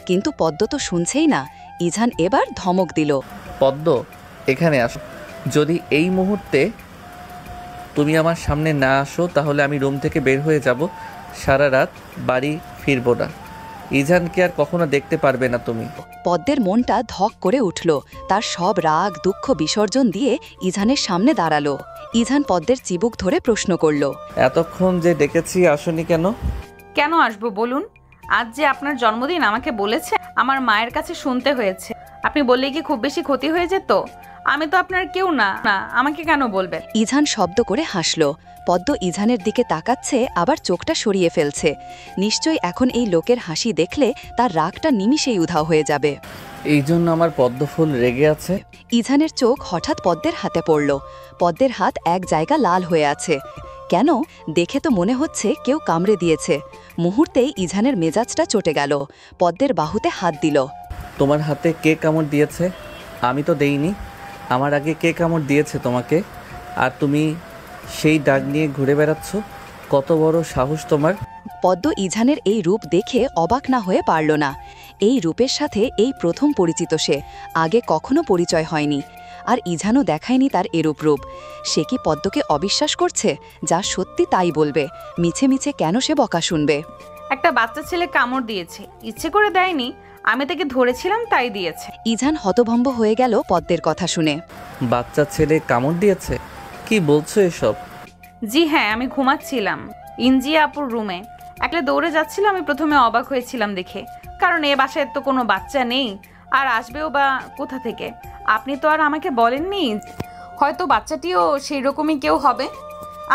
কিন্তু পদ্ম তো শুনছেই না। ইজান এবার ধমক দিল, পদ্ম, এখানে আসো। যদি এই মুহূর্তে তুমি আমার সামনে না আসো, তাহলে আমি রুম থেকে বের হয়ে যাব, সারা রাত বাড়ি ফিরব না। ইজানকে আর কখনো দেখতে পারবে না তুমি। পদ্মের মনটা ধক করে উঠল। তার সব রাগ দুঃখ বিসর্জন দিয়ে ইজানের সামনে দাঁড়ালো। ইজান পদ্মের চিবুক ধরে প্রশ্ন করল, এতক্ষণ যে ডেকেছি আসনি কেন? কেন আসবো বলুন? আজ যে আপনার জন্মদিন, আমাকে বলেছে, আমার মায়ের কাছে শুনতে হয়েছে। আপনি বললে কি খুব বেশি ক্ষতি হয়ে যেত? আমি তো আপনার কেউ না, আমাকে কেন বলবে? ইজান শব্দ করে হাসল। পদ্ম ইজানের দিকে তাকাচ্ছে, আবার চোখটা সরিয়ে ফেলছে। নিশ্চয়ই এখন এই লোকের হাসি দেখলে তার রাগটা নিমিষেই উধাও হয়ে যাবে। এই জন্য আমার পদ্মফুল রেগে আছে? ইজানের চোখ হঠাৎ পদ্মের হাতে পড়ল। পদ্মের হাত এক জায়গা লাল হয়ে আছে। কেন? দেখে তো মনে হচ্ছে কেউ কামড়ে দিয়েছে। মুহূর্তেই ইজানের মেজাজটা চটে গেল। পদ্মের বাহুতে হাত দিল। তোমার হাতে কে কামড় দিয়েছে? আমি তো দেইনি। আমার আগে কে কামড় দিয়েছে তোমাকে? আর তুমি সেই দাগ নিয়ে ঘুরে বেড়াচ্ছ? কত বড় সাহস তোমার! পদ্ম ইজানের এই রূপ দেখে অবাক না হয়ে পারল না। এই রূপের সাথে এই প্রথম পরিচিত সে, আগে কখনো পরিচয় হয়নি। আর ইজানও দেখায়নি তার এরূপ রূপ। সে কি পদ্মকে অবিশ্বাস করছে? যা সত্যি তাই বলবে, মিছে মিছে কেন সে বকা শুনবে? একটা বাচ্চা ছেলে কামড় দিয়েছে, ইচ্ছে করে দেয়নি, আমি তাকে ধরেছিলাম তাই দিয়েছে। ইজান হতভম্ব হয়ে গেল পদ্মের কথা শুনে। বাচ্চা ছেলে কামড় দিয়েছে? কি বলছো এসব? জি হ্যাঁ, আমি ঘুমাচ্ছিলাম ইঞ্জিয়া আপুর রুমে, একলা দৌড়ে যাচ্ছিল। আমি প্রথমে অবাক হয়েছিলাম দেখে, কারণ এ বাসায় তো কোনো বাচ্চা নেই, আর আসবেও বা কোথা থেকে। আপনি তো আর আমাকে বলেননি, হয়তো বাচ্চাটিও সেই রকমই কেউ হবে।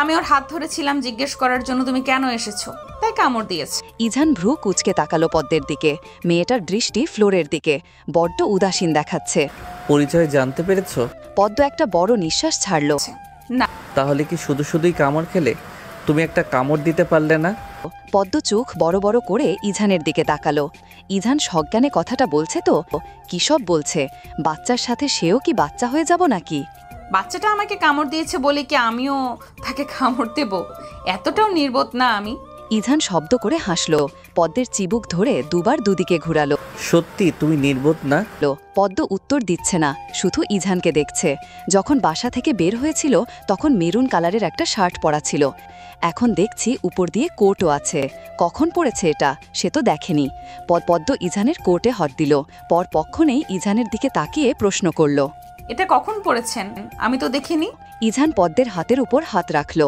আমি ওর হাত ধরেছিলাম জিজ্ঞেস করার জন্য তুমি কেন এসেছো, তাই কামড় দিয়েছে। ইজান ভ্রু কুঁচকে তাকালো পদ্মের দিকে। মেয়েটার দৃষ্টি ফ্লোরের দিকে, বড্ড উদাসীন দেখাচ্ছে। পরিচয় জানতে পেরেছো? পদ্ম একটা বড় নিঃশ্বাস ছাড়ল। না। তাহলে কি শুধু শুধুই কামড় খেলে? তুমি একটা কামড় দিতে পারলে না? পদ্ম চোখ বড় বড় করে ইজানের দিকে তাকালো। ইজান সজ্ঞানে কথাটা বলছে তো? কি সব বলছে? বাচ্চার সাথে সেও কি বাচ্চা হয়ে যাব নাকি? বাচ্চাটা আমাকে কামড় দিয়েছে বলে কি আমিও তাকে কামড় দেব? এতটাও নির্বোধ না আমি। ইজান শব্দ করে হাসল। পদ্মের চিবুক ধরে দুবার দুদিকে ঘুরালো। সত্যি তুমি নির্বোধ না? পদ্ম উত্তর দিচ্ছে না, শুধু ইজানকে দেখছে। যখন বাসা থেকে বের হয়েছিল তখন মেরুন কালারের একটা শার্ট পরা ছিল। এখন দেখছি উপর দিয়ে কোটও আছে। কখন পড়েছে এটা সে তো দেখেনি। পদ্ম ইজানের কোটে হাত দিল। পরপক্ষণেই ইজানের দিকে তাকিয়ে প্রশ্ন করল, এটা কখন পড়েছেন? আমি তো দেখিনি। ইজান পদ্মের হাতের উপর হাত রাখল।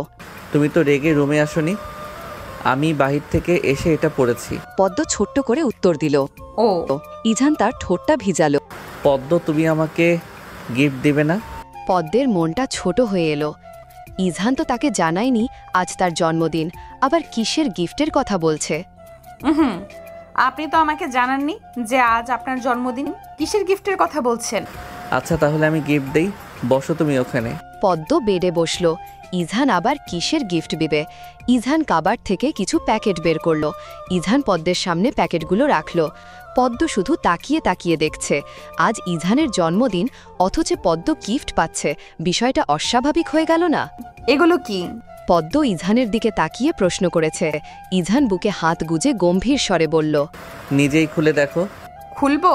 তুমি তো রেগে রুমে আসনি, আমি বাহির থেকে এসে এটা পড়েছি। পদ্ম ছোট্ট করে উত্তর দিল। ও। ইজান তার ঠোঁটটা ভিজালো। পদ্ম, তুমি আমাকে গিফট দিবে না? পদ্মের মনটা ছোট হয়ে এলো। ইজান তো তাকে জানায়নি আজ তার জন্মদিন, আবার কিসের গিফটের কথা বলছে। আপনি তো আমাকে জানাননি যে আজ আপনার জন্মদিন। কিসের গিফটের কথা বলছেন? আচ্ছা তাহলে আমি গিফট দেই, বসো তুমি ওখানে। পদ্ম বেডে বসল। ইজান আবার কিসের গিফট দিবে? ইজান কাবার থেকে কিছু প্যাকেট বের করল। ইজান পদ্মের সামনে প্যাকেটগুলো রাখল। পদ্ম শুধু তাকিয়ে তাকিয়ে দেখছে। আজ ইজানের জন্মদিন, অথচ পদ্ম গিফট পাচ্ছে। বিষয়টা অস্বাভাবিক হয়ে গেল না? এগুলো কি? পদ্ম ইজানের দিকে তাকিয়ে প্রশ্ন করেছে। ইজান বুকে হাত গুজে গম্ভীর স্বরে বলল, নিজেই খুলে দেখো। খুলবো?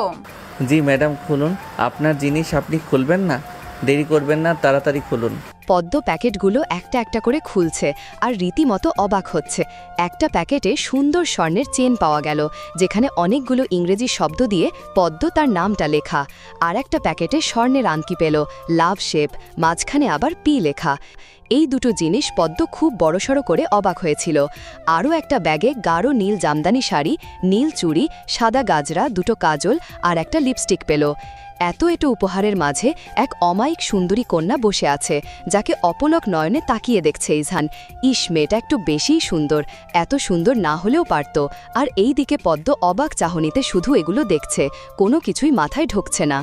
জি ম্যাডাম খুলুন। আপনার জিনিস আপনি খুলবেন না, দেরি করবেন না, তাড়াতাড়ি খুলুন। পদ্ম প্যাকেটগুলো একটা একটা করে খুলছে আর রীতিমতো অবাক হচ্ছে। একটা প্যাকেটে সুন্দর স্বর্ণের চেন পাওয়া গেল, যেখানে অনেকগুলো ইংরেজি শব্দ দিয়ে পদ্ম তার নামটা লেখা। আর একটা প্যাকেটে স্বর্ণের আংটি পেল, লাভ শেপ, মাঝখানে আবার পি লেখা। এই দুটো জিনিস পদ্ম খুব বড়সড় করে অবাক হয়েছিল। আরও একটা ব্যাগে গাঢ় নীল জামদানি শাড়ি, নীল চুড়ি, সাদা গাজরা, দুটো কাজল আর একটা লিপস্টিক পেল। এটো উপহারের মাঝে এক অমায়িক সুন্দরী কন্যা বসে আছে, যাকে অপলক নয়নে তাকিয়ে দেখছে ইজহান। ইস, মেয়েটা একটু বেশিই সুন্দর, এত সুন্দর না হলেও পারত। আর এই দিকে পদ্ম অবাক চাহনিতে শুধু এগুলো দেখছে, কোনো কিছুই মাথায় ঢুকছে না।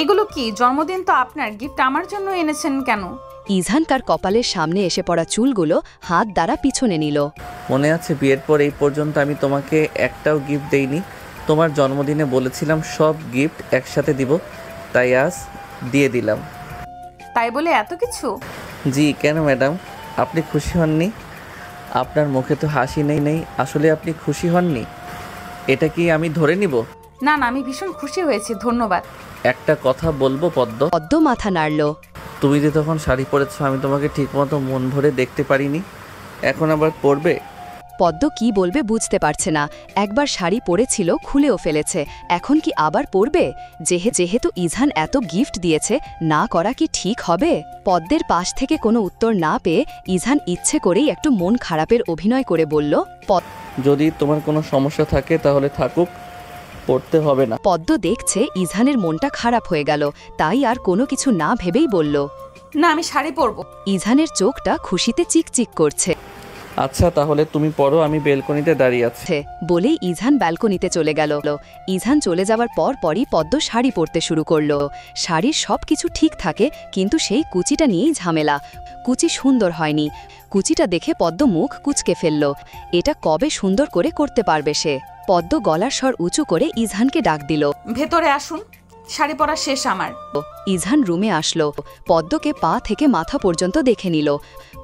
এগুলো কি? জন্মদিন তো আপনার, গিফট আমার জন্য এনেছেন কেন? ইজহান কার কপালের সামনে এসে পড়া চুলগুলো হাত দ্বারা পিছনে নিল। মনে আছে বিয়ের পর এই পর্যন্ত আমি তোমাকে একটাও গিফট দেইনি। তোমার জন্মদিনে বলেছিলাম সব গিফট একসাথে দিব, তাই আজ দিয়ে দিলাম। তাই বলে এত কিছু? জি, কেন ম্যাডাম, আপনি খুশি হননি? আপনার মুখে তো হাসি নেই, আসলে আপনি খুশি হননি? এটা কি আমি ধরে নিব? না না, আমি ভীষণ খুশি হয়েছি, ধন্যবাদ। একটা কথা বলবো পদ্ম? পদ্ম মাথা নাড়ল। তুমি যে তখন শাড়ি পরেছো আমি তোমাকে ঠিকমতো মন ভরে দেখতে পারিনি, এখন আবার পরবে? পদ্ম কি বলবে বুঝতে পারছে না। একবার শাড়ি পরেছিল, খুলেও ফেলেছে, এখন কি আবার পরবে? যেহেতু ইজহান এত গিফট দিয়েছে, না করা কি ঠিক হবে? পদ্মের পাশ থেকে কোনো উত্তর না পেয়ে ইজহান ইচ্ছে করেই একটু মন খারাপের অভিনয় করে বলল, যদি তোমার কোনো সমস্যা থাকে তাহলে থাকুক, পড়তে হবে না। পদ্ম দেখছে ইজহানের মনটা খারাপ হয়ে গেল, তাই আর কোনো কিছু না ভেবেই বলল, না, আমি শাড়ি পরব। ইজহানের চোখটা খুশিতে চিকচিক করছে। আচ্ছা তাহলে তুমি পড়ো, আমি বেলকনিতে দাঁড়িয়ে আছি। বলেই ইজহান ব্যালকনিতে চলে গেল। ইজহান চলে যাওয়ার পরই পদ্ম শাড়ি পরতে শুরু করল। শাড়ির সব কিছু ঠিক থাকে, কিন্তু সেই কুচিটা নিয়েই ঝামেলা। কুচি সুন্দর হয়নি। কুচিটা দেখে পদ্ম মুখ কুচকে ফেলল। এটা কবে সুন্দর করে করতে পারবে সে? পদ্ম গলার স্বর উঁচু করে ইজহানকে ডাক দিল, ভেতরে আসুন, শাড়ি পরা শেষ আমার। ইজহান রুমে আসলো। পদ্মকে পা থেকে মাথা পর্যন্ত দেখে নিল।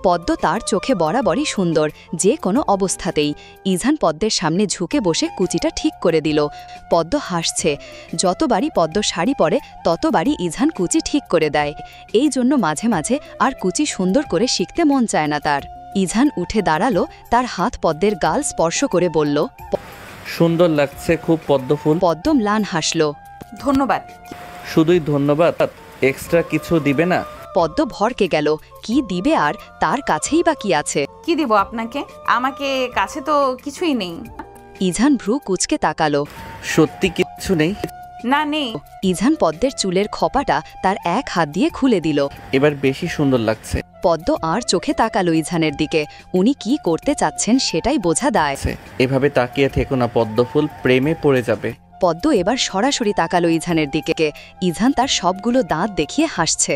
পদ্ম তার চোখে বরাবরই সুন্দর, যে কোনো অবস্থাতেই। ইজহান পদ্মের সামনে ঝুঁকে বসে কুচিটা ঠিক করে দিল। পদ্ম হাসছে। যতবারই পদ্ম শাড়ি পরে ততবারই ইজহান কুচি ঠিক করে দেয়। এই জন্য মাঝে মাঝে আর কুচি সুন্দর করে শিখতে মন চায় না তার। ইজহান উঠে দাঁড়ালো, তার হাত পদ্মের গাল স্পর্শ করে বলল, সুন্দর লাগছে খুব পদ্মফুল। পদ্ম ম্লান হাসল, ধন্যবাদ। শুধুই ধন্যবাদ? এক্সট্রা কিছু দিবে না? পদ্ম ভরকে গেল। কি দিবে আর, তার কাছেই বা কি আছে? কি দিব আপনাকে? আমাকে কাছে তো কিছুই নেই। ইজহান ভ্রু কুচকে তাকালো। সত্যি কিছু নেই? না, নেই। ইজহান পদ্মের চুলের খপাটা তার এক হাত দিয়ে খুলে দিল। এবার বেশি সুন্দর লাগছে। পদ্ম আর চোখে তাকালো ইজহানের দিকে। উনি কি করতে চাচ্ছেন সেটাই বোঝা দায়। এভাবে তাকিয়ে থেকো না পদ্মফুল, প্রেমে পড়ে যাবে। পদ্ম এবার সরাসরি তাকালো ইজহানের দিকে। ইজহান তার সবগুলো দাঁত দেখিয়ে হাসছে।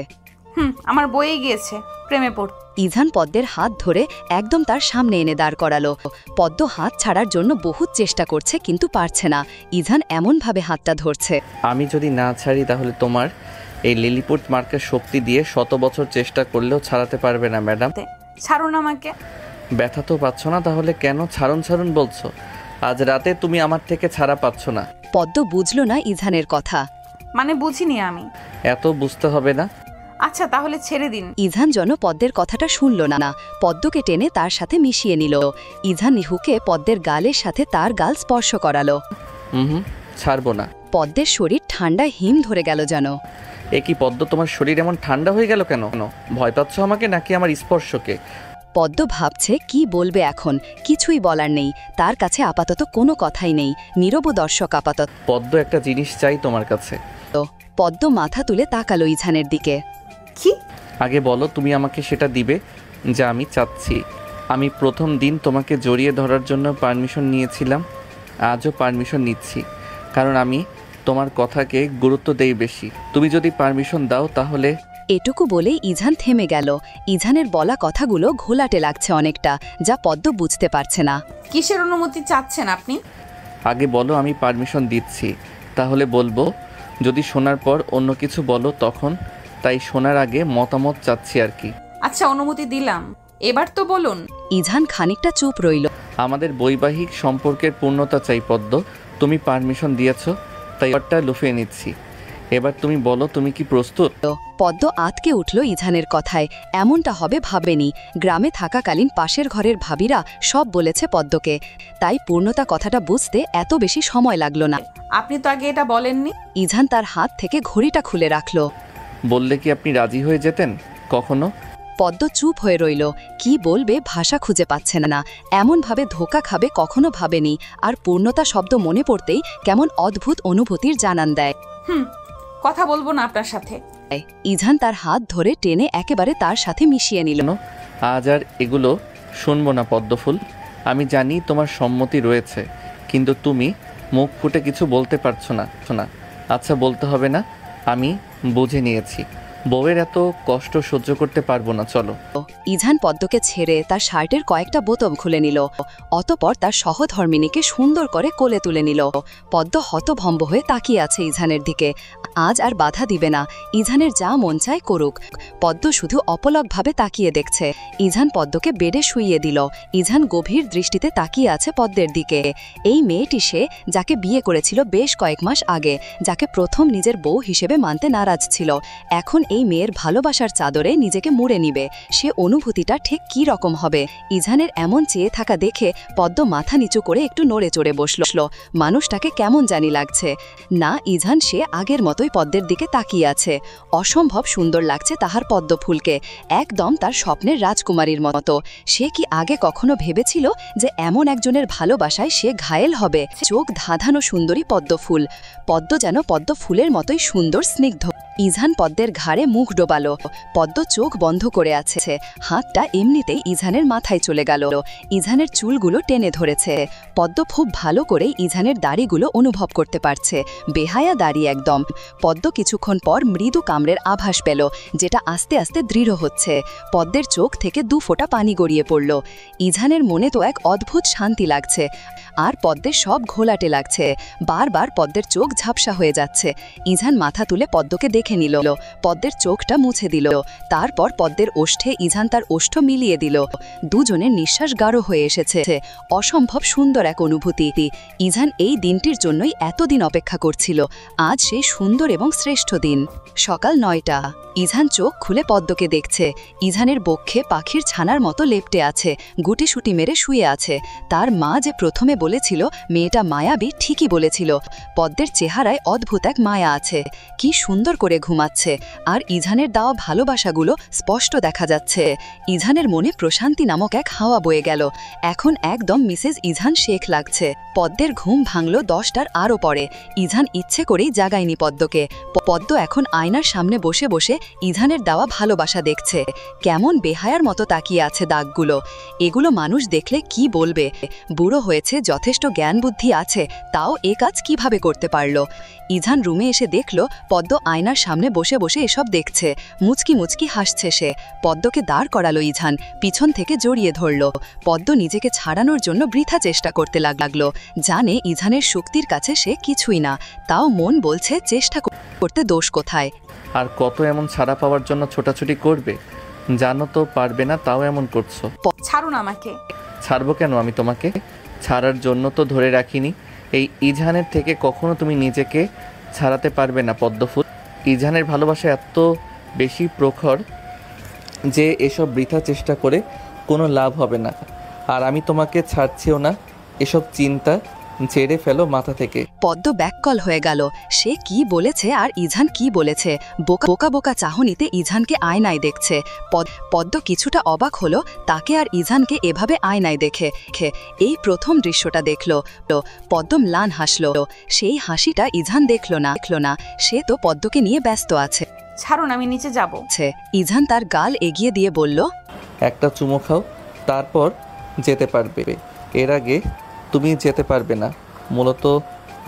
আমার বয়ে গিয়েছে প্রেমে পড়তে। ইজহান পদ্মের হাত ধরে একদম তার সামনে এনে দাঁড় করালো। পদ্ম হাত ছাড়ার জন্য বহুত চেষ্টা করছে, কিন্তু পারছে না। ইজহান এমনভাবে হাতটা ধরছে, আমি যদি না ছাড়ি তাহলে তোমার এই লিলিপুট মার্কের শক্তি দিয়ে 100 বছর চেষ্টা করলেও ছাড়াতে পারবে না ম্যাডাম। ছাড়ুন আমাকে। ব্যথা তো পাচ্ছ না, তাহলে কেন ছাড়ুন ছাড়ুন বলছো? আজ রাতে তুমি আমার থেকে ছাড়া পাচ্ছ না। পদ্ম বুঝল না ইজহানের কথা। মানে বুঝিনি আমি। এত বুঝতে হবে না। আচ্ছা তাহলে ছেড়ে দিন। ইজহান যেন পদ্মের কথাটা শুনল না। পদ্মকে টেনে তার সাথে মিশিয়ে নিল। ইজহান নিহুকে পদ্মের গালের সাথে তার গাল স্পর্শ করালো। ছাড়বো না। পদ্মের শরীর ঠান্ডায় হিম ধরে গেল যেন। এ কি পদ্ম, তোমার শরীর এমন ঠান্ডা হয়ে গেল কেন? ভয় পাচ্ছ আমাকে নাকি আমার স্পর্শকে? পদ্ম ভাবছে কি বলবে এখন। কিছুই বলার নেই তার কাছে, আপাতত কোনো কথাই নেই। নীরব দর্শক আপাতত। পদ্ম, একটা জিনিস চাই তোমার কাছে। পদ্ম মাথা তুলে তাকালো ইজহানের দিকে। কি? আগে বলো তুমি আমাকে সেটা দিবে যা আমি চাচ্ছি। আমি প্রথম দিন তোমাকে জড়িয়ে ধরার জন্য পারমিশন নিয়েছিলাম, আজও পারমিশন নিচ্ছি, কারণ আমি তোমার কথাকে গুরুত্ব দেই বেশি। তুমি যদি পারমিশন দাও তাহলে। এটুকু বলেই ইজহান থেমে গেল। ইজহানের বলা কথাগুলো ঘোলাটে লাগছে অনেকটা, যা পদ্ম বুঝতে পারছে না। কিসের অনুমতি চাচ্ছেন আপনি? আগে বলো আমি পারমিশন দিচ্ছি, তাহলে বলবো। যদি শোনার পর অন্য কিছু বলো তখন, তাই শোনার আগে মতামত চাচ্ছি আর কি। আচ্ছা অনুমতি দিলাম, এবার তো বলুন। ইজহান খানিকটা চুপ রইল। আমাদের বৈবাহিক সম্পর্কের পূর্ণতা চাই পদ্ম। তুমি পারমিশন দিয়েছ, তাই এবারটা লুফিয়ে নিচ্ছি। এবার তুমি বলো তুমি কি প্রস্তুত? পদ্ম আতকে উঠল ইজানের কথায়। এমনটা হবে ভাবেনি। গ্রামে থাকাকালীন পাশের ঘরের ভাবিরা সব বলেছে পদ্মকে, তাই পূর্ণতা কথাটা বুঝতে এত বেশি সময় লাগলো না। আপনি তো আগে এটা বলেননি। ইজান তার হাত থেকে ঘড়িটা খুলে রাখল। বললে কি আপনি রাজি হয়ে যেতেন কখনো? পদ্ম চুপ হয়ে রইল। কি বলবে ভাষা খুঁজে পাচ্ছে না। এমনভাবে ধোঁকা খাবে কখনো ভাবেনি। আর পূর্ণতা শব্দ মনে পড়তেই কেমন অদ্ভুত অনুভূতির জানান দেয়। কথা বলবো না আপনার সাথে। ইজান তার হাত ধরে টেনে একেবারে তার সাথে মিশিয়ে নিল। আজ আর এগুলো শুনবো না পদ্মফুল। আমি জানি তোমার সম্মতি রয়েছে, কিন্তু তুমি মুখ ফুটে কিছু বলতে পারছো না। আচ্ছা, বলতে হবে না, আমি বুঝে নিয়েছি। বউয়ের এত কষ্ট সহ্য করতে পারবো না, চলো। ইজান পদ্মকে ছেড়ে তার শার্টের কয়েকটা বোতাম খুলে নিল। অতঃপর তার সহধর্মিণীকে সুন্দর করে কোলে তুলে নিল। পদ্ম হতভম্ব হয়ে তাকিয়ে আছে ইজানের দিকে। আজ আর বাধা দিবে না, ইজানের যা মন চায় করুক। পদ্ম শুধু অপলকভাবে তাকিয়ে দেখছে। ইজান পদ্মকে বেডে শুইয়ে দিল। ইজান গভীর দৃষ্টিতে তাকিয়ে আছে পদ্মের দিকে। এই মেয়েটি সে, যাকে বিয়ে করেছিল বেশ কয়েক মাস আগে, যাকে প্রথম নিজের বউ হিসেবে মানতে নারাজ ছিল, এখন এই মেয়ের ভালোবাসার চাদরে নিজেকে মুড়ে নিবে। সে অনুভূতিটা ঠিক কী রকম হবে? ইজানের এমন চেয়ে থাকা দেখে পদ্ম মাথা নিচু করে একটু নড়ে চড়ে বসল। মানুষটাকে কেমন জানি লাগছে না। ইজান সে আগের মতোই পদ্মের দিকে তাকিয়ে আছে। অসম্ভব সুন্দর লাগছে তাহার পদ্ম ফুলকে, একদম তার স্বপ্নের রাজকুমারীর মতো। সে কি আগে কখনো ভেবেছিল যে এমন একজনের ভালোবাসায় সে ঘায়েল হবে? চোখ ধাঁধানো সুন্দরী পদ্ম ফুল। পদ্ম যেন পদ্ম ফুলের মতোই সুন্দর স্নিগ্ধ। ইজান পদ্মের ঘাড়ে মুখ ডোবালো। পদ্ম চোখ বন্ধ করে আছে। হাতটা এমনিতেই ইজানের মাথায় চলে গেল। ইজানের চুলগুলো টেনে ধরেছে। পদ্ম খুব ভালো করে ইজানের দাড়িগুলো অনুভব করতে পারছে। বেহায়া দাড়ি একদম। পদ্ম কিছুক্ষণ পর মৃদু কামড়ের আভাস পেল, যেটা আস্তে আস্তে দৃঢ় হচ্ছে। পদ্মের চোখ থেকে 2 ফোঁটা পানি গড়িয়ে পড়ল। ইজানের মনে তো এক অদ্ভুত শান্তি লাগছে। আর পদ্মের সব ঘোলাটে লাগছে। বারবার পদ্মের চোখ ঝাপসা হয়ে যাচ্ছে। ইজান মাথা তুলে পদ্মকে দেখে নিল। পদ্মের চোখটা মুছে দিল। তারপর পদ্মের ওষ্ঠে ইজান তার ওষ্ঠ মিলিয়ে দিল। দুজনের নিঃশ্বাস গাঢ় হয়ে এসেছে। অসম্ভব সুন্দর এক অনুভূতি। ইজান এই দিনটির জন্যই এতদিন অপেক্ষা করছিল। আজ সেই সুন্দর এবং শ্রেষ্ঠ দিন। সকাল 9টা। ইজান চোখ খুলে পদ্মকে দেখছে। ইজানের বক্ষে পাখির ছানার মতো লেপ্টে আছে, গুটিসুটি মেরে শুয়ে আছে। তার মা যে প্রথমে বলেছিল মেয়েটা মায়াবী, ঠিকই বলেছিল। পদ্মের চেহারায় অদ্ভুত এক মায়া আছে। কি সুন্দর করে ঘুমাচ্ছে। আর ইজানের দেওয়া ভালোবাসাগুলো স্পষ্ট দেখা যাচ্ছে। ইজানের মনে প্রশান্তি নামক এক হাওয়া বয়ে গেল। এখন একদম মিসেস ইজান শেখ লাগছে। পদ্মের ঘুম ভাঙল 10টার আরও পরে। ইজান ইচ্ছে করেই জাগায়নি পদ্মকে। পদ্ম এখন আয়নার সামনে বসে বসে ইজানের দেওয়া ভালোবাসা দেখছে। কেমন বেহায়ার মতো তাকিয়ে আছে দাগগুলো। এগুলো মানুষ দেখলে কি বলবে? বুড়ো হয়েছে, যথেষ্ট জ্ঞান বুদ্ধি আছে, তাও এ কাজ কিভাবে করতে পারল? ইজান রুমে এসে দেখল পদ্ম আয়নার সামনে বসে বসে এসব দেখছে। মুচকি মুচকি হাসছে সে। পদ্মকে দাঁড় করালো ইজান, পিছন থেকে জড়িয়ে ধরল। পদ্ম নিজেকে ছাড়ানোর জন্য বৃথা চেষ্টা করতে লাগলো। জানে ইজানের শক্তির কাছে সে কিছুই না, তাও মন বলছে চেষ্টা করতে দোষ কোথায়? আর কত এমন ছাড়া পাওয়ার জন্য ছোটাছুটি করবে? জানো তো পারবে না, তাও এমন করছো। ছাড়ুন আমাকে। ছাড়বো কেন আমি তোমাকে? ছাড়ার জন্য তো ধরে রাখিনি। এই ইজানের থেকে কখনো তুমি নিজেকে ছাড়াতে পারবে না পদ্মফুল। ইজানের ভালোবাসা এত বেশি প্রখর যে এসব বৃথা চেষ্টা করে কোনো লাভ হবে না। আর আমি তোমাকে ছাড়ছিও না। এসব চিন্তা ছেড়ে ফেলো মাথা থেকে। পদ্ম ব্যাককল হয়ে গেল। সে কি বলেছে আর ইজান কি বলেছে? বোকা বোকা চাহনিতে ইজানকে আয়নায় দেখছে। পদ্ম কিছুটা অবাক হলো তাকে আর ইজানকে এভাবে আয়নায় দেখে। এই প্রথম দৃশ্যটা দেখল। পদ্ম ম্লান হাসল। সেই হাসিটা ইজান দেখল না। সে তো পদ্মকে নিয়ে ব্যস্ত আছে। ছাড়ুন, আমি নিচে যাব। ইজান তার গাল এগিয়ে দিয়ে বলল, একটা চুমো খাও, তারপর যেতে পারবে। এর আগে তুমি যেতে পারবে না। মূলত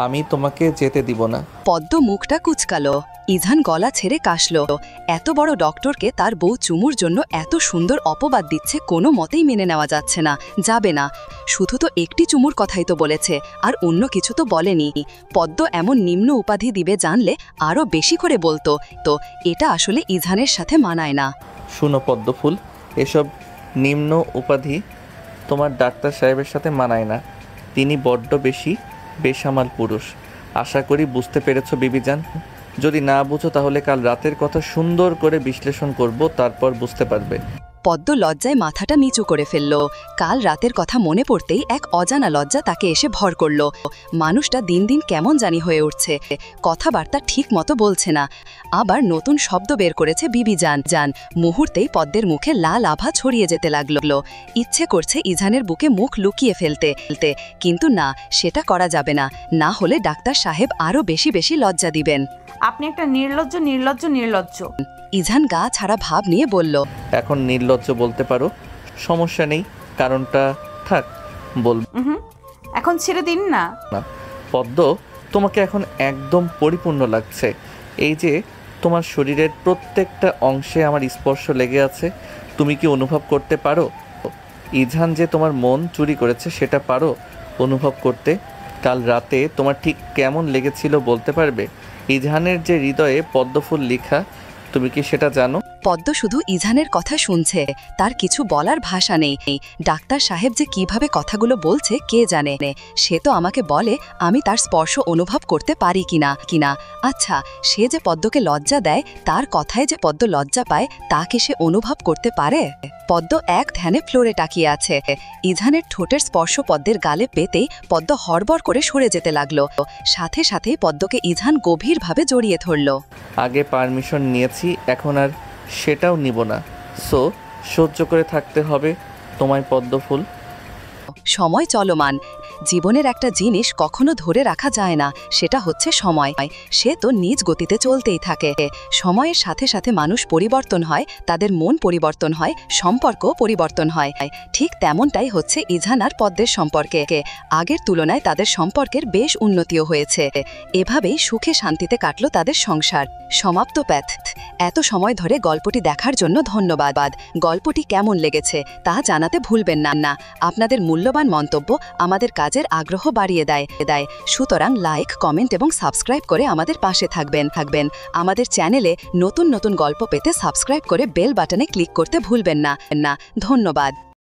আমি তোমাকে যেতে দিব না। পদ্ম মুখটা কুচকালো। ইজান গলা ছেড়ে কাশল। এত বড় ডক্টরকে তার বউ চুমুর জন্য এত সুন্দর অপবাদ দিচ্ছে, কোনো মতেই মেনে নেওয়া যাচ্ছে না। যাবে না। শুধু তো একটি চুমুর কথাই তো বলেছে, আর অন্য কিছু তো বলেনি। পদ্ম এমন নিম্ন উপাধি দিবে জানলে আরও বেশি করে বলতো। তো এটা আসলে ইজানের সাথে মানায় না। শুনো পদ্মফুল, এসব নিম্ন উপাধি তোমার ডাক্তার সাহেবের সাথে মানায় না। তিনি বড্ড বেশি বেসামাল পুরুষ। আশা করি বুঝতে পেরেছ বিবিজান। যদি না বুঝো তাহলে কাল রাতের কথা সুন্দর করে বিশ্লেষণ করব, তারপর বুঝতে পারবে। পদ্ম লজ্জায় মাথাটা নিচু করে ফেলল। কাল রাতের কথা মনে পড়তেই এক অজানা লজ্জা তাকে এসে ভর করল। মানুষটা দিন দিন কেমন জানি হয়ে উঠছে, কথাবার্তা ঠিক মতো বলছে না, আবার নতুন শব্দ বের করেছে বিবি জান জান। মুহূর্তেই পদ্মের মুখে লাল আভা ছড়িয়ে যেতে লাগলো। ইচ্ছে করছে ইজানের বুকে মুখ লুকিয়ে ফেলতে, কিন্তু না, সেটা করা যাবে না, না হলে ডাক্তার সাহেব আরও বেশি বেশি লজ্জা দিবেন। আপনি একটা নির্লজ্জ নির্লজ্জ নির্লজ্জ। ইজান গা ছাড়া ভাব নিয়ে বলল, এখন নির্লজ্জ বলতে পারো, সমস্যা নেই, কারণটা থাক বল এখন ছেড়ে দিন না। পদ্ম, তোমাকে এখন একদম পরিপূর্ণ লাগছে। এই যে তোমার শরীরের প্রত্যেকটা অংশে আমার স্পর্শ লেগে আছে, তুমি কি অনুভব করতে পারো? ইজান যে তোমার মন চুরি করেছে সেটা পারো অনুভব করতে? কাল রাতে তোমার ঠিক কেমন লেগেছিল বলতে পারবে? ইজানের যে হৃদয়ে পদ্মফুল লেখা, তুমি কি সেটা জানো? পদ্ম শুধু ইজানের কথা শুনছে, তার কিছু বলার ভাষা নেই। ডাক্তার সাহেব যে কিভাবে কথাগুলো বলছে কে জানে। সে তো আমাকে বলে আমি তার স্পর্শ অনুভব করতে পারি কিনা। আচ্ছা, সে যে পদ্মকে লজ্জা দেয়, তার কথায় যে পদ্ম লজ্জা পায়, তা কি সে অনুভব করতে পারে? পদ্ম এক ধ্যানে ফ্লোরে তাকিয়ে আছে। ইজানের ঠোঁটের স্পর্শ পদ্মের গালে পেতেই পদ্ম হড়বড় করে সরে যেতে লাগলো। সাথে সাথেই পদ্মকে ইজান গভীরভাবে জড়িয়ে ধরল। আগে পারমিশন নিয়েছি, এখন আর সেটাও নিব না, সো সহ্য করে থাকতে হবে তোমায় পদ্মফুল। সময় চলমান, জীবনের একটা জিনিস কখনো ধরে রাখা যায় না, সেটা হচ্ছে সময়। সে তো নিজ গতিতে চলতেই থাকে। সময়ের সাথে সাথে মানুষ পরিবর্তন হয়, তাদের মন পরিবর্তন হয়, সম্পর্কও পরিবর্তন হয়। ঠিক তেমনটাই হচ্ছে ইজান আর পদ্মের সম্পর্কে। আগের তুলনায় তাদের সম্পর্কের বেশ উন্নতিও হয়েছে। এভাবেই সুখে শান্তিতে কাটল তাদের সংসার। সমাপ্ত প্যাথ। এত সময় ধরে গল্পটি দেখার জন্য ধন্যবাদ। গল্পটি কেমন লেগেছে তা জানাতে ভুলবেন না। আপনাদের মূল্যবান মন্তব্য আমাদের কাজের আগ্রহ বাড়িয়ে দেয়। সুতরাং লাইক, কমেন্ট এবং সাবস্ক্রাইব করে আমাদের পাশে থাকবেন। আমাদের চ্যানেলে নতুন নতুন গল্প পেতে সাবস্ক্রাইব করে বেল বাটনে ক্লিক করতে ভুলবেন না। ধন্যবাদ।